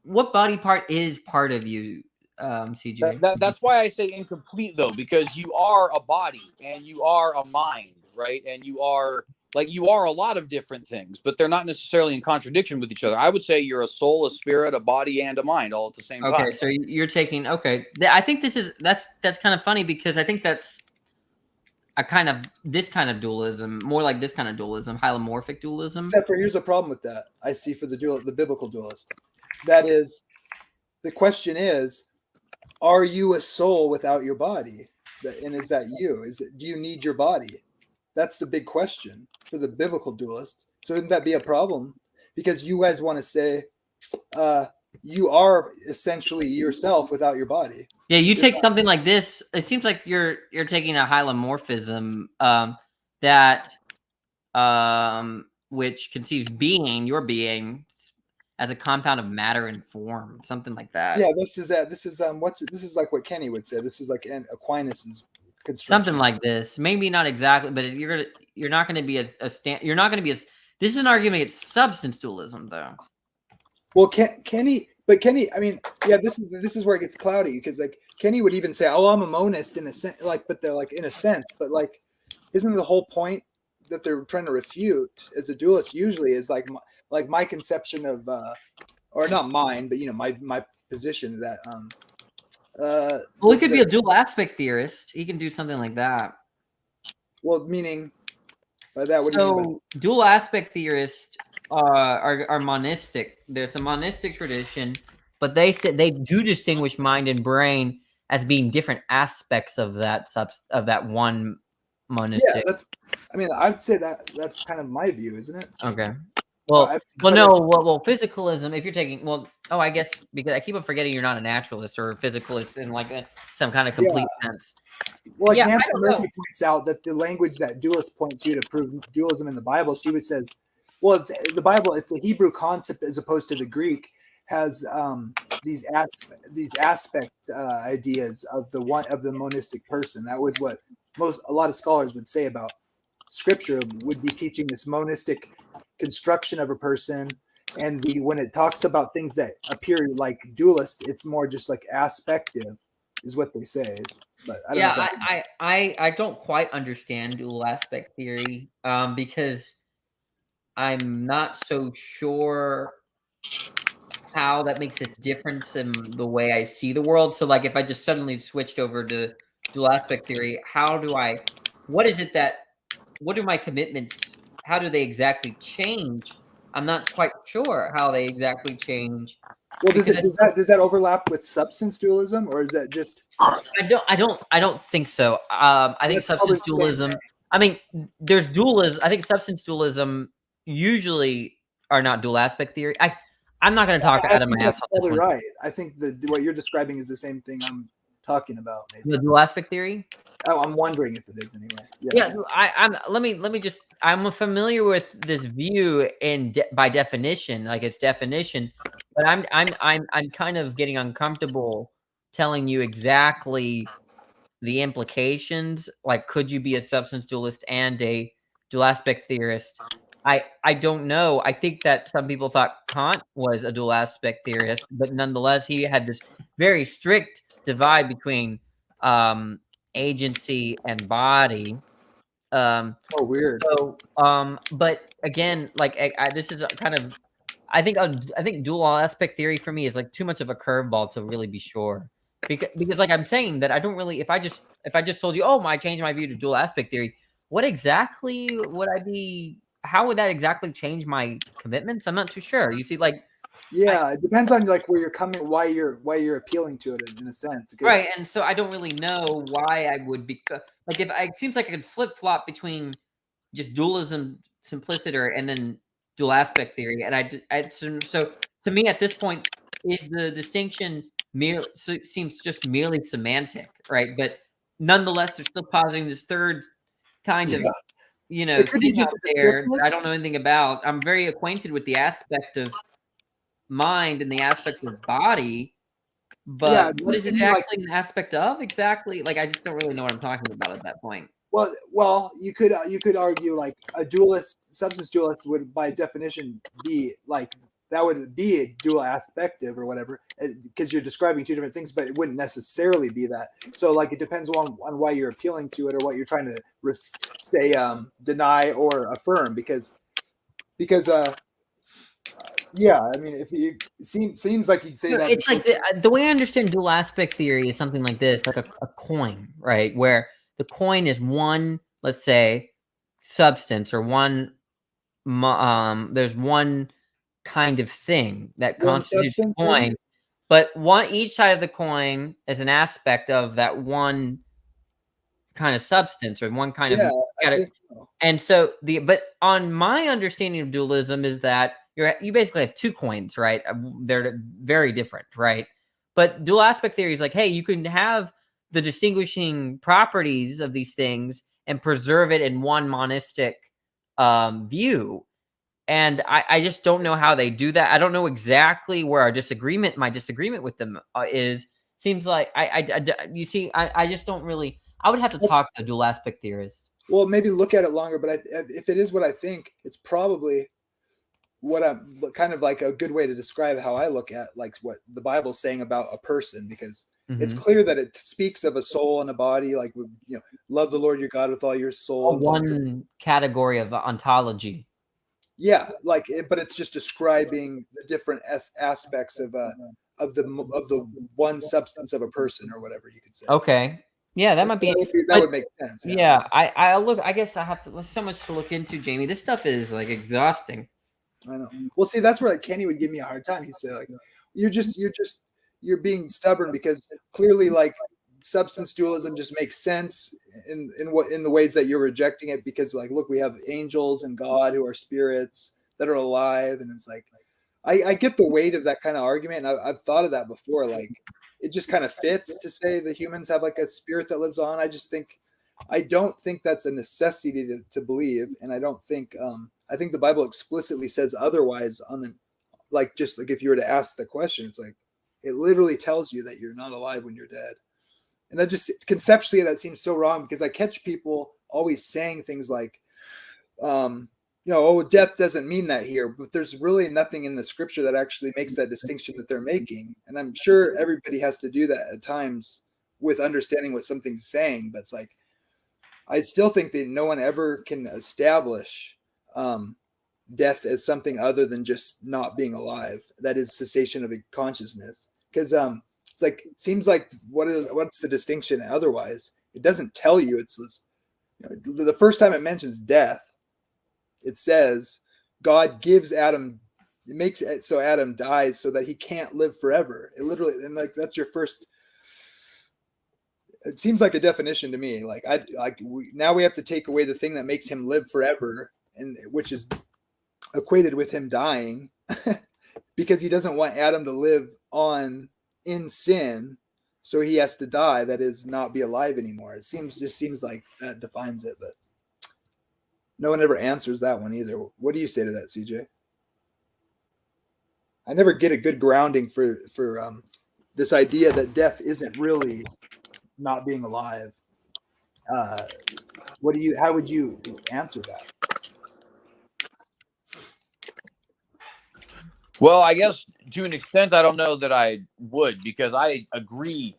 what body part is part of you, CJ? That's why I say incomplete, though, because you are a body and you are a mind, right? And you are a lot of different things, but they're not necessarily in contradiction with each other. I would say you're a soul, a spirit, a body, and a mind all at the same time. Okay, so you're taking I think that's kind of funny, because I think that's a kind of this kind of dualism, more like this kind of dualism, hylomorphic dualism. Except for here's a problem with that I see for the biblical dualist. That is, the question is, are you a soul without your body? And is that you? Do you need your body? That's the big question for the biblical dualist. So wouldn't that be a problem? Because you guys want to say you are essentially yourself without your body. Yeah, you take something like this. It seems like you're taking a hylomorphism which conceives your being as a compound of matter and form, something like that. Yeah, this is like what Kenny would say. This is like Aquinas's construction. Something like this. Maybe not exactly, but you're not going to be this is an argument against substance dualism, though. Well, Kenny, I mean, yeah, this is where it gets cloudy, because like Kenny would even say, "Oh, I'm a monist in a sense," but they're like in a sense, but like, isn't the whole point that they're trying to refute as a dualist usually is like my conception of, or not mine, but my position that well, he could be a dual aspect theorist. He can do something like that. Well, meaning by that, what do you mean? Dual aspect theorists are monistic. There's a monistic tradition, but they said they do distinguish mind and brain as being different aspects of that one monistic. Yeah, I'd say that's kind of my view, isn't it? Okay. Well, well, physicalism. If you're taking, I guess because I keep on forgetting you're not a naturalist or a physicalist in like some kind of complete sense. Well, like Yeah, Nancy Murphy points out that the language that dualists point to prove dualism in the Bible, she would says, well, it's the Bible. It's the Hebrew concept as opposed to the Greek has these aspect ideas of the monistic person. That was what a lot of scholars would say about Scripture, would be teaching this monistic construction of a person. And when it talks about things that appear like dualist, it's more just like aspective, is what they say. But I don't know if I don't quite understand dual aspect theory because I'm not so sure how that makes a difference in the way I see the world. So like if I just suddenly switched over to dual aspect theory, what do my commitments, how do they exactly change? I'm not quite sure how they exactly change. Well, does that overlap with substance dualism, or is that just? I don't think so. I think substance dualism. I mean, there's dualism. I think substance dualism usually are not dual aspect theory. I'm not going to talk out of my ass on this one. Right. I think what you're describing is the same thing I'm talking about. Maybe. The dual aspect theory. Oh, I'm wondering if it is anyway. Yeah, I'm familiar with this view by definition, like its definition, but I'm kind of getting uncomfortable telling you exactly the implications. Like, could you be a substance dualist and a dual aspect theorist? I don't know. I think that some people thought Kant was a dual aspect theorist, but nonetheless, he had this very strict divide between agency and body. Weird. So, but again, like this is kind of, I think dual aspect theory for me is like too much of a curveball to really be sure, because like I'm saying that I don't really, if I just told you, I changed my view to dual aspect theory, what exactly would I be? How would that exactly change my commitments? I'm not too sure. You see, like. Yeah, it depends on like where you're coming, why you're appealing to it in a sense. Right, and so I don't really know why I would be like it seems like I could flip flop between just dualism simpliciter and then dual aspect theory, and so to me at this point is the distinction seems just merely semantic, right? But nonetheless, they're still positing this third kind of thing out there that I don't know anything about. I'm very acquainted with the aspect of mind and the aspect of body, but what is it actually an aspect of exactly? Like I just don't really know what I'm talking about at that point. Well, you could argue like a dualist, substance dualist would by definition be like that would be a dual aspective or whatever, because you're describing two different things, but it wouldn't necessarily be that. So like it depends on why you're appealing to it or what you're trying to say deny or affirm, because yeah, I mean, if you seems like you'd say that. It's like the way I understand dual aspect theory is something like this, like a coin, right? Where the coin is one, let's say, substance or one. There's one kind of thing that constitutes the coin, but each side of the coin is an aspect of that one kind of substance or one kind of. And so but on my understanding of dualism is that you basically have two coins, right? They're very different, right? But dual aspect theory is like, hey, you can have the distinguishing properties of these things and preserve it in one monistic view. And I just don't know how they do that. I don't know exactly where my disagreement with them is. Seems like I just don't really. I would have to talk to a dual aspect theorist. Well, maybe look at it longer, but if it is what I think, it's probably what I'm kind of like a good way to describe how I look at like what the Bible's saying about a person, because it's clear that it speaks of a soul and a body, like, love the Lord your God with all your soul. One category of ontology. Yeah, like, but it's just describing the different aspects of the one substance of a person or whatever you could say. Okay. Yeah, that might be. That would make sense. Yeah, I guess I have to. There's so much to look into, Jamie. This stuff is like exhausting. I know. Well, see, that's where like Kenny would give me a hard time. He'd say like, you're being stubborn, because clearly like substance dualism just makes sense in the ways that you're rejecting it, because like, look, we have angels and God who are spirits that are alive, and it's like I get the weight of that kind of argument, and I've thought of that before. Like it just kind of fits to say the humans have like a spirit that lives on. I don't think that's a necessity to believe, and I think the Bible explicitly says otherwise. Just like if you were to ask the question, it's like it literally tells you that you're not alive when you're dead. And that just conceptually, that seems so wrong, because I catch people always saying things like, death doesn't mean that here, but there's really nothing in the scripture that actually makes that distinction that they're making. And I'm sure everybody has to do that at times with understanding what something's saying, but it's like, I still think that no one ever can establish death as something other than just not being alive. That is cessation of consciousness. Because it's like, it seems like what's the distinction otherwise? It doesn't tell you. It's this, the first time it mentions death, it says God gives Adam, it makes it so Adam dies so that he can't live forever. It literally, and like that's your first. It seems like a definition to me. Now we have to take away the thing that makes him live forever, and which is equated with him dying, because he doesn't want Adam to live on in sin, so he has to die. That is, not be alive anymore. It just seems like that defines it, but no one ever answers that one either. What do you say to that, CJ? I never get a good grounding for this idea that death isn't really not being alive. How would you answer that? Well, I guess to an extent, I don't know that I would, because I agree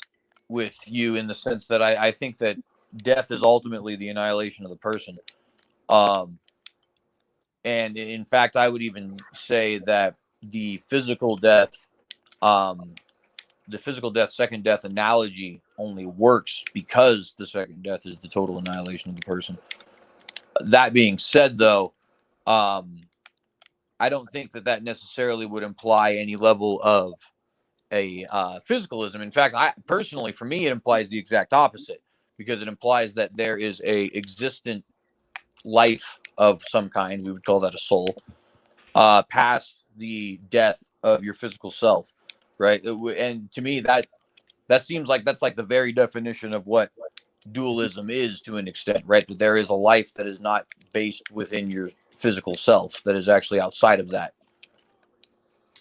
with you in the sense that I think that death is ultimately the annihilation of the person. And in fact, I would even say that the physical death, second death analogy only works because the second death is the total annihilation of the person. That being said, though, I don't think that necessarily would imply any level of a physicalism. In fact, for me, it implies the exact opposite, because it implies that there is a existent life of some kind. We would call that a soul, past the death of your physical self, right? And to me, that seems like that's like the very definition of what dualism is, to an extent, right? That there is a life that is not based within your physical self, that is actually outside of that.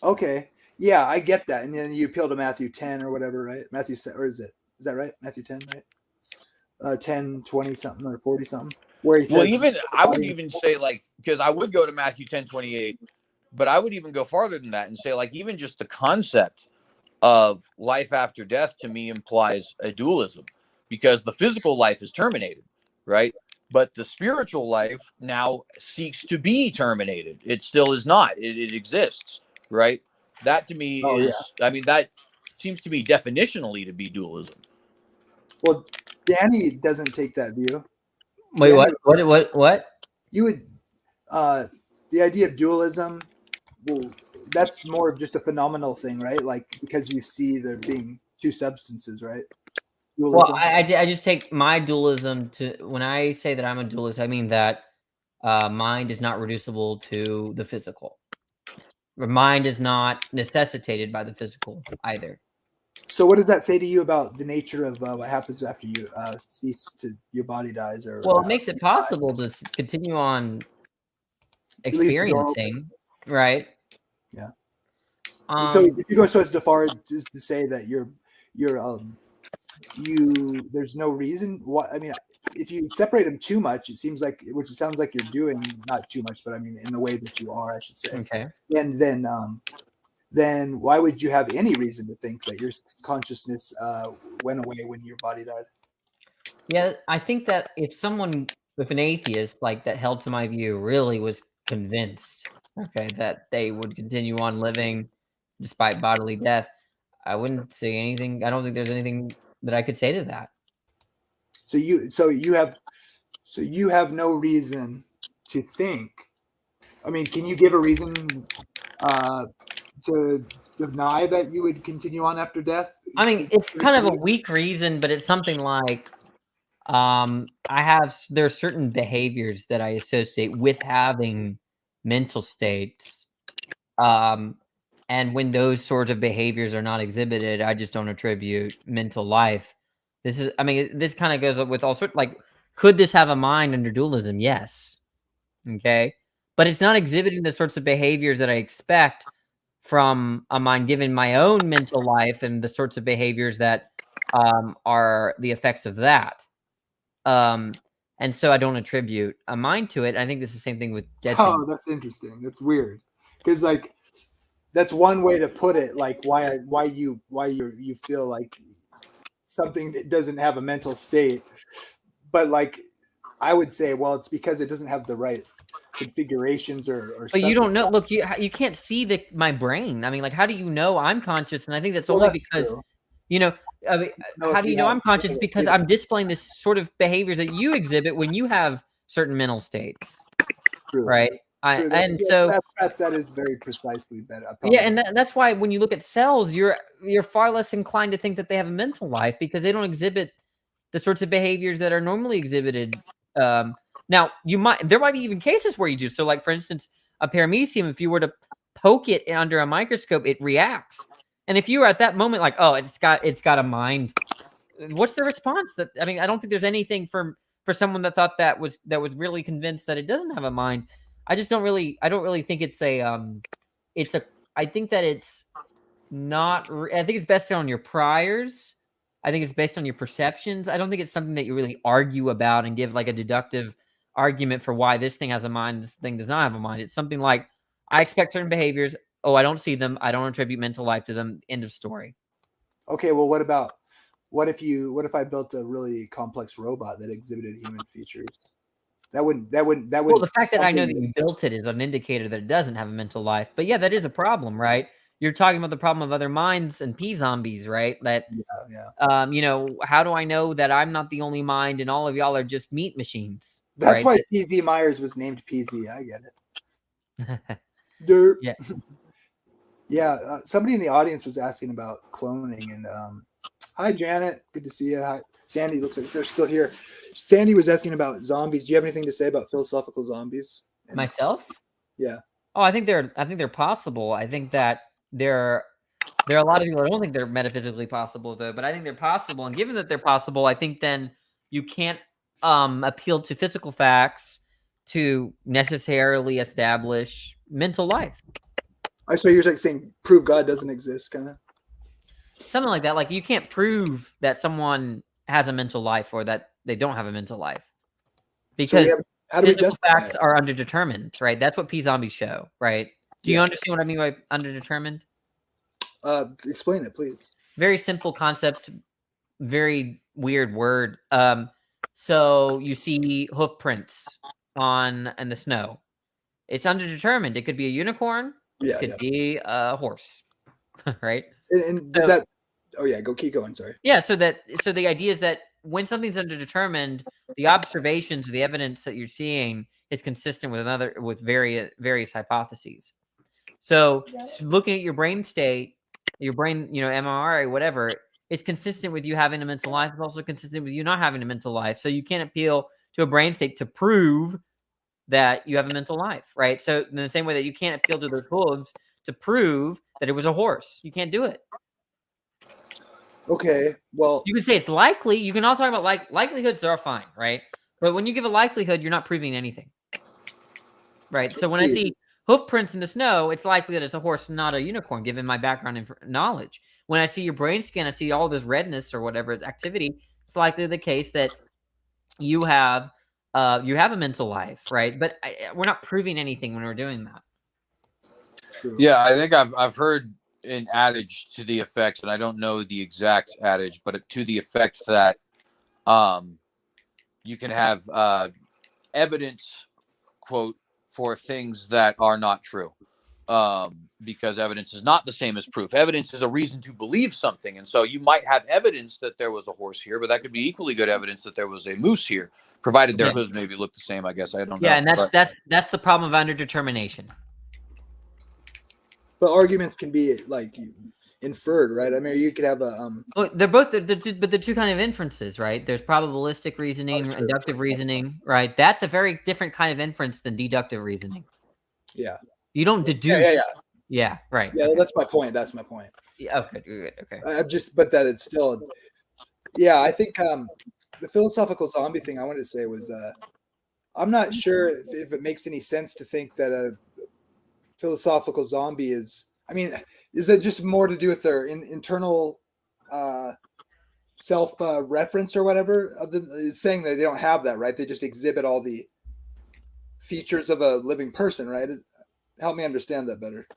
Okay. Yeah, I get that. And then you appeal to Matthew 10 or whatever, right? Is that right? Matthew 10, right? 10, 20 something or 40 something. Where he says, I would even say, like, because I would go to Matthew 10:28, but I would even go farther than that and say, like, even just the concept of life after death to me implies a dualism, because the physical life is terminated, right? But the spiritual life now seeks to be terminated. It still is not. It exists, right? That to me that seems to me definitionally to be dualism. Well, Danny doesn't take that view. Wait, Danny, what? You would, the idea of dualism, well, that's more of just a phenomenal thing, right? Like, because you see there being two substances, right? Dualism. Well, I just take my dualism to, when I say that I'm a dualist, I mean that mind is not reducible to the physical. Mind is not necessitated by the physical either. So what does that say to you about the nature of what happens after you your body dies? Well, it makes it possible to continue on experiencing, right? Yeah. So if you go so as far as to say that there's no reason. What I mean, if you separate them too much, it sounds like you're doing not too much, but I mean in the way that you are, I should say. Okay. And then why would you have any reason to think that your consciousness went away when your body died? Yeah, I think that if an atheist like that held to my view really was convinced, okay, that they would continue on living despite bodily death, I wouldn't say anything. I don't think there's anything that I could say to that. So you have no reason to think. I mean, can you give a reason to deny that you would continue on after death? I mean, it's kind of a weak reason, but it's something like there are certain behaviors that I associate with having mental states. And when those sorts of behaviors are not exhibited, I just don't attribute mental life. This kind of goes up with all sorts, like, could this have a mind under dualism? Yes. Okay. But it's not exhibiting the sorts of behaviors that I expect from a mind given my own mental life and the sorts of behaviors that are the effects of that. And so I don't attribute a mind to it. I think this is the same thing with dead things. Oh, that's interesting. That's weird. Because like that's one way to put it, like why you feel like something that doesn't have a mental state. But like I would say, well, it's because it doesn't have the right configurations or But something. you don't know. Look, you can't see my brain. I mean, like, how do you know I'm conscious? And I think that's Well, only that's because, true. you know, I mean, No, how if do you you know have- I'm conscious? yeah, Because yeah. I'm displaying this sort of behaviors that you exhibit when you have certain mental states, True. right? True. That is very precisely better. Yeah, and that's why when you look at cells, you're far less inclined to think that they have a mental life because they don't exhibit the sorts of behaviors that are normally exhibited. Now, there might be even cases where you do. So, like for instance, a paramecium, if you were to poke it under a microscope, it reacts. And if you were at that moment like, oh, it's got a mind, what's the response? I don't think there's anything for someone that thought that was really convinced that it doesn't have a mind. I don't really think it's I think that it's not, I think it's based on your priors. I think it's based on your perceptions. I don't think it's something that you really argue about and give like a deductive argument for why this thing has a mind, this thing does not have a mind. It's something like, I expect certain behaviors. Oh, I don't see them. I don't attribute mental life to them. End of story. Okay, well, what if I built a really complex robot that exhibited human features? That wouldn't. Well, the fact that I know that you built it is an indicator that it doesn't have a mental life. But yeah, that is a problem, right? You're talking about the problem of other minds and zombies, right? That, you know, how do I know that I'm not the only mind and all of y'all are just meat machines? That's right? why PZ Myers was named PZ. I get it. Derp. Yeah. Yeah. Somebody in the audience was asking about cloning, and hi, Janet. Good to see you. Hi, Sandy. Looks like they're still here. Sandy was asking about zombies. Do you have anything to say about philosophical zombies? Myself? Yeah. Oh, I think they're possible. I think that there are a lot of people that don't think they're metaphysically possible, though. But I think they're possible, and given that they're possible, I think then you can't appeal to physical facts to necessarily establish mental life. I saw you're like saying prove God doesn't exist, kind of something like that. Like you can't prove that someone has a mental life or that they don't have a mental life because physical facts are underdetermined, right? That's what zombies show, right? Do you understand what I mean by underdetermined? Explain it, please. Very simple concept, very weird word. So you see hoof prints in the snow. It's underdetermined. It could be a unicorn. It could be a horse, right? And does that? Oh yeah, keep going. Sorry. Yeah. So the idea is that when something's underdetermined, the observations, the evidence that you're seeing is consistent with various hypotheses. So looking at your brain state, your brain, MRI, whatever, it's consistent with you having a mental life. It's also consistent with you not having a mental life. So you can't appeal to a brain state to prove that you have a mental life, right? So in the same way that you can't appeal to those hooves to prove that it was a horse, you can't do it. Okay, well, you can say it's likely. You can also talk about likelihoods are fine, right? But when you give a likelihood, you're not proving anything, right? So when I see hoof prints in the snow, it's likely that it's a horse, not a unicorn, given my background and knowledge. When I see your brain scan, I see all this redness or whatever activity. It's likely the case that you have a mental life, right? But we're not proving anything when we're doing that. Yeah, I think I've heard an adage to the effect, and I don't know the exact adage, but to the effect that you can have evidence, quote, for things that are not true, because evidence is not the same as proof. Evidence is a reason to believe something, and so you might have evidence that there was a horse here, but that could be equally good evidence that there was a moose here, provided their hooves maybe look the same. I guess I don't know. Yeah, and that's the problem of underdetermination. But arguments can be like inferred, right? I mean, you could have a Well, they're both the two kind of inferences, right? There's probabilistic reasoning, inductive reasoning, right? That's a very different kind of inference than deductive reasoning. Yeah. You don't deduce. Yeah, right. Yeah, Okay. that's my point. That's my point. Yeah, okay, good. Okay. But that it's still, yeah, I think the philosophical zombie thing I wanted to say was, I'm not sure if it makes any sense to think that a philosophical zombie is, I mean, is it just more to do with their internal self-reference or whatever? Saying that they don't have that, right? They just exhibit all the features of a living person, right? Help me understand that better.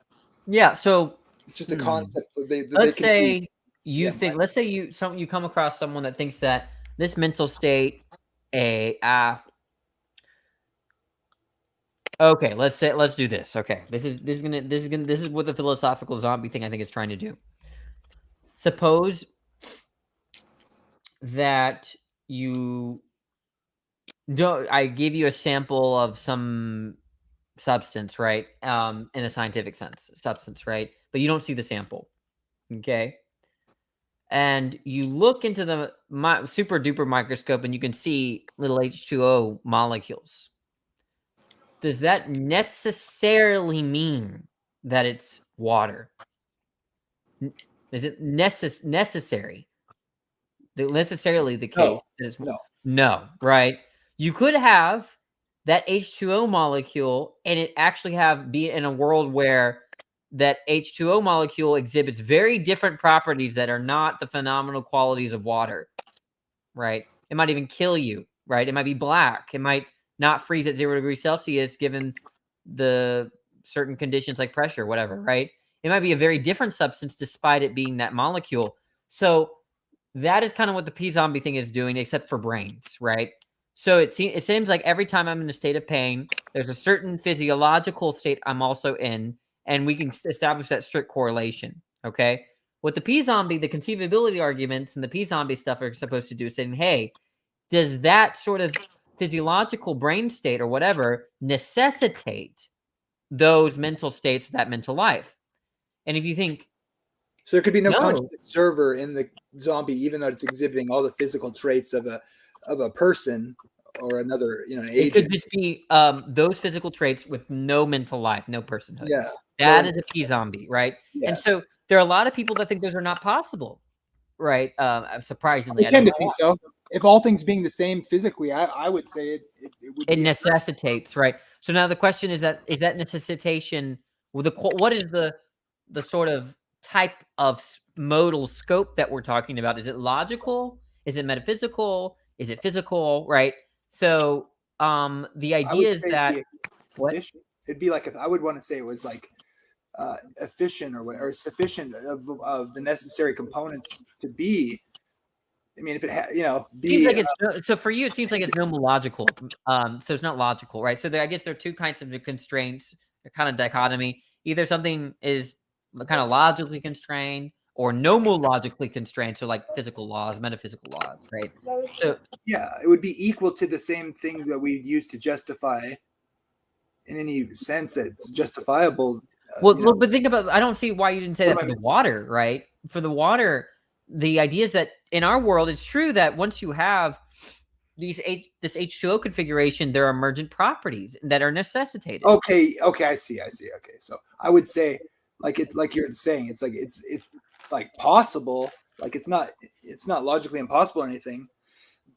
Yeah, so it's just a concept that let's say you think, let's say you come across someone that thinks that this mental state, okay, let's do this. Okay, this is what the philosophical zombie thing I think is trying to do. Suppose that you don't. I give you a sample of some substance, right? In a scientific sense, substance, right? But you don't see the sample, okay? And you look into the super duper microscope and you can see little H2O molecules. Does that necessarily mean that it's water? Is it necessary? Necessarily the case? No, right? You could have that H2O molecule and it actually be in a world where that H2O molecule exhibits very different properties that are not the phenomenal qualities of water, right? It might even kill you, right? It might be black. It might not freeze at 0 degrees Celsius given the certain conditions like pressure, whatever, right? It might be a very different substance despite it being that molecule. So that is kind of what the P-zombie thing is doing, except for brains, right? So it seems like every time I'm in a state of pain, there's a certain physiological state I'm also in, and we can establish that strict correlation, okay? What the P-zombie, the conceivability arguments and the P-zombie stuff are supposed to do is saying, hey, does that sort of physiological brain state or whatever necessitate those mental states, that mental life? And if you think, so there could be no conscious observer in the zombie, even though it's exhibiting all the physical traits of a person or another, an agent. It could just be those physical traits with no mental life, no personhood. Yeah, that is a P-zombie, right? Yes. And so there are a lot of people that think those are not possible, right? Surprisingly, I tend to think so. If all things being the same physically, I would say it necessitates, right? So now the question is that necessitation? What is the sort of type of modal scope that we're talking about? Is it logical? Is it metaphysical? Is it physical? Right. So the idea is that it'd be like, if I would want to say it was like efficient or sufficient of the necessary components to be. I mean, if it seems like so for you, it seems like it's nomological. So it's not logical, right? So I guess there are two kinds of constraints, a kind of dichotomy. Either something is kind of logically constrained or nomologically constrained, so like physical laws, metaphysical laws, right? So yeah, it would be equal to the same things that we use to justify, in any sense that's justifiable. Well, but think about, I don't see why you didn't say that for the water, right? For the water, the idea is that in our world, it's true that once you have this H2O configuration, there are emergent properties that are necessitated. Okay, I see. Okay, so I would say, like you're saying, it's like possible, like it's not logically impossible or anything.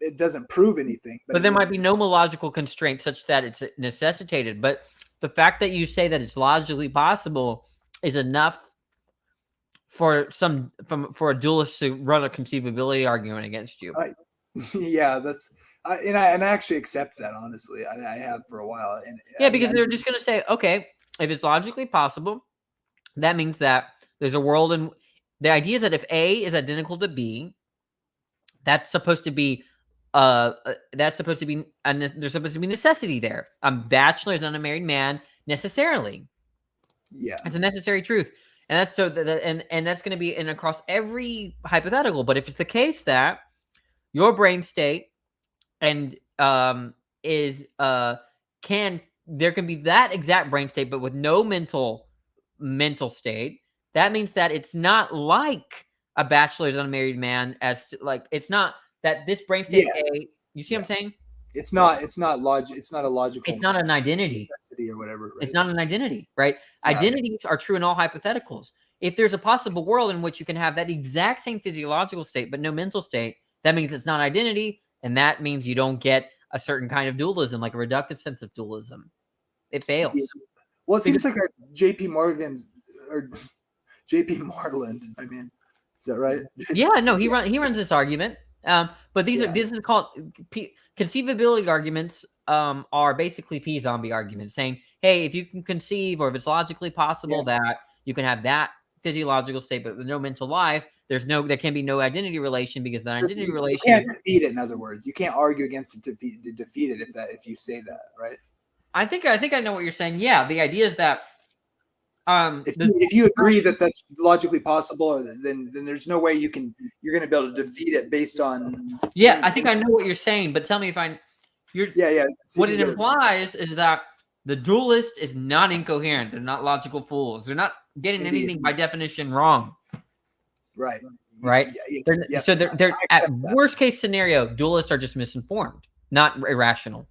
It doesn't prove anything. But there might be nomological constraints such that it's necessitated. But the fact that you say that it's logically possible is enough for a dualist to run a conceivability argument against you. Yeah, and I actually accept that, honestly. I have for a while. And because they're just going to say, okay, if it's logically possible, that means that there's a world, and the idea is that if A is identical to B, that's supposed to be there's supposed to be necessity there. A bachelor is not a married man necessarily. Yeah, it's a necessary truth, and that's and that's going to be in across every hypothetical. But if it's the case that your brain state and there can be that exact brain state, but with no mental state, that means that it's not like a bachelor is unmarried man, it's not that this brain state A, you see what I'm saying? It's not logic. It's not a logical. It's not an identity. Necessity or whatever. Right? It's not an identity, right? Yeah, Identities are true in all hypotheticals. If there's a possible world in which you can have that exact same physiological state but no mental state, that means it's not identity, and that means you don't get a certain kind of dualism, like a reductive sense of dualism. It fails. Yeah. Well, it seems like J.P. Morgan's or J.P. Moreland. I mean, is that right? Yeah, no, he runs this argument. But this is called conceivability arguments. Are basically P-zombie arguments, saying, hey, if you can conceive or if it's logically possible that you can have that physiological state but with no mental life, there can be no identity relation, because the identity relation, you can't defeat it. In other words, you can't argue against it to defeat it if you say that, right? I think I know what you're saying. Yeah, the idea is that if you agree that that's logically possible, then there's no way you're going to be able to defeat it based on. Yeah, I think I know what you're saying, but tell me if Yeah. What it implies is that the dualist is not incoherent. They're not logical fools. They're not getting anything by definition wrong. Right. Right. So they're at worst case scenario, dualists are just misinformed, not irrational.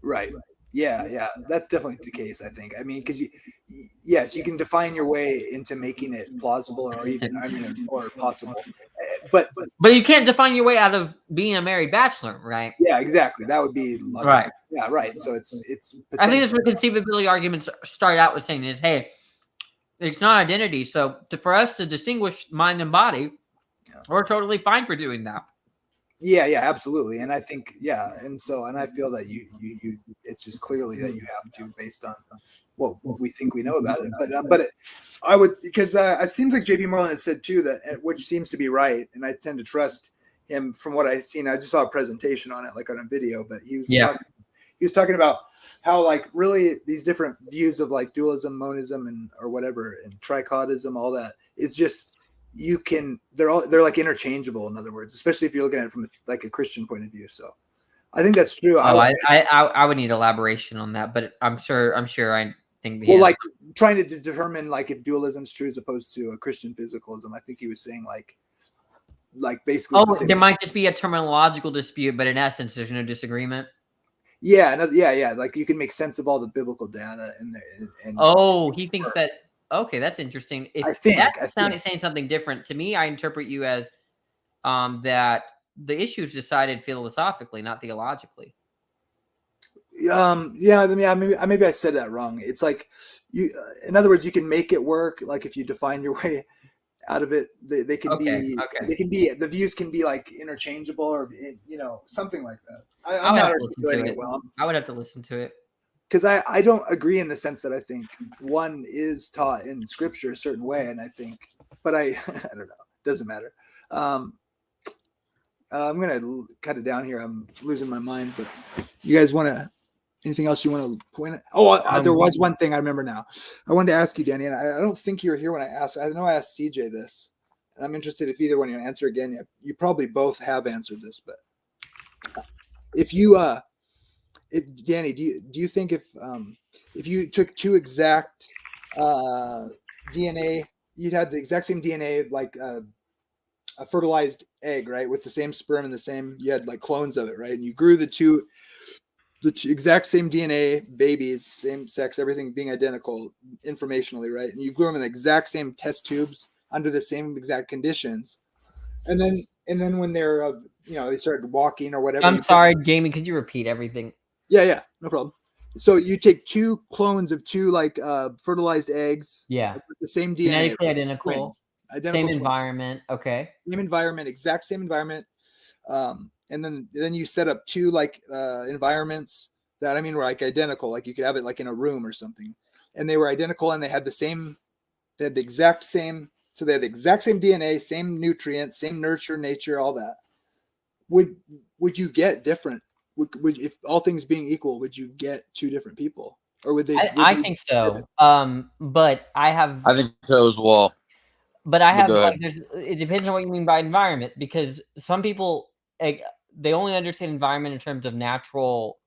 Right. Yeah. That's definitely the case, I think. I mean, because you can define your way into making it plausible or even, or possible. But you can't define your way out of being a married bachelor, right? Yeah, exactly. That would be logical. Right. Yeah, right. So it's. I think that's what conceivability arguments start out with saying is, hey, it's not identity. So for us to distinguish mind and body, we're totally fine for doing that. Yeah, absolutely. And I think, and I feel that you it's just clearly that you have to, based on what we think we know about it. But I would, because it seems like J.P. Moreland has said too, that, which seems to be right, and I tend to trust him from what I've seen. I just saw a presentation on it, like on a video, but he was talking about how, like, really these different views of like dualism, monism, and or whatever, and trichotism, all that, it's just, they're like interchangeable, in other words, especially if you're looking at it from like a Christian point of view. So I think that's true. I would need elaboration on that, but I'm sure I think like trying to determine like if dualism is true as opposed to a Christian physicalism. I think he was saying like basically there might just be a terminological dispute, but in essence there's no disagreement. Yeah, like you can make sense of all the biblical data in there. He thinks that. Okay, that's interesting. I think saying something different to me. I interpret you as that the issue is decided philosophically, not theologically. Maybe I said that wrong. It's like in other words, you can make it work. Like if you define your way out of it, they can be. They can be. The views can be like interchangeable, or something like that. I'm not articulating it well. I would have to listen to it. Because I don't agree in the sense that I think one is taught in Scripture a certain way, and I think, but I don't know. Doesn't matter. I'm gonna cut it down here. I'm losing my mind. But you guys want to? Anything else you want to point at? Oh, there was one thing I remember now. I wanted to ask you, Danny, and I don't think you were here when I asked. I know I asked CJ this, and I'm interested if either one of you answer again. You probably both have answered this, but if you Danny, do you think if you took two exact DNA, you'd have the exact same DNA, like a fertilized egg, right, with the same sperm and you had like clones of it, right, and you grew the two exact same DNA babies, same sex, everything being identical informationally, right, and you grew them in the exact same test tubes under the same exact conditions, and then when they're they started walking or whatever. I'm sorry, Jamie, could you repeat everything? Yeah, no problem. So you take two clones of two like fertilized eggs. Yeah. With the same DNA. Genetically identical. Same environment. Okay. Same environment, exact same environment. And then you set up two like environments that were like identical. Like you could have it like in a room or something. And they were identical and they had the exact same DNA, same nutrients, same nurture, nature, all that. Would you get different? Would if all things being equal, would you get two different people, or would they? I think so. But I think so as well. But I have it depends on what you mean by environment, because some people they only understand environment in terms of natural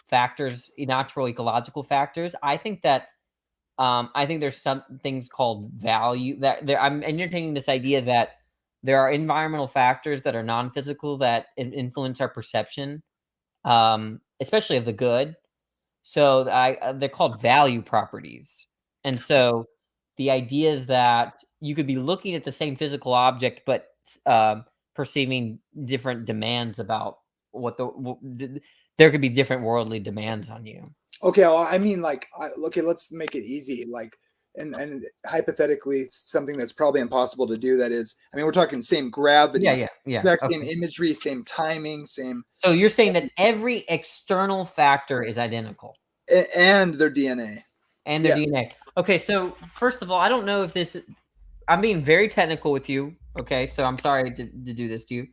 factors, natural ecological factors. I think that I think there's some things called value that I'm entertaining this idea that there are environmental factors that are non-physical that influence our perception. And especially of the good. So they're called value properties. And so the idea is that you could be looking at the same physical object, but perceiving different demands about there could be different worldly demands on you. Okay, well, I mean, like, okay, let's make it easy. Like, and hypothetically, something that's probably impossible to do. That is, I mean, we're talking same gravity, Yeah. exact same imagery, same timing, same. So you're saying that every external factor is identical, and their DNA. And their DNA. Okay, so first of all, I don't know if this. I'm being very technical with you. Okay, so I'm sorry to do this to you.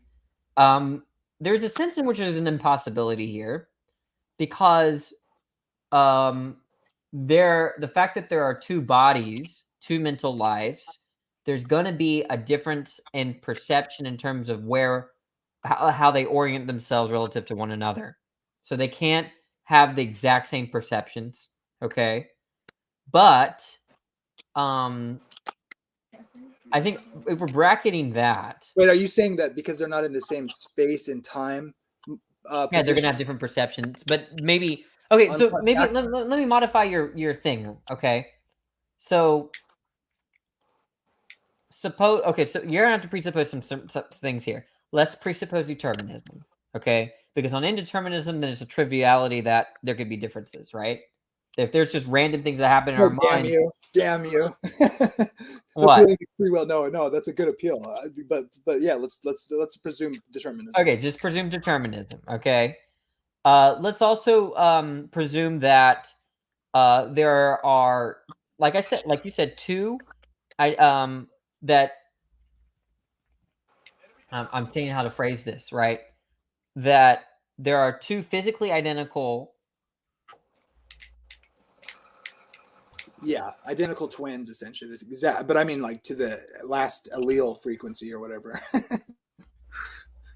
There's a sense in which there's an impossibility here, because the fact that there are two bodies, two mental lives, there's going to be a difference in perception in terms of how they orient themselves relative to one another. So they can't have the exact same perceptions. Okay, but I think if we're bracketing that, wait, are you saying that because they're not in the same space and time? Yeah, they're gonna have different perceptions, but maybe. Okay, so maybe let me modify your thing. Okay, so suppose. Okay, so you're gonna have to presuppose some things here. Let's presuppose determinism. Okay, because on indeterminism, then it's a triviality that there could be differences, right? If there's just random things that happen in our mind. Damn you! What? Free will? No, that's a good appeal. But yeah, let's presume determinism. Okay, just presume determinism. Okay. Let's also presume that there are, like you said, two. I'm seeing how to phrase this, right? That there are two physically identical. Yeah, identical twins, essentially. This exact, but I mean, like, to the last allele frequency or whatever.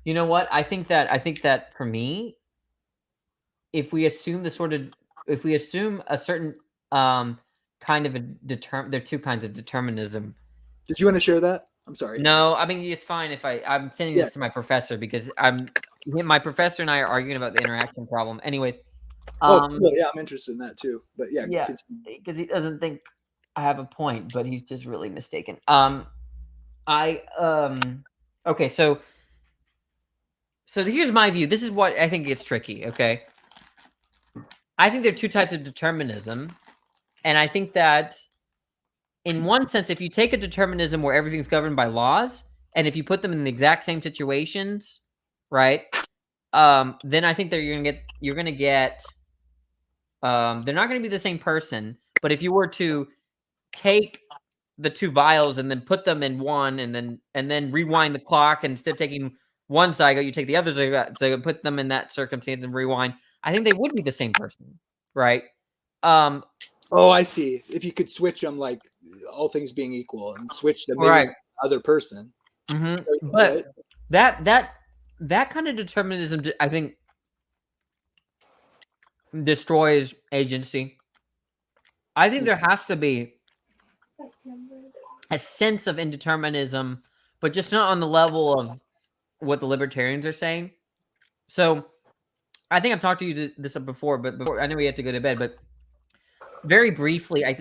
You know what? I think that for me, if we assume a certain kind of there are two kinds of determinism. Did you want to share that? I'm sorry. No, I mean, it's fine if I'm sending this to my professor, because my professor and I are arguing about the interaction problem. Anyways. Cool. Yeah, I'm interested in that too. But yeah, because he doesn't think I have a point, but he's just really mistaken. Okay, so here's my view. This is what I think gets tricky. Okay, I think there are two types of determinism, and I think that in one sense, if you take a determinism where everything's governed by laws, and if you put them in the exact same situations, right? Then I think that you're gonna get they're not going to be the same person, but if you were to take the two vials and then put them in one, and then rewind the clock, and instead of taking one zygote, you take the other zygote, so you put them in that circumstance and rewind, I think they would be the same person, right? Oh, I see. If you could switch them, like, all things being equal, and switch them, right, other person. Mm-hmm. But that kind of determinism, I think, destroys agency. I think there has to be a sense of indeterminism, but just not on the level of what the libertarians are saying. So I think I've talked to you this before, but I know we have to go to bed, but very briefly, I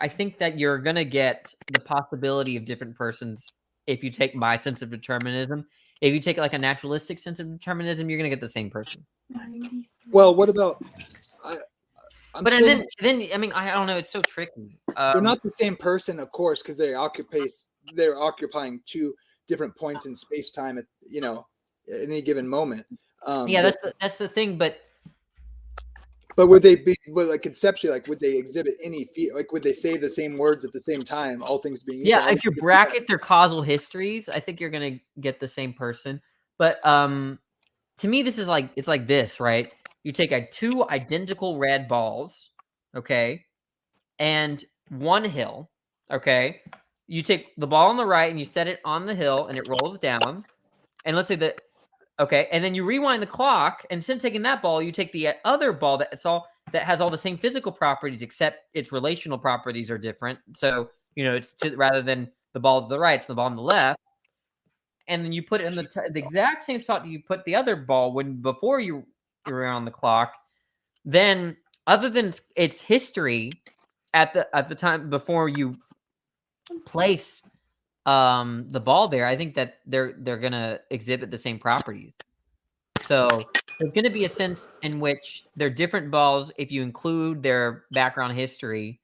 think that you're going to get the possibility of different persons if you take my sense of determinism. If you take like a naturalistic sense of determinism, you're going to get the same person. Well, what about? Then I mean, I don't know. It's so tricky. They're not the same person, of course, because they're occupying two different points in space time at any given moment. That's the thing. But would they be, like, conceptually, like, would they exhibit any like, would they say the same words at the same time, all things being equal? Yeah, if you bracket their causal histories, I think you're gonna get the same person. But to me, this is like, it's like this, right? You take two identical red balls, okay, and one hill, okay. You take the ball on the right and you set it on the hill, and it rolls down. And let's say that, okay, and then you rewind the clock, and instead of taking that ball, you take the other ball that has all the same physical properties, except its relational properties are different. So it's rather than the ball to the right, it's the ball on the left. And then you put it in the exact same spot you put the other ball before you were on the clock. then other than its history at the time before you place the ball there, I think that they're gonna exhibit the same properties. So there's gonna be a sense in which they're different balls if you include their background history.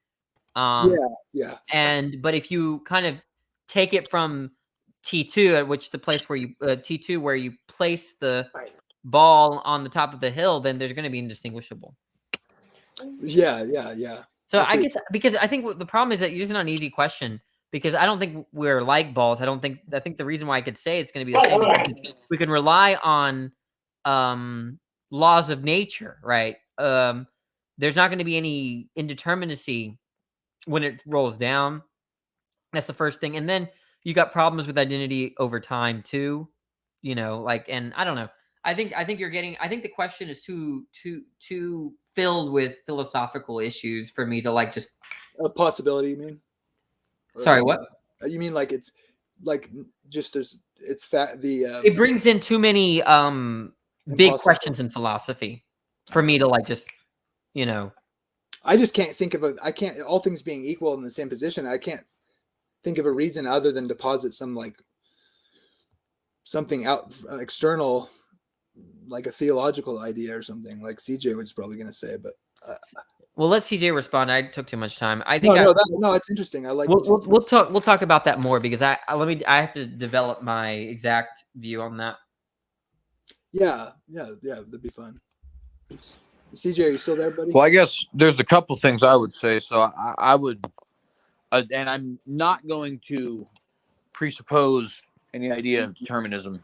Yeah. But if you kind of take it from T2, at which the place where you T2 where you place the ball on the top of the hill, then there's going to be indistinguishable. Yeah. So I guess because I think the problem is that you're using an easy question because I don't think we're like balls. I think the reason why I could say it's going to be the same is we can rely on laws of nature, right? There's not going to be any indeterminacy when it rolls down. That's the first thing. And then you got problems with identity over time too, and I don't know. I think the question is too filled with philosophical issues for me to just a possibility, you mean? Sorry, what? You mean like it's like just there's it's fat it brings in too many big questions in philosophy for me to I just can't think of all things being equal in the same position. I can't think of a reason other than to posit something out external, like a theological idea or something like CJ was probably going to say, but well, let CJ respond. I took too much time. I think no, it's interesting. I like we'll talk about that more because I have to develop my exact view on that. Yeah, that'd be fun. CJ, are you still there, buddy? Well, I guess there's a couple things I would say. So I would, and I'm not going to presuppose any idea of determinism.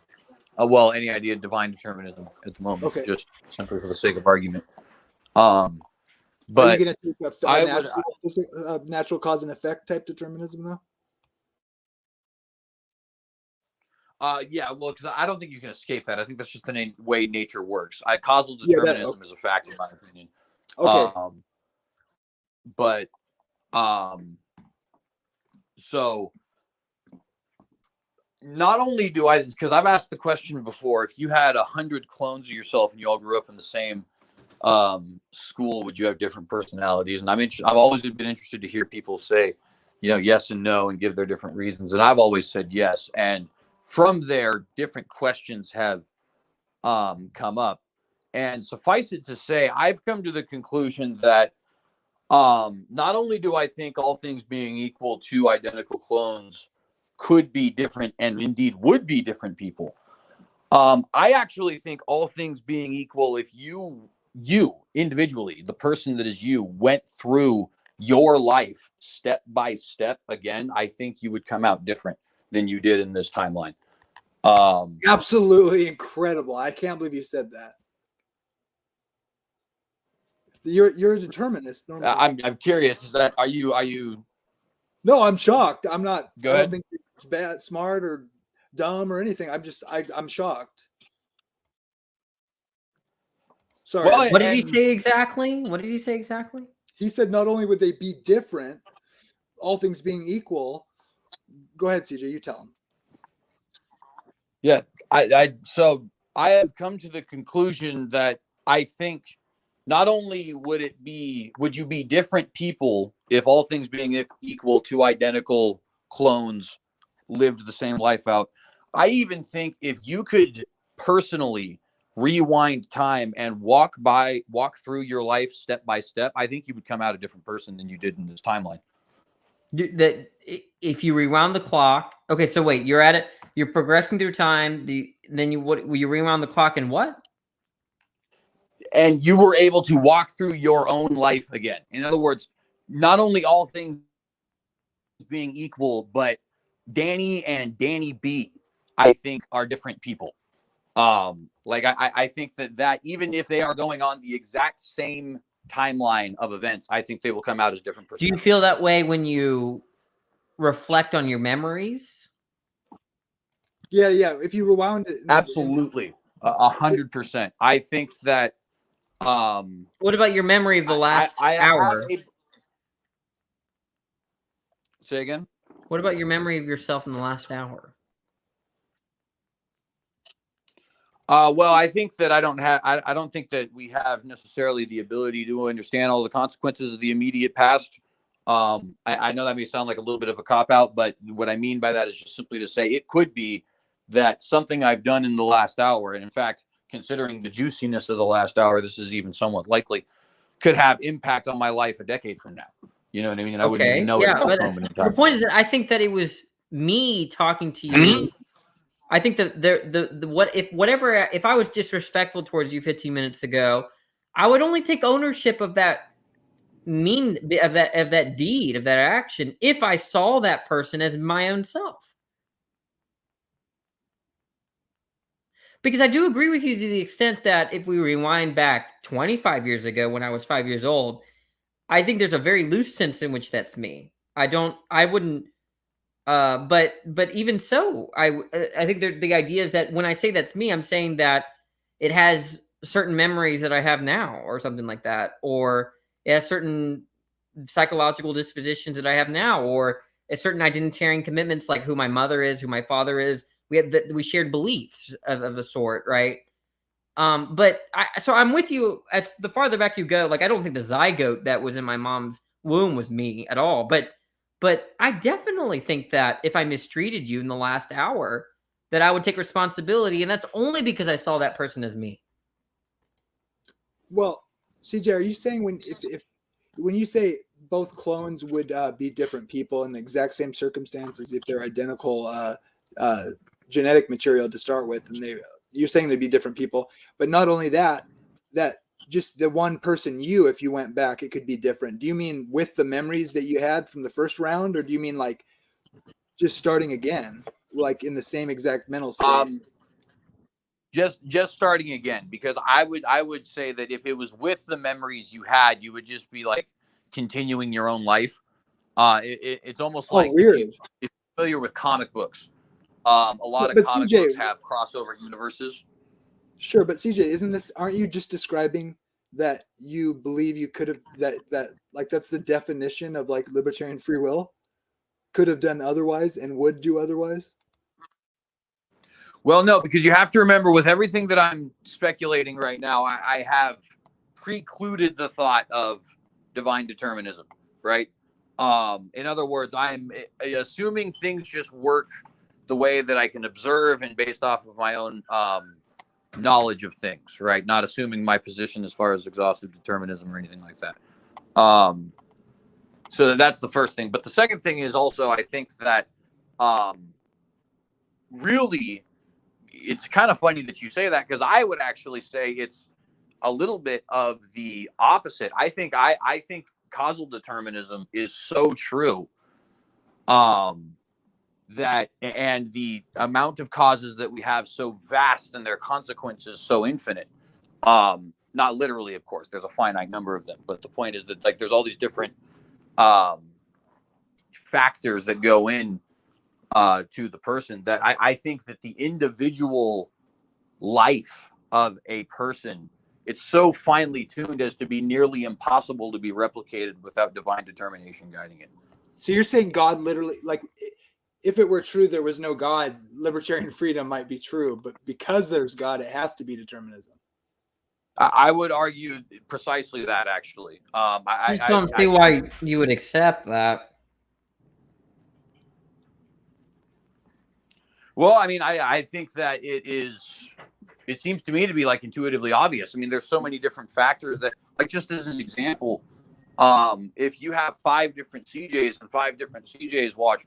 Any idea of divine determinism at the moment, just simply for the sake of argument. But are you going to take natural cause and effect type determinism though? Yeah, well, because I don't think you can escape that. I think that's just the way nature works. Causal determinism is a fact, in my opinion. Okay. So not only do I, because I've asked the question before, if you had 100 clones of yourself and you all grew up in the same school, would you have different personalities? And I've always been interested to hear people say, yes and no, and give their different reasons. And I've always said yes. And from there, different questions have come up. And suffice it to say, I've come to the conclusion that not only do I think all things being equal, two identical clones could be different and indeed would be different people. I actually think all things being equal, if you individually, the person that is you, went through your life step by step again, I think you would come out different than you did in this timeline. Absolutely incredible. I can't believe you said that. You're a determinist. Normally. I'm curious. Are you? No, I'm shocked. I'm not. Go ahead. I don't think it's bad, smart, or dumb or anything. I'm shocked. Sorry. Well, what did he say exactly? He said not only would they be different, all things being equal. Go ahead, CJ. You tell him. Yeah, so I have come to the conclusion that I think not only would you be different people if all things being equal, two identical clones lived the same life out. I even think if you could personally rewind time and walk through your life step by step, I think you would come out a different person than you did in this timeline. That if you rewound the clock, okay. So wait, you're progressing through time. Then you rewound the clock and what? And you were able to walk through your own life again. In other words, not only all things being equal, but Danny and Danny B, I think, are different people. I think that even if they are going on the exact same timeline of events, I think they will come out as different Do you feel that way when you reflect on your memories? Yeah. If you rewound it, absolutely, 100%. I think that. What about your memory of the last hour? Say again. What about your memory of yourself in the last hour? Well, I think that I don't think that we have necessarily the ability to understand all the consequences of the immediate past. I know that may sound like a little bit of a cop-out, but what I mean by that is just simply to say it could be that something I've done in the last hour, and in fact, considering the juiciness of the last hour, this is even somewhat likely, could have impact on my life a decade from now. You know what I mean? And I wouldn't even know it at that moment in time. The point is that I think that it was me talking to you. I think that if I was disrespectful towards you 15 minutes ago, I would only take ownership of that of that deed, of that action, if I saw that person as my own self. Because I do agree with you to the extent that if we rewind back 25 years ago when I was 5 years old, I think there's a very loose sense in which that's me. But even so, I think the idea is that when I say that's me, I'm saying that it has certain memories that I have now or something like that, or it has certain psychological dispositions that I have now, or a certain identitarian commitments like who my mother is, who my father is. We shared beliefs of the sort, right? So I'm with you. As the farther back you go, like I don't think the zygote that was in my mom's womb was me at all. But I definitely think that if I mistreated you in the last hour, that I would take responsibility, and that's only because I saw that person as me. Well, CJ, are you saying when you say both clones would be different people in the exact same circumstances if they're identical genetic material to start with, and you're saying they'd be different people, but not only that just the one person if you went back, it could be different. Do you mean with the memories that you had from the first round, or do you mean like just starting again, like in the same exact mental state? Just starting again, because I would say that if it was with the memories you had, you would just be like continuing your own life. It's almost like weird. If you're familiar with comic books, a lot of comic books have crossover universes. Sure, but CJ, aren't you just describing that you believe you could have that like that's the definition of like libertarian free will? Could have done otherwise and would do otherwise? Well, no, because you have to remember with everything that I'm speculating right now, I have precluded the thought of divine determinism, right? In other words, I'm assuming things just work the way that I can observe and based off of my own knowledge of things, right? Not assuming my position as far as exhaustive determinism or anything like that. So that's the first thing. But the second thing is also, I think that really, it's kind of funny that you say that, because I would actually say it's a little bit of the opposite. I think causal determinism is so true. That and the amount of causes that we have so vast and their consequences so infinite. Not literally, of course, there's a finite number of them, but the point is that like there's all these different factors that go in to the person, that I think that the individual life of a person, it's so finely tuned as to be nearly impossible to be replicated without divine determination guiding it. So you're saying God literally, like, if it were true there was no God, libertarian freedom might be true, but because there's God, it has to be determinism. I would argue precisely that, actually. I just don't see why you would accept that. Well, I mean, I think that it seems to me to be like intuitively obvious. I mean, there's so many different factors that, like, just as an example, if you have 5 different CJs and 5 different CJs watch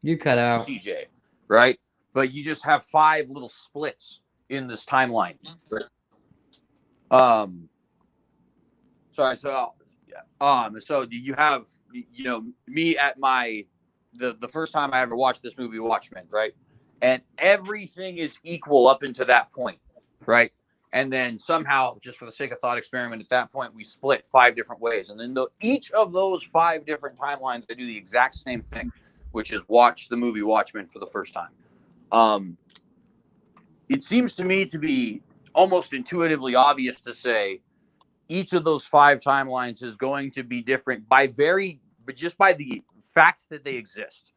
you cut out CJ, right? But you just have 5 little splits in this timeline. Sorry. So do you have, me at the first time I ever watched this movie, Watchmen, right? And everything is equal up until that point, right? And then somehow, just for the sake of thought experiment, at that point, we split 5 different ways. And then each of those 5 different timelines, they do the exact same thing, which is watch the movie Watchmen for the first time. It seems to me to be almost intuitively obvious to say each of those 5 timelines is going to be different but just by the fact that they exist.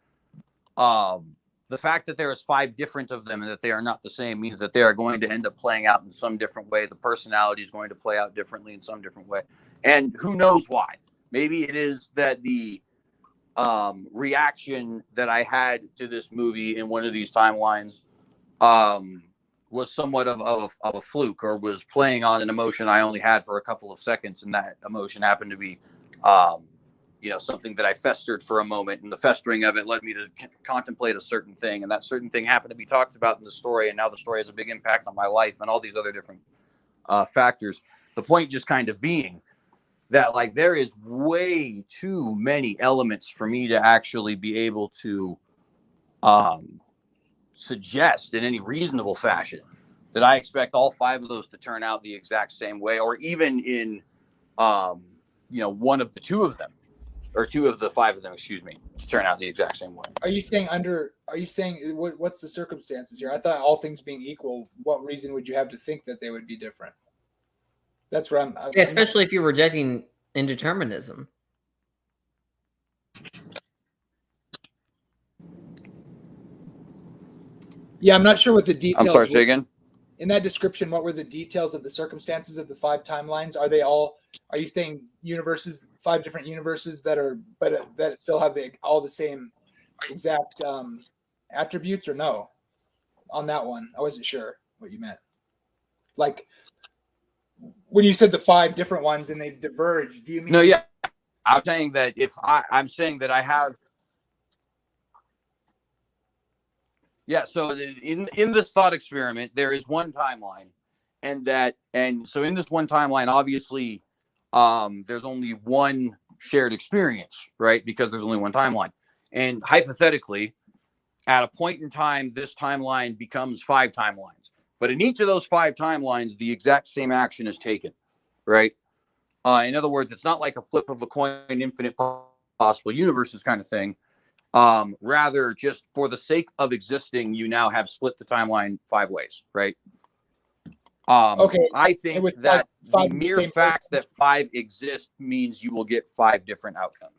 the fact that there is 5 different of them and that they are not the same means that they are going to end up playing out in some different way. The personality is going to play out differently in some different way. And who knows why? Maybe it is that the reaction that I had to this movie in one of these timelines was somewhat of a fluke, or was playing on an emotion I only had for a couple of seconds. And that emotion happened to be something that I festered for a moment, and the festering of it led me to contemplate a certain thing, and that certain thing happened to be talked about in the story, and now the story has a big impact on my life and all these other different factors. The point just kind of being that, like, there is way too many elements for me to actually be able to suggest in any reasonable fashion that I expect all 5 of those to turn out the exact same way, or even in one of the 2 of them, or 2 of the 5 of them, excuse me, to turn out the exact same way. Are you saying what's the circumstances here? I thought all things being equal, what reason would you have to think that they would be different? That's where I'm especially if you're rejecting indeterminism. Yeah, I'm not sure what the details. I'm sorry, say again. In that description, what were the details of the circumstances of the 5 timelines? Are you saying universes, 5 different universes that still have all the same exact attributes, or no? On that one, I wasn't sure what you meant. Like, when you said the 5 different ones and they diverge, do you mean? No, yeah. I'm saying that I'm saying that I have. Yeah, so in this thought experiment, there is one timeline, and so in this one timeline, obviously, there's only one shared experience, right? Because there's only one timeline, and hypothetically, at a point in time, this timeline becomes 5 timelines. But in each of those 5 timelines, the exact same action is taken, right? In other words, it's not like a flip of a coin, infinite possible universes kind of thing. Rather, just for the sake of existing, you now have split the timeline 5 ways, right? Okay. I think that the mere fact that 5 exist means you will get 5 different outcomes.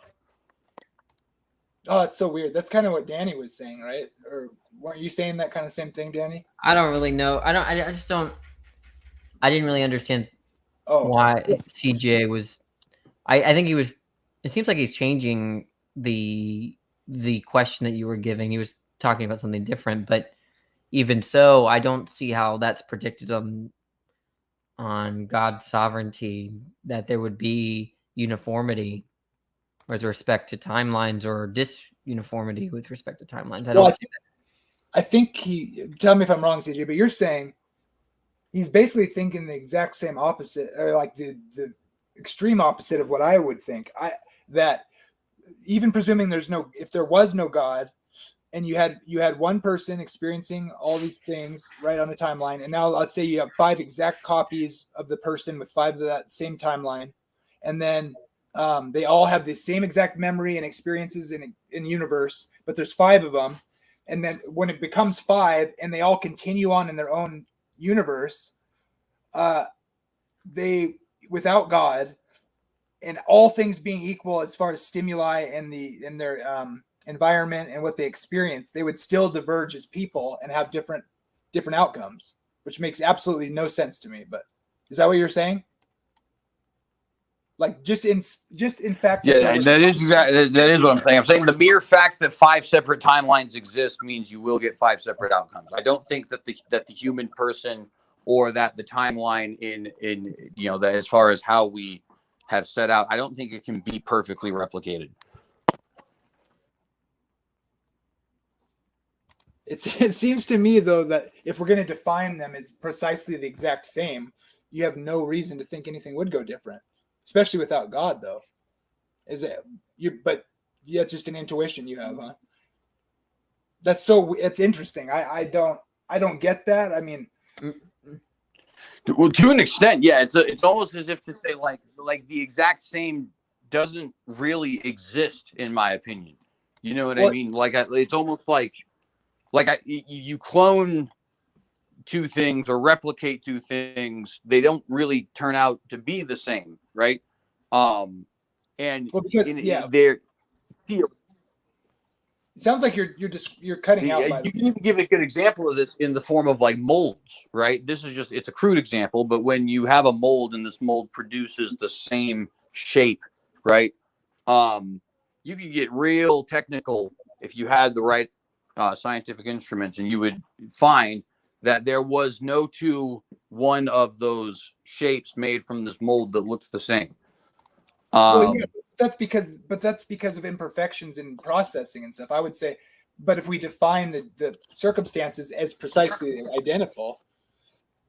Oh, it's so weird. That's kind of what Danny was saying, right? Or weren't you saying that kind of same thing, Danny? I don't really know. I didn't really understand why CJ was. I think he was. It seems like he's changing the question that you were giving. He was talking about something different, but even so, I don't see how that's predicted on God's sovereignty, that there would be uniformity with respect to timelines, or disuniformity with respect to timelines. I think tell me if I'm wrong, CJ, but you're saying he's basically thinking the exact same opposite, or like the extreme opposite of what I would think. That even presuming if there was no God, and you had one person experiencing all these things right on a timeline, and now let's say you have 5 exact copies of the person with 5 of that same timeline, and then they all have the same exact memory and experiences in universe, but there's 5 of them. And then when it becomes 5 and they all continue on in their own universe, they, without God, and all things being equal as far as stimuli and their environment and what they experience, they would still diverge as people and have different outcomes, which makes absolutely no sense to me. But is that what you're saying? Like just in fact. Yeah, that is what I'm saying. I'm saying the mere fact that 5 separate timelines exist means you will get 5 separate outcomes. I don't think that the human person, or that the timeline in that as far as how we have set out, I don't think it can be perfectly replicated. It seems to me, though, that if we're going to define them as precisely the exact same, you have no reason to think anything would go different. Especially without God, though. But yeah, it's just an intuition you have, huh? It's interesting. I don't get that. I mean, well, to an extent, yeah. It's almost as if to say like the exact same doesn't really exist, in my opinion. You know what I mean? Like it's almost like you clone 2 things or replicate 2 things, they don't really turn out to be the same, right? And they're It sounds like you're cutting out. By You can even give a good example of this in the form of like molds, right? This is just, it's a crude example, but when you have a mold and this mold produces the same shape, right? You could get real technical if you had the right scientific instruments, and you would find that there was no one of those shapes made from this mold that looked the same. Well, yeah, that's because of imperfections in processing and stuff. I would say, but if we define the circumstances as precisely identical,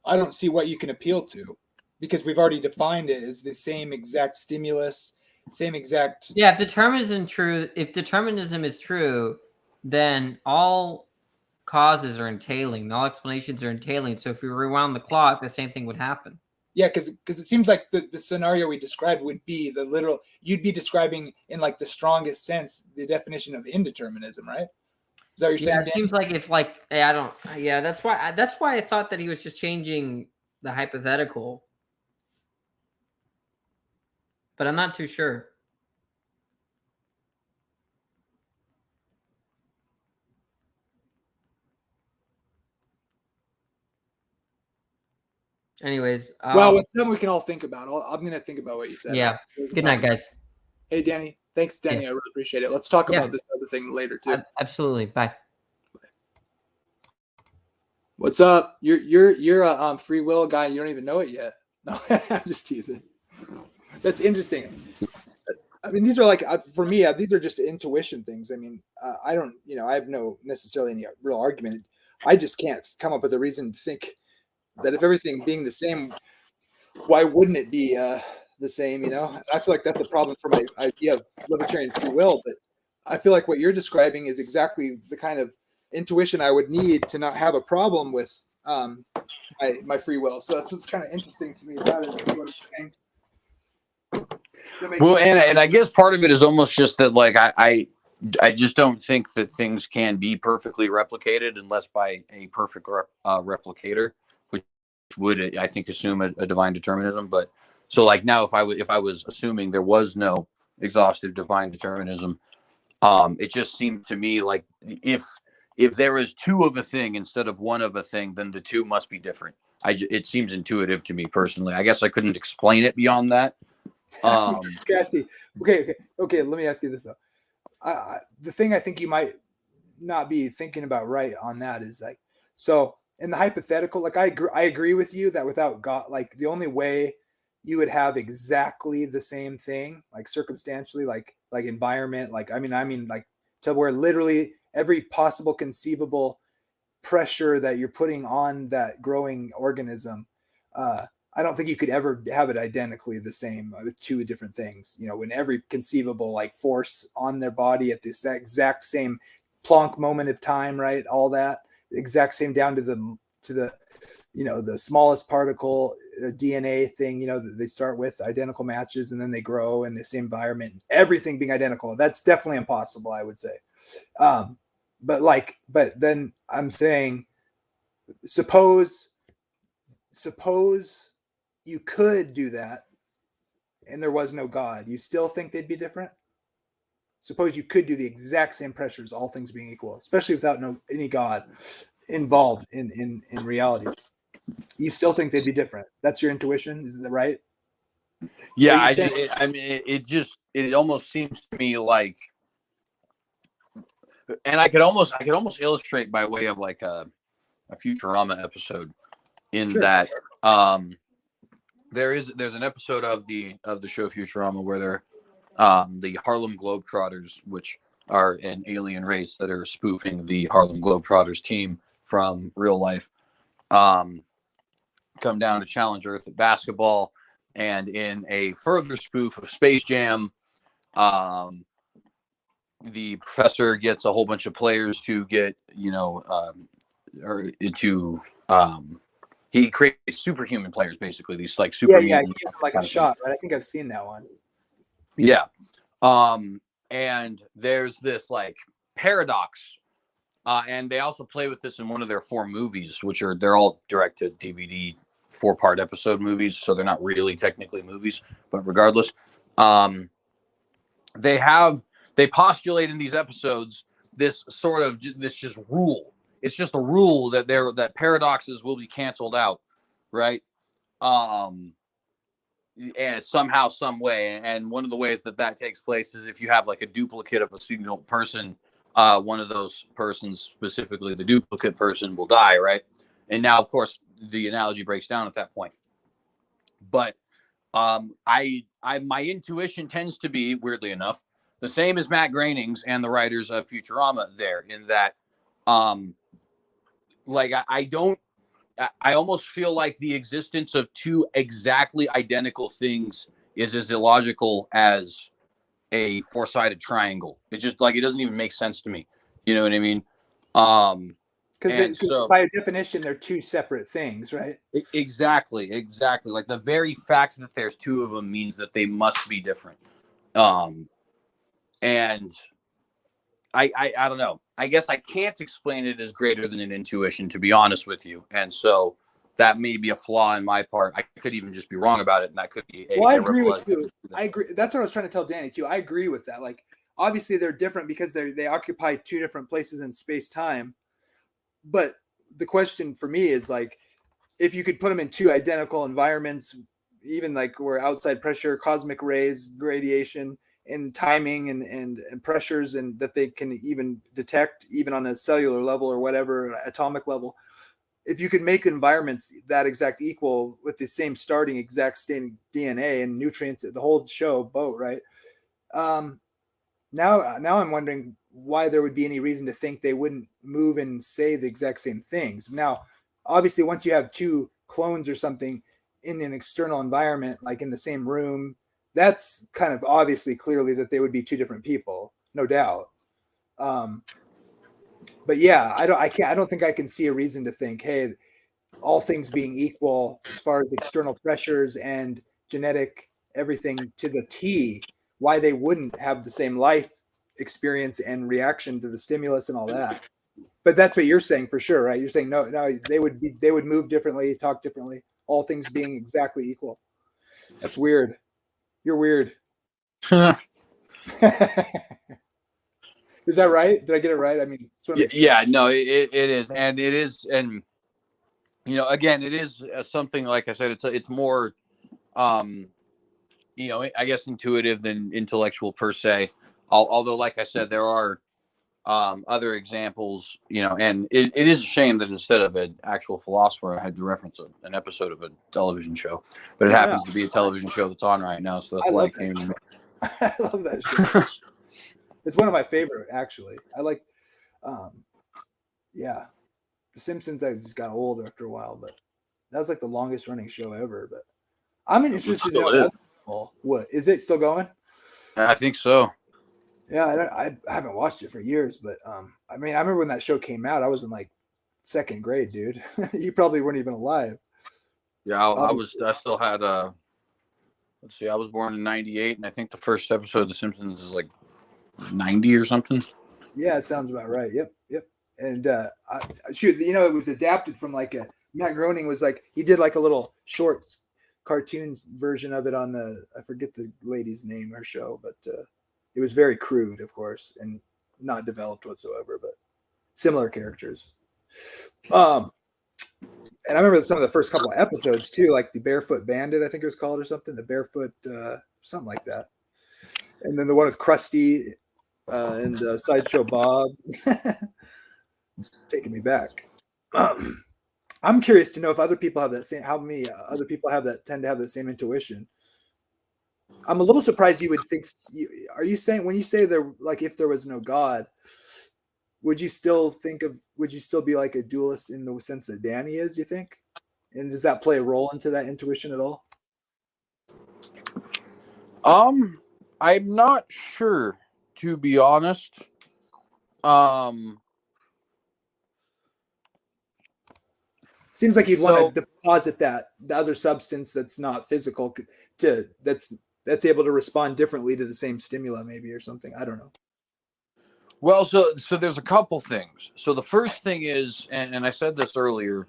I don't see what you can appeal to, because we've already defined it as the same exact stimulus, same exact. Yeah, if determinism is true, then all causes are entailing, all explanations are entailing. So if we rewound the clock, the same thing would happen. Yeah, because it seems like the scenario we described would be the literal. You'd be describing in like the strongest sense the definition of indeterminism, right? Is that what you're saying? Yeah, it seems like if like I don't. Yeah, that's why I thought that he was just changing the hypothetical, but I'm not too sure. Anyways, well, it's something we can all think about. I'm going to think about what you said. Yeah. Good night, guys. Hey, Danny. Thanks, Danny. I really appreciate it. Let's talk about this other thing later too. Absolutely. Bye. What's up? You're a free will guy. You don't even know it yet. No, I'm just teasing. That's interesting. I mean, these are like, for me, these are just intuition things. I mean, I don't, I have no necessarily any real argument. I just can't come up with a reason to think that if everything being the same, why wouldn't it be the same? I feel like that's a problem for my idea of libertarian free will. But I feel like what you're describing is exactly the kind of intuition I would need to not have a problem with my free will. So that's what's kind of interesting to me about it. Well, and I guess part of it is almost just that, like, I just don't think that things can be perfectly replicated unless by a perfect replicator, which would, I think, assume a divine determinism. But so, like, now if I was assuming there was no exhaustive divine determinism, it just seemed to me like if there is two of a thing instead of one of a thing, then the two must be different. It seems intuitive to me personally. I guess I couldn't explain it beyond that. Okay, I see. Okay. Let me ask you this though. The thing I think you might not be thinking about right on that is like, so in the hypothetical, like I agree with you that without God, like the only way you would have exactly the same thing, like circumstantially, like environment, like I mean like to where literally every possible conceivable pressure that you're putting on that growing organism, I don't think you could ever have it identically the same with two different things. When every conceivable like force on their body at this exact same Planck moment of time, right? All that exact same down to the the smallest particle DNA thing. They start with identical matches and then they grow in the same environment. Everything being identical. That's definitely impossible, I would say. But then I'm saying, suppose you could do that and there was no God, you still think they'd be different? Suppose you could do the exact same pressures, all things being equal, especially without any God involved in reality. You still think they'd be different? That's your intuition, isn't that right? Yeah, it almost seems to me like, and I could almost illustrate by way of like a Futurama episode in that. There's an episode of the show Futurama where they're the Harlem Globetrotters, which are an alien race that are spoofing the Harlem Globetrotters team from real life, come down to challenge Earth at basketball, and in a further spoof of Space Jam, the professor gets a whole bunch of players to get he creates superhuman players, basically these like superhuman. Yeah, like a shot, right? I think I've seen that one. Yeah. And there's this like paradox. And they also play with this in one of their 4 movies, they're all direct to DVD 4-part episode movies. So they're not really technically movies, but regardless, they postulate in these episodes this sort of this just rule. It's just a rule that that paradoxes will be canceled out, right? And somehow, some way. And one of the ways that takes place is if you have like a duplicate of a single person, one of those persons, specifically the duplicate person, will die, right? And now, of course, the analogy breaks down at that point. But my intuition tends to be, weirdly enough, the same as Matt Groening's and the writers of Futurama there, in that, like, I almost feel like the existence of two exactly identical things is as illogical as a four-sided triangle. It just, like, it doesn't even make sense to me. You know what I mean? Because so, by definition, they're two separate things, right? Exactly. Like, the very fact that there's two of them means that they must be different. And I don't know. I guess I can't explain it as greater than an intuition, to be honest with you. And so that may be a flaw in my part. I could even just be wrong about it, and that could be a. Well, I agree with you. I agree. That's what I was trying to tell Danny too. I agree with that. Like, obviously, they're different because they occupy two different places in space time. But the question for me is, like, if you could put them in two identical environments, even like where outside pressure, cosmic rays, radiation, and timing and pressures, and that they can even detect even on a cellular level or whatever, atomic level, if you could make environments that exact equal with the same starting exact same DNA and nutrients, the whole show boat, right? Now I'm wondering why there would be any reason to think they wouldn't move and say the exact same things. Now, obviously, once you have two clones or something in an external environment, like in the same room, that's kind of obviously clearly that they would be two different people, no doubt. But yeah, I don't think I can see a reason to think, hey, all things being equal as far as external pressures and genetic everything to the T, why they wouldn't have the same life experience and reaction to the stimulus and all that. But that's what you're saying for sure, right? You're saying no, they would move differently, talk differently, all things being exactly equal. That's weird. You're weird. Is that right? Did I get it right? I mean, yeah, no, it is, and it is, and you know, again, it is something, like I said, it's more, you know, I guess intuitive than intellectual per se. Although, like I said, there are other examples, you know, and it is a shame that instead of an actual philosopher, I had to reference an episode of a television show, but it happens to be a television show that's on right now, so that's why it came to me. I love that show. It's one of my favorite, actually. I like, yeah, The Simpsons. I just got old after a while, but that was like the longest running show ever. But I'm interested to know what is it still going? I think so. Yeah, I haven't watched it for years, but I mean, I remember when that show came out. I was in like second grade, dude. You probably weren't even alive. Yeah, I still had let's see, I was born in '98, and I think the first episode of The Simpsons is like 90 or something. Yeah, it sounds about right. Yep. And shoot, you know, it was adapted from like Matt Groening was like, he did like a little shorts cartoons version of it on I forget the lady's name or show, but it was very crude, of course, and not developed whatsoever, but similar characters. And I remember some of the first couple of episodes too, like the Barefoot Bandit, I think it was called, or something, the Barefoot, something like that. And then the one with Krusty and Sideshow Bob. Taking me back. I'm curious to know if other people have that same, how many other people have that, tend to have the same intuition. I'm a little surprised you would think, are you saying, when you say there, like if there was no God, would you still be like a dualist in the sense that Danny is, you think? And does that play a role into that intuition at all? I'm not sure, to be honest. Seems like you'd want to deposit the other substance that's not physical that's able to respond differently to the same stimuli, maybe, or something. I don't know. Well, so there's a couple things. So the first thing is, and I said this earlier,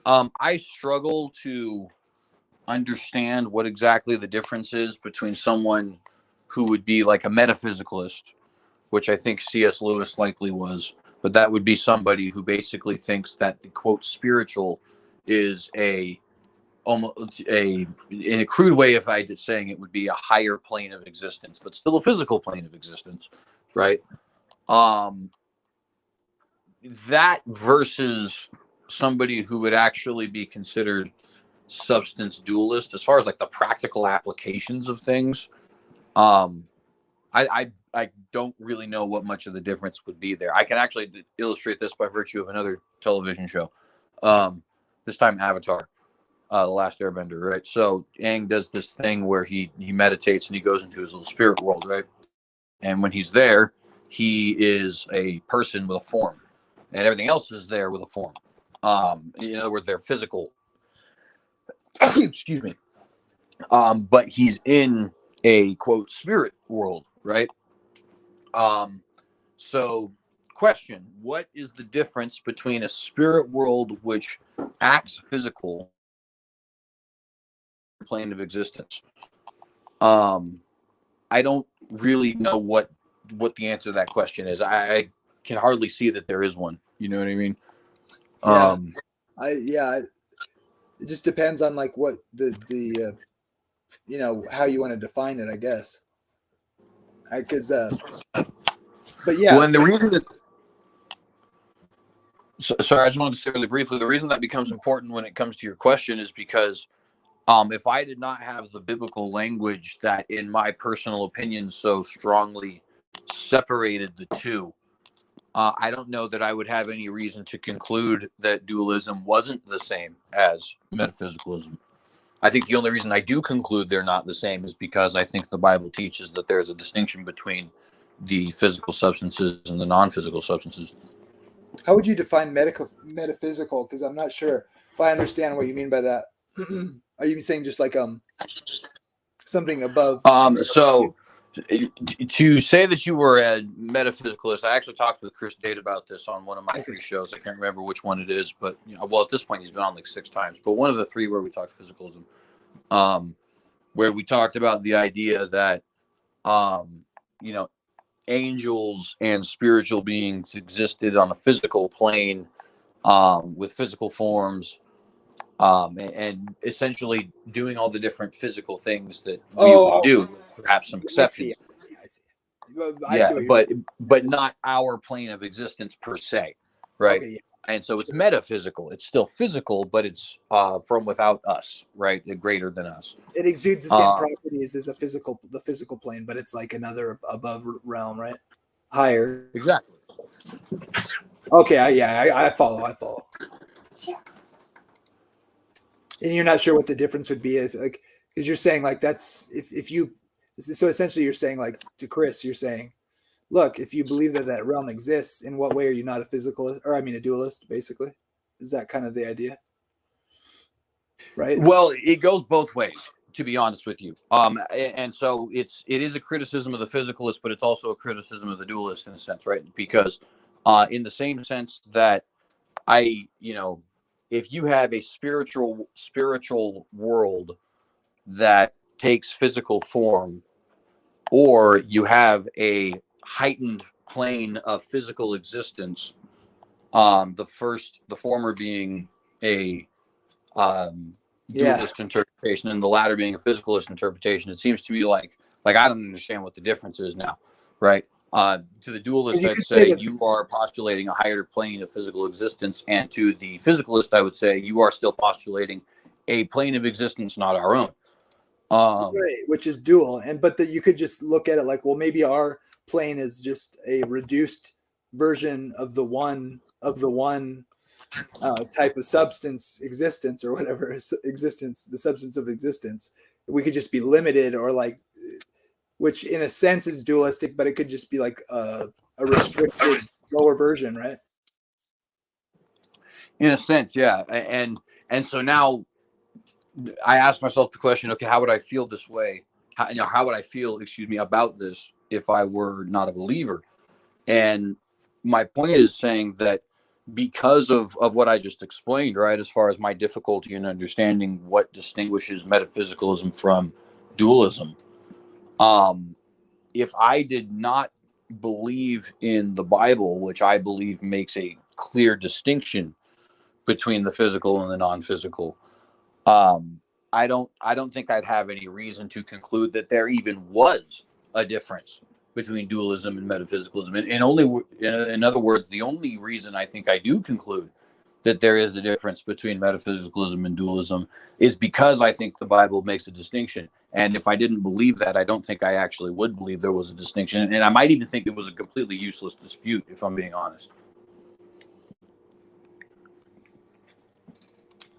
I struggle to understand what exactly the difference is between someone who would be like a metaphysicalist which I think C.S. Lewis likely was, but that would be somebody who basically thinks that the quote spiritual is almost in a crude way, if I did saying it, would be a higher plane of existence, but still a physical plane of existence, right? That versus somebody who would actually be considered substance dualist, as far as like the practical applications of things, I don't really know what much of the difference would be there. I can actually illustrate this by virtue of another television show, this time Avatar, The Last Airbender, right? So Aang does this thing where he meditates and he goes into his little spirit world, right? And when he's there, he is a person with a form, and everything else is there with a form. In other words, they're physical. Excuse me. But he's in a quote spirit world, right? So question, what is the difference between a spirit world which acts physical plane of existence? I don't really know what the answer to that question is. I can hardly see that there is one. You know what I mean? Yeah. It just depends on like what the how you want to define it, I guess. Because but yeah. Well, and the reason that sorry, I just wanted to say really briefly, the reason that becomes important when it comes to your question is because if I did not have the biblical language that, in my personal opinion, so strongly separated the two, I don't know that I would have any reason to conclude that dualism wasn't the same as metaphysicalism. I think the only reason I do conclude they're not the same is because I think the Bible teaches that there's a distinction between the physical substances and the non-physical substances. How would you define metaphysical? Because I'm not sure if I understand what you mean by that. Are you saying just like something above? So to say that you were a metaphysicalist, I actually talked with Chris Date about this on one of my 3 shows. I can't remember which one it is, but well, at this point he's been on like 6 times. But one of the 3 where we talked physicalism, where we talked about the idea that angels and spiritual beings existed on a physical plane, with physical forms, and essentially doing all the different physical things that we would do, perhaps some exceptions. I see. But not our plane of existence per se, right? Okay, yeah. And so it's metaphysical. It's still physical, but it's from without us, right? Greater than us. It exudes the same properties as the physical plane, but it's like another above realm, right? Higher. Exactly. Okay, I follow. And you're not sure what the difference would be, because you're saying like that's if you. So essentially, you're saying like to Chris, you're saying, look, if you believe that realm exists, in what way are you not a physicalist, or a dualist? Basically, is that kind of the idea? Right. Well, it goes both ways, to be honest with you. And so it is a criticism of the physicalist, but it's also a criticism of the dualist in a sense, right? Because in the same sense that if you have a spiritual world that takes physical form, or you have a heightened plane of physical existence, the former being a dualist interpretation and the latter being a physicalist interpretation, it seems to be like I don't understand what the difference is now, right? To the dualist, I'd say you are postulating a higher plane of physical existence, and to the physicalist, I would say you are still postulating a plane of existence not our own. Right, which is dual, but you could just look at it like, well, maybe our plane is just a reduced version of the one type of substance existence, or whatever existence, the substance of existence. We could just be limited, or like, which in a sense is dualistic, but it could just be like a restricted lower version, right? In a sense, yeah. And so now I ask myself the question, okay, how would I feel this way? How would I feel, about this if I were not a believer? And my point is saying that because of what I just explained, right, as far as my difficulty in understanding what distinguishes metaphysicalism from dualism, if I did not believe in the Bible, which I believe makes a clear distinction between the physical and the non-physical, I don't think I'd have any reason to conclude that there even was a difference between dualism and metaphysicalism. And only, in other words, the only reason I think I do conclude that there is a difference between metaphysicalism and dualism is because I think the Bible makes a distinction. And if I didn't believe that, I don't think I actually would believe there was a distinction. And I might even think it was a completely useless dispute, if I'm being honest.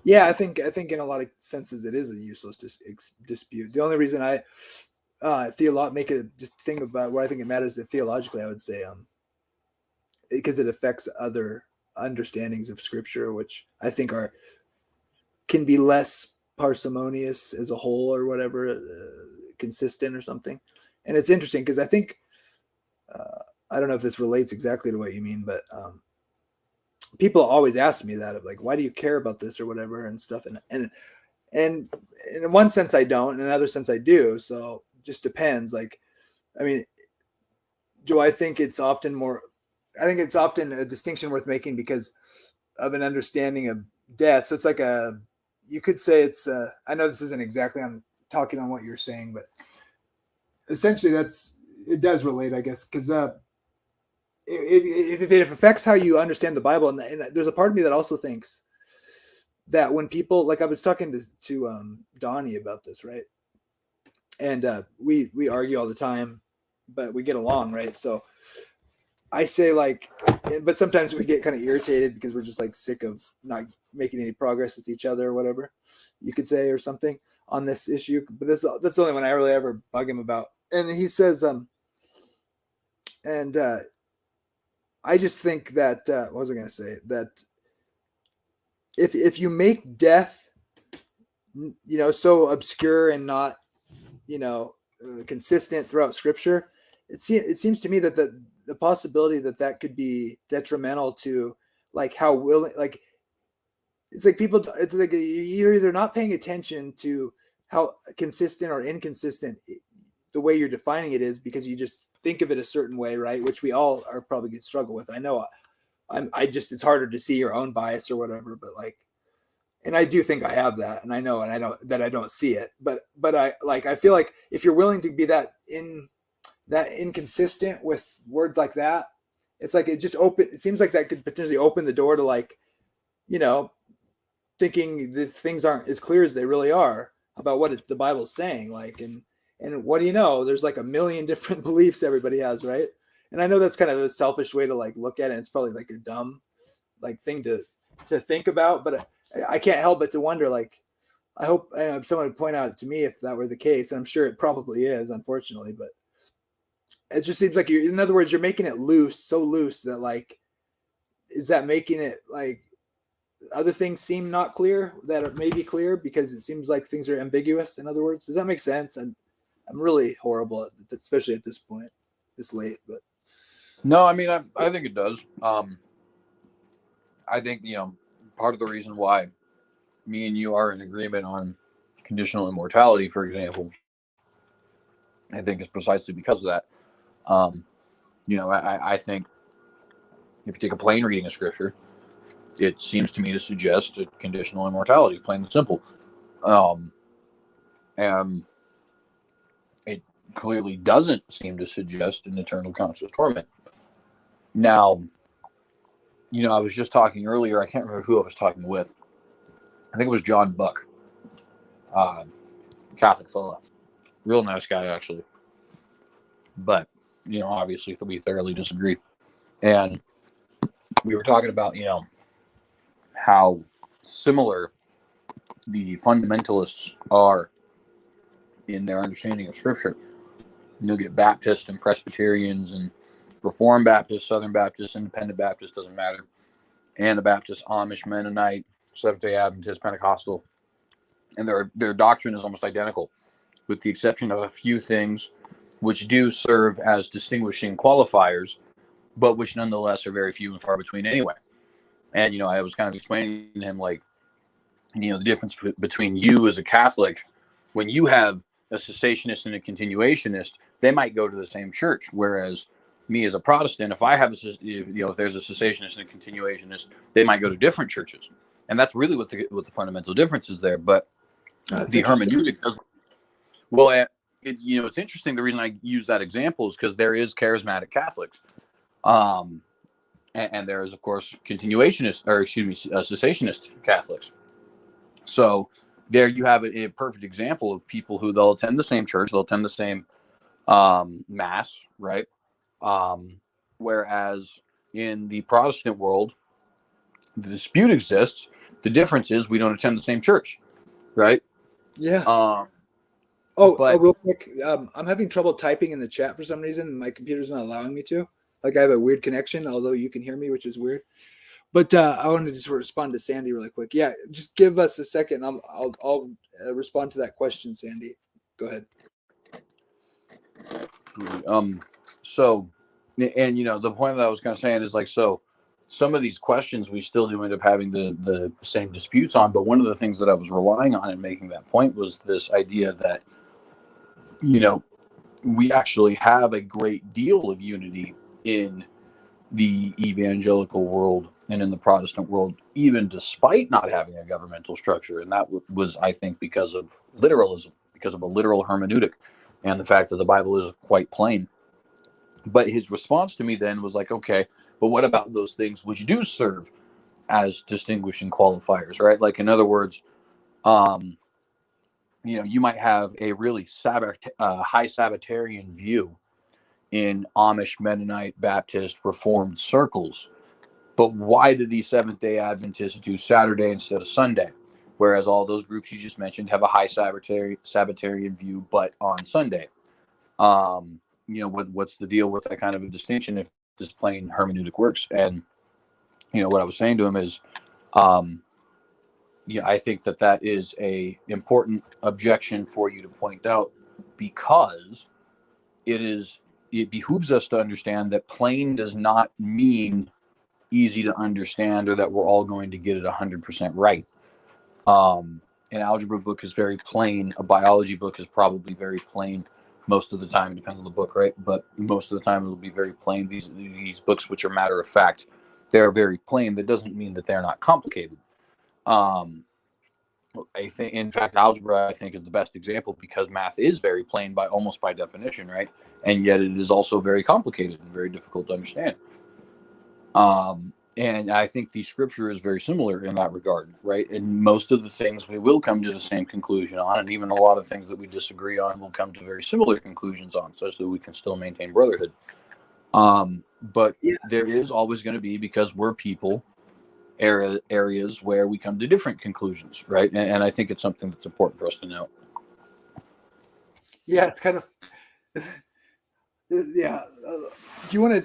Yeah, I think in a lot of senses it is a useless dispute. The only reason I make a just think about what I think it matters that theologically, I would say because it affects other understandings of Scripture, which I think can be less parsimonious as a whole or whatever, consistent or something. And it's interesting because I think I don't know if this relates exactly to what you mean, but people always ask me that, of like, why do you care about this or whatever and stuff, and in one sense I don't, in another sense I do. So it just depends. Like, I mean, do I think it's often more? I think it's often a distinction worth making because of an understanding of death. So it's like you could say it's I know this isn't exactly I'm talking on what you're saying, but essentially it does relate, I guess, because if it affects how you understand the Bible, and there's a part of me that also thinks that when people, like I was talking to Donnie about this, right? And we argue all the time, but we get along, right? So I say, like, but sometimes we get kind of irritated because we're just like sick of not making any progress with each other or whatever you could say or something on this issue. But that's the only one I really ever bug him about. And he says, I just think that what was I going to say? That if you make death, so obscure and not, consistent throughout Scripture, it seems to me that the possibility that could be detrimental to like how willing, like it's like you're either not paying attention to how consistent or inconsistent the way you're defining it is because you just think of it a certain way, right? Which we all are probably going to struggle with. I know it's harder to see your own bias or whatever, but like, and I do think I have that, and I know, and I know that I don't see it, but I feel like if you're willing to be that inconsistent with words like that, it's like it seems like that could potentially open the door to like, thinking that things aren't as clear as they really are about what the Bible's saying, like, and what do you know? There's like a million different beliefs everybody has, right? And I know that's kind of a selfish way to like look at it. It's probably like a dumb like thing to think about, but I can't help but to wonder, like, I hope someone would point out to me if that were the case. And I'm sure it probably is, unfortunately, but it just seems like in other words, you're making it so loose that like, is that making it like other things seem not clear that are maybe clear because it seems like things are ambiguous? In other words, does that make sense? I'm really horrible especially at this point, this late, but no, I mean, I think it does. I think, part of the reason why me and you are in agreement on conditional immortality, for example, I think is precisely because of that. I think if you take a plain reading of Scripture, it seems to me to suggest a conditional immortality, plain and simple. And it clearly doesn't seem to suggest an eternal conscious torment. Now, I was just talking earlier, I can't remember who I was talking with. I think it was John Buck, Catholic fellow. Real nice guy, actually. But, obviously we thoroughly disagree. And we were talking about, how similar the fundamentalists are in their understanding of Scripture. You'll get Baptists and Presbyterians and Reformed Baptists, Southern Baptists, Independent Baptists, doesn't matter. Anabaptist, Amish, Mennonite, Seventh-day Adventist, Pentecostal. And their doctrine is almost identical, with the exception of a few things which do serve as distinguishing qualifiers, but which nonetheless are very few and far between anyway. And, I was kind of explaining to him, like, the difference between you as a Catholic, when you have a cessationist and a continuationist, they might go to the same church, whereas me as a Protestant, if I have if there's a cessationist and a continuationist, they might go to different churches, and that's really what the fundamental difference is there. But the hermeneutic does well. It's interesting. The reason I use that example is because there is charismatic Catholics, and there is, of course, cessationist Catholics. So there you have a perfect example of people who they'll attend the same church, they'll attend the same mass, right? Whereas in the Protestant world, the dispute exists. The difference is we don't attend the same church, right? Yeah. But real quick, I'm having trouble typing in the chat for some reason, and my computer's not allowing me to. Like, I have a weird connection, although you can hear me, which is weird. But I wanted to just respond to Sandy really quick. Yeah, just give us a second. I'll respond to that question, Sandy. Go ahead. So, and the point that I was kind of saying is like, so some of these questions we still do end up having the same disputes on. But one of the things that I was relying on in making that point was this idea that, we actually have a great deal of unity in the evangelical world and in the Protestant world, even despite not having a governmental structure. And that was, I think, because of literalism, because of a literal hermeneutic, and the fact that the Bible is quite plain. But his response to me then was like, okay, but what about those things which do serve as distinguishing qualifiers, right? Like, in other words, you might have a really high Sabbatarian view in Amish, Mennonite, Baptist, Reformed circles. But why do these Seventh-day Adventists do Saturday instead of Sunday? Whereas all those groups you just mentioned have a high Sabbatarian view, but on Sunday. What's the deal with that kind of a distinction if this plain hermeneutic works? And, what I was saying to him is, I think that is a important objection for you to point out, because it behooves us to understand that plain does not mean easy to understand, or that we're all going to get it 100% right. An algebra book is very plain. A biology book is probably very plain most of the time. It depends on the book, right? But most of the time it will be very plain. These books, which are matter of fact, they're very plain. That doesn't mean that they're not complicated. I think, in fact, algebra, I think, is the best example, because math is very plain almost by definition, right? And yet it is also very complicated and very difficult to understand. And I think the scripture is very similar in that regard, right? And most of the things we will come to the same conclusion on, and even a lot of things that we disagree on will come to very similar conclusions on, such that we can still maintain brotherhood. But there is always going to be, because we're people, areas where we come to different conclusions, right? And I think it's something that's important for us to know. Yeah, it's kind of yeah. Do you want to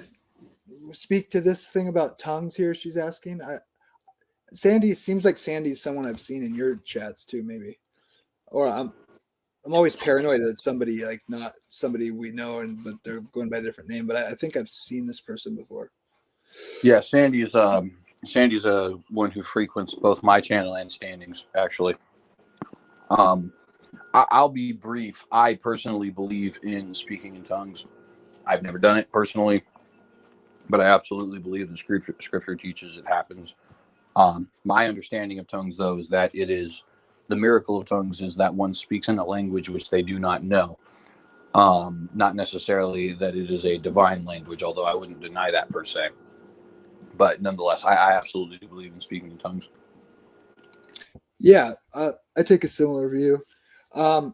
speak to this thing about tongues here? She's asking. Sandy, seems like Sandy's someone I've seen in your chats too, maybe. Or I'm always paranoid that somebody, like, not somebody we know, but they're going by a different name. But I think I've seen this person before. Yeah, Sandy's a one who frequents both my channel and Standings, actually. I'll be brief. I personally believe in speaking in tongues. I've never done it personally, but I absolutely believe the scripture teaches it happens. My understanding of tongues, though, is that it is the miracle of tongues is that one speaks in a language which they do not know. Not necessarily that it is a divine language, although I wouldn't deny that per se. But nonetheless, I absolutely do believe in speaking in tongues. Yeah, I take a similar view. I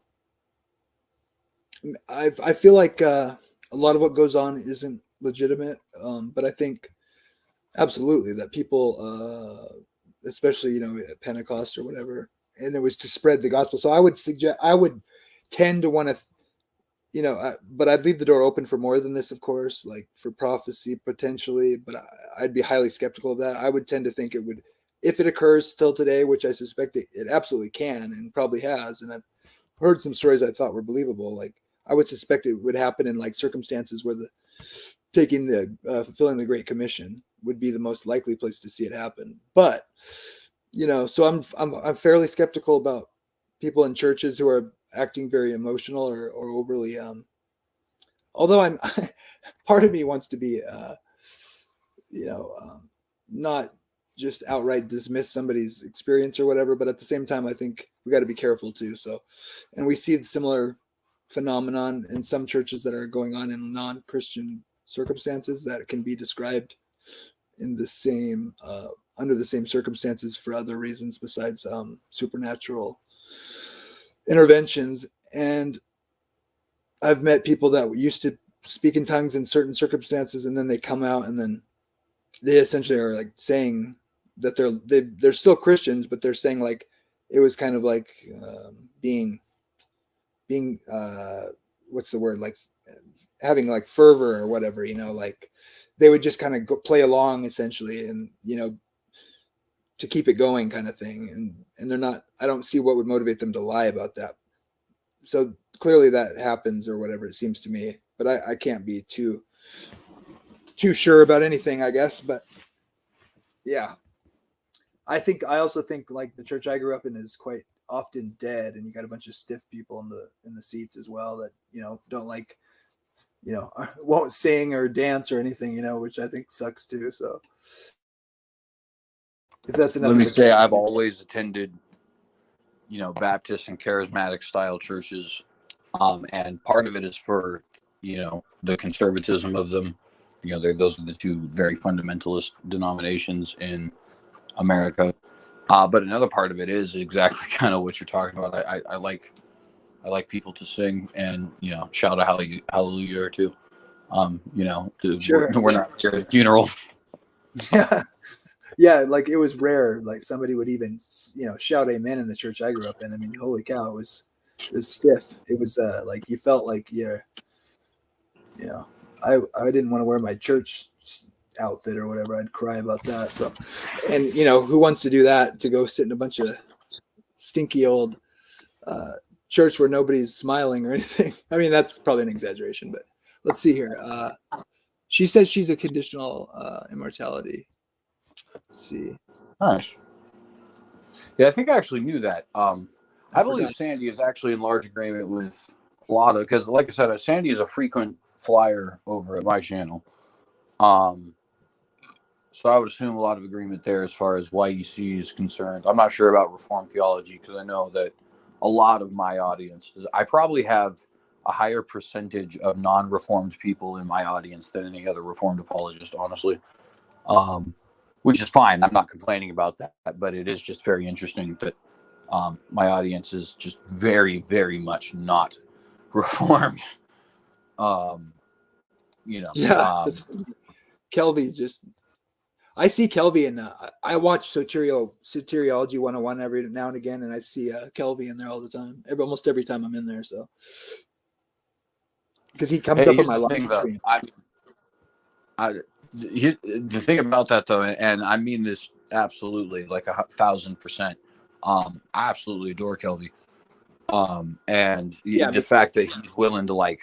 feel like a lot of what goes on isn't legitimate, but I think absolutely that people, especially at Pentecost or whatever, and it was to spread the gospel. So I would tend to want to, but I'd leave the door open for more than this, of course, like for prophecy potentially. But I'd be highly skeptical of that. I would tend to think it would, if it occurs still today, which I suspect it absolutely can and probably has, and I've heard some stories I thought were believable. Like, I would suspect it would happen in like circumstances where fulfilling the Great Commission would be the most likely place to see it happen. But so I'm fairly skeptical about people in churches who are acting very emotional or overly although I'm part of me wants to be, not just outright dismiss somebody's experience or whatever, but at the same time, I think we got to be careful too. So, and we see the similar phenomenon in some churches that are going on in non-Christian circumstances that can be described in the same, under the same circumstances for other reasons besides supernatural interventions. And I've met people that used to speak in tongues in certain circumstances, and then they come out and then they essentially are like saying that they're still Christians, but they're saying like it was kind of like being what's the word, like having like fervor or whatever, like they would just kind of play along essentially, and to keep it going kind of thing, and they're not, I don't see what would motivate them to lie about that. So clearly that happens or whatever, it seems to me, but I can't be too sure about anything, I guess. But yeah, I also think like the church I grew up in is quite often dead, and you got a bunch of stiff people in the seats as well that don't like won't sing or dance or anything, which I think sucks too. So if that's enough, Let me say I've always attended Baptist and charismatic style churches, and part of it is for the conservatism of them. Those are the two very fundamentalist denominations in America. But another part of it is exactly kind of what you're talking about. I like people to sing and shout a hallelujah or two. Sure. We're not here at a funeral. Yeah, like it was rare. Like somebody would even shout amen in the church I grew up in. I mean, holy cow, it was stiff. It was like you felt like I didn't want to wear my church outfit or whatever. I'd cry about that. So, and who wants to do that, to go sit in a bunch of stinky old church where nobody's smiling or anything? I mean, that's probably an exaggeration, but let's see here. She says she's a conditional immortality. Let's see. Nice. Yeah, I think I actually knew that. I believe Sandy is actually in large agreement with a lot of, because like I said, Sandy is a frequent flyer over at my channel. So I would assume a lot of agreement there as far as YEC is concerned. I'm not sure about Reformed theology, because I know that a lot of my audience, I probably have a higher percentage of non-Reformed people in my audience than any other Reformed apologist, honestly. Which is fine. I'm not complaining about that, but it is just very interesting that my audience is just very, very much not Reformed. Kelvy just, I see Kelvy and I watch Soteriology 101 every now and again, and I see Kelvy in there all the time, almost every time I'm in there. So because he comes up on my live stream. The thing about that though, and I mean this absolutely like 1,000%, I absolutely adore Kelvy. And the fact that he's willing to like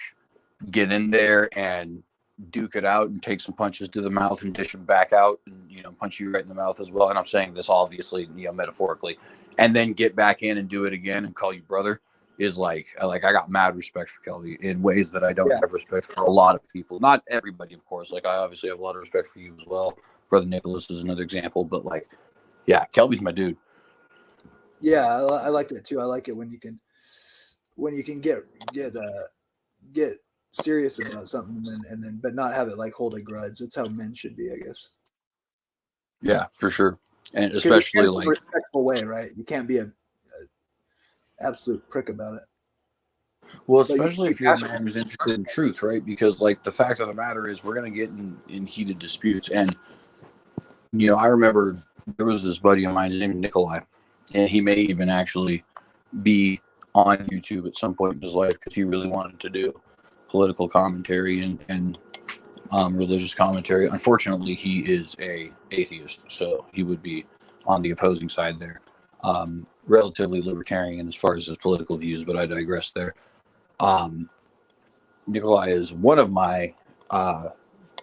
get in there and duke it out and take some punches to the mouth and dish them back out and punch you right in the mouth as well. And I'm saying this obviously metaphorically, and then get back in and do it again and call you brother is like I got mad respect for Kelvy in ways that I don't have respect for a lot of people. Not everybody, of course. Like I obviously have a lot of respect for you as well. Brother Nicholas is another example, but like, yeah, Kelvy's my dude. Yeah, I like that too. I like it when you can get serious about something and then but not have it like hold a grudge. That's how men should be, I guess. Yeah, for sure. And especially like a respectful way, right? You can't be a absolute prick about it. Well, especially if you're a man who's interested in truth, right? Because like the fact of the matter is we're going to get in heated disputes. And I remember there was this buddy of mine, his name is Nikolai, and he may even actually be on YouTube at some point in his life because he really wanted to do political commentary and religious commentary. Unfortunately, he is a atheist, so he would be on the opposing side there. Relatively libertarian as far as his political views, but I digress there. Nikolai is one of my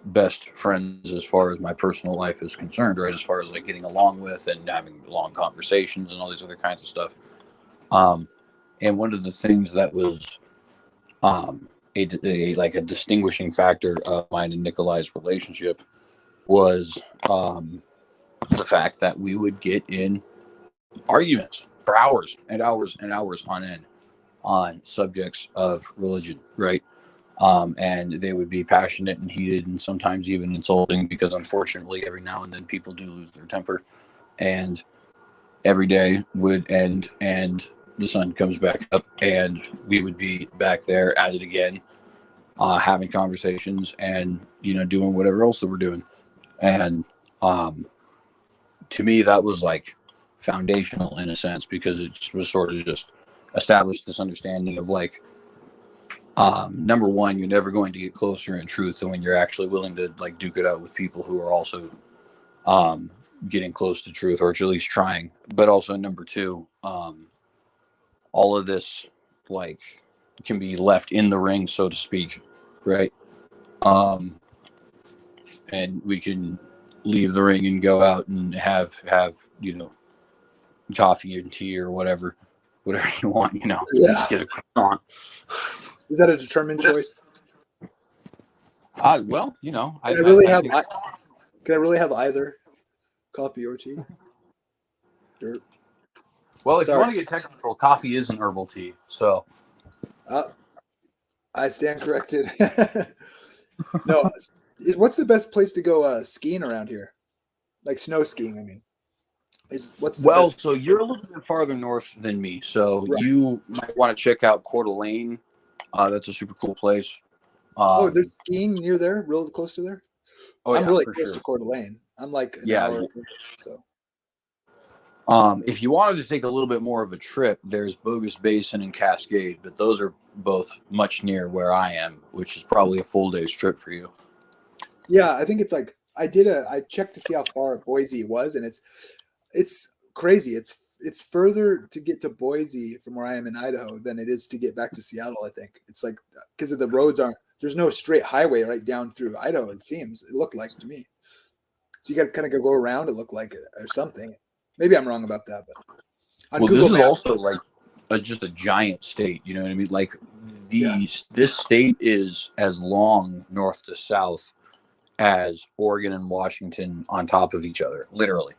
best friends as far as my personal life is concerned, right? As far as like getting along with and having long conversations and all these other kinds of stuff. And one of the things that was like a distinguishing factor of mine and Nikolai's relationship was the fact that we would get in arguments for hours and hours and hours on end on subjects of religion, right? And they would be passionate and heated and sometimes even insulting, because unfortunately every now and then people do lose their temper, and every day would end and the sun comes back up and we would be back there at it again, having conversations and, you know, doing whatever else that we're doing. And to me, that was like foundational in a sense, because it was sort of just established this understanding of like, number one, you're never going to get closer in truth than when you're actually willing to like duke it out with people who are also getting close to truth, or at least trying. But also number two, all of this like can be left in the ring, so to speak, right? And we can leave the ring and go out and have you know, coffee and tea or whatever you want, you know. Yeah. Get a croissant. Is that a determined choice? Well, you know, Can I really have either coffee or tea? Dirt. Well, if Sorry. you want to get technical, coffee is an herbal tea. So I stand corrected. No, what's the best place to go skiing around here? Like snow skiing, I mean. Well, so you're a little bit farther north than me, so Right. You might want to check out Coeur d'Alene. That's a super cool place. Oh, there's skiing near there, real close to there? Oh, I'm yeah, really for close sure. to Coeur d'Alene. I'm like an Yeah. hour away, so. If you wanted to take a little bit more of a trip, there's Bogus Basin and Cascade, but those are both much near where I am, which is probably a full day's trip for you. Yeah, I think it's like I checked to see how far Boise was, and it's crazy. It's further to get to Boise from where I am in Idaho than it is to get back to Seattle. I think it's like because of the roads there's no straight highway right down through Idaho. It looked like to me. So you got to kind of go around. It looked like or something. Maybe I'm wrong about that, but on Well, Google this is Maps, also like just a giant state. You know what I mean? Like this state is as long north to south as Oregon and Washington on top of each other, literally.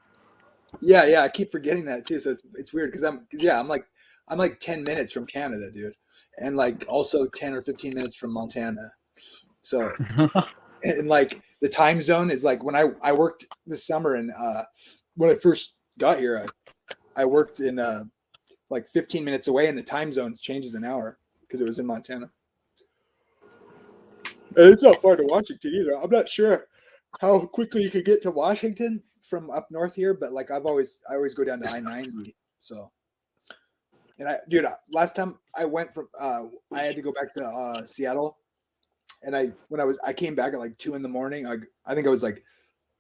Yeah, I keep forgetting that too. So it's weird because I'm like 10 minutes from Canada, dude, and like also 10 or 15 minutes from Montana. So and like the time zone is like when I worked this summer, and when I first got here, I worked in like 15 minutes away, and the time zone changes an hour because it was in Montana. And it's not far to Washington either. I'm not sure how quickly you could get to Washington from up north here, but like I always go down to I-90. So, and last time I went from I had to go back to Seattle, and I came back at like 2 a.m. I think I was like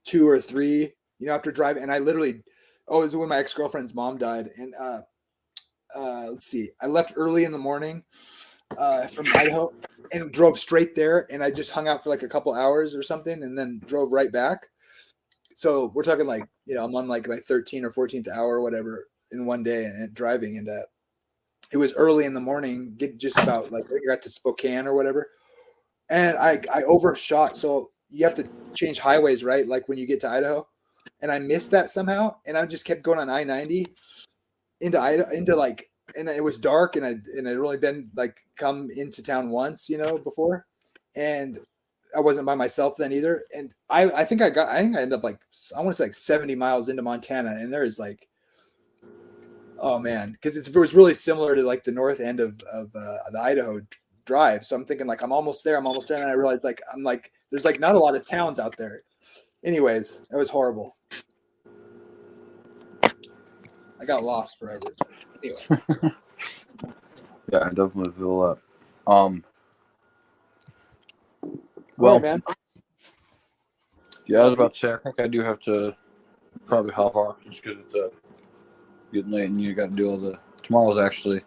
2 or 3, after driving, and I literally, it was when my ex-girlfriend's mom died, and let's see, I left early in the morning from Idaho and drove straight there, and I just hung out for like a couple hours or something, and then drove right back. So we're talking like, I'm on like my 13th or 14th hour or whatever in one day and driving, and it was early in the morning, get just about like I got to Spokane or whatever, and I overshot. So you have to change highways, right? Like when you get to Idaho, and I missed that somehow, and I just kept going on I-90 into Idaho, and it was dark, and I'd only been like come into town once, before, and I wasn't by myself then either. And I think I ended up like, I want to say like 70 miles into Montana, and there is like, oh man, because it was really similar to like the north end of the Idaho drive. So I'm thinking like I'm almost there, and I realized like there's like not a lot of towns out there. Anyways, it was horrible. I got lost forever. Anyway. Yeah, I definitely feel that. Well, man. Yeah, I was about to say, I think I do have to probably hop off just because it's getting late and you got to do all the. Tomorrow's actually,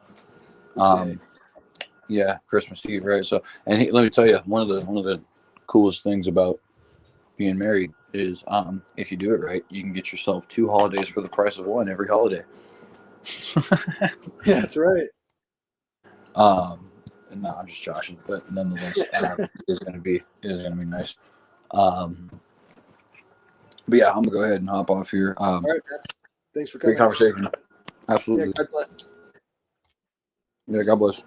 Christmas Eve, right? So, and let me tell you, one of the coolest things about being married is, if you do it right, you can get yourself 2 holidays for the price of 1 every holiday. Yeah, that's right. No, I'm just joshing, but nonetheless, it is going to be nice. But yeah, I'm gonna go ahead and hop off here. All right, man. Thanks for coming. Great conversation. Absolutely. Yeah, God bless. Yeah, God bless.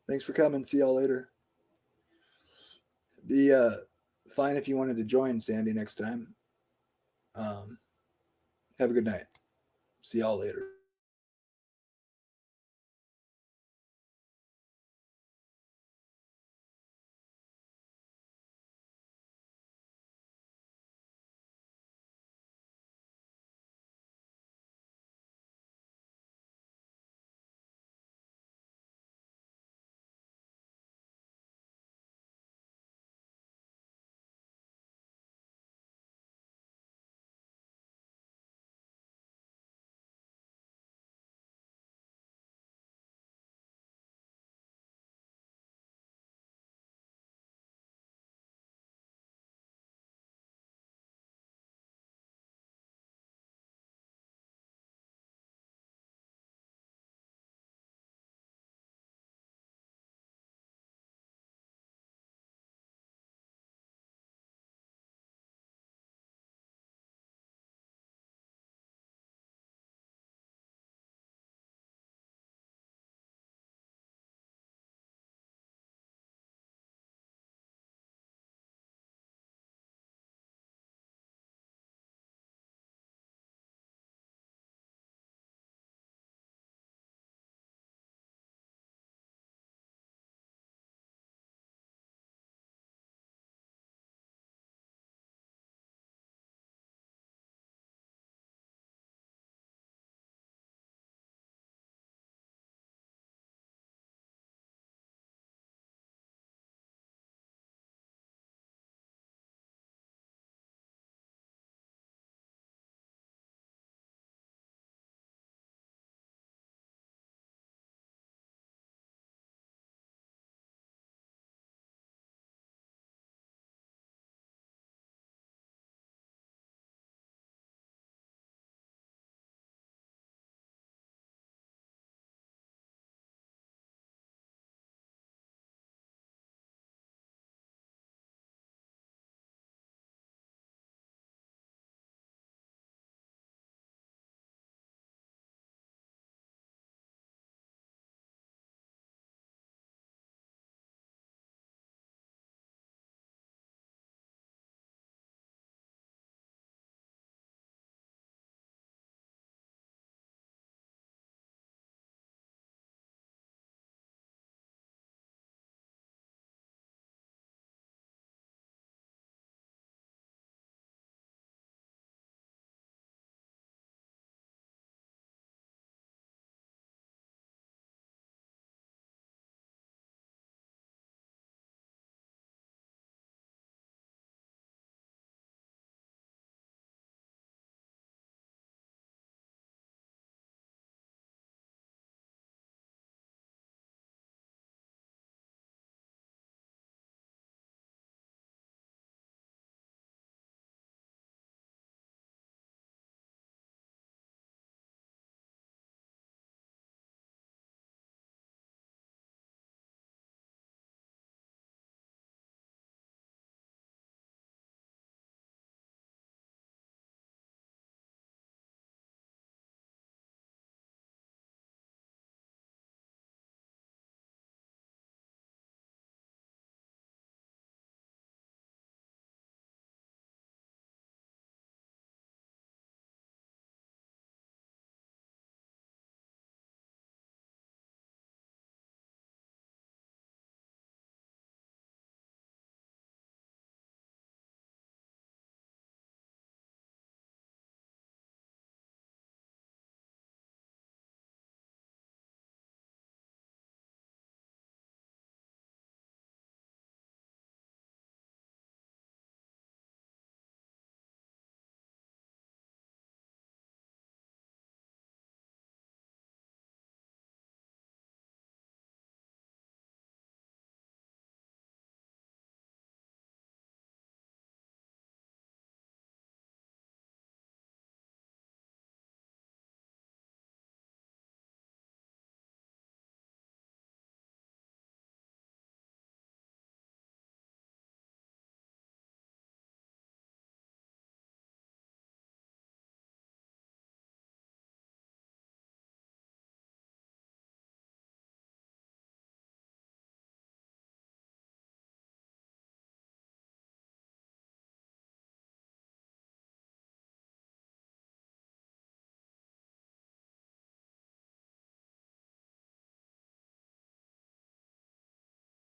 Thanks for coming. See y'all later. Be fine if you wanted to join Sandy next time. Have a good night. See y'all later.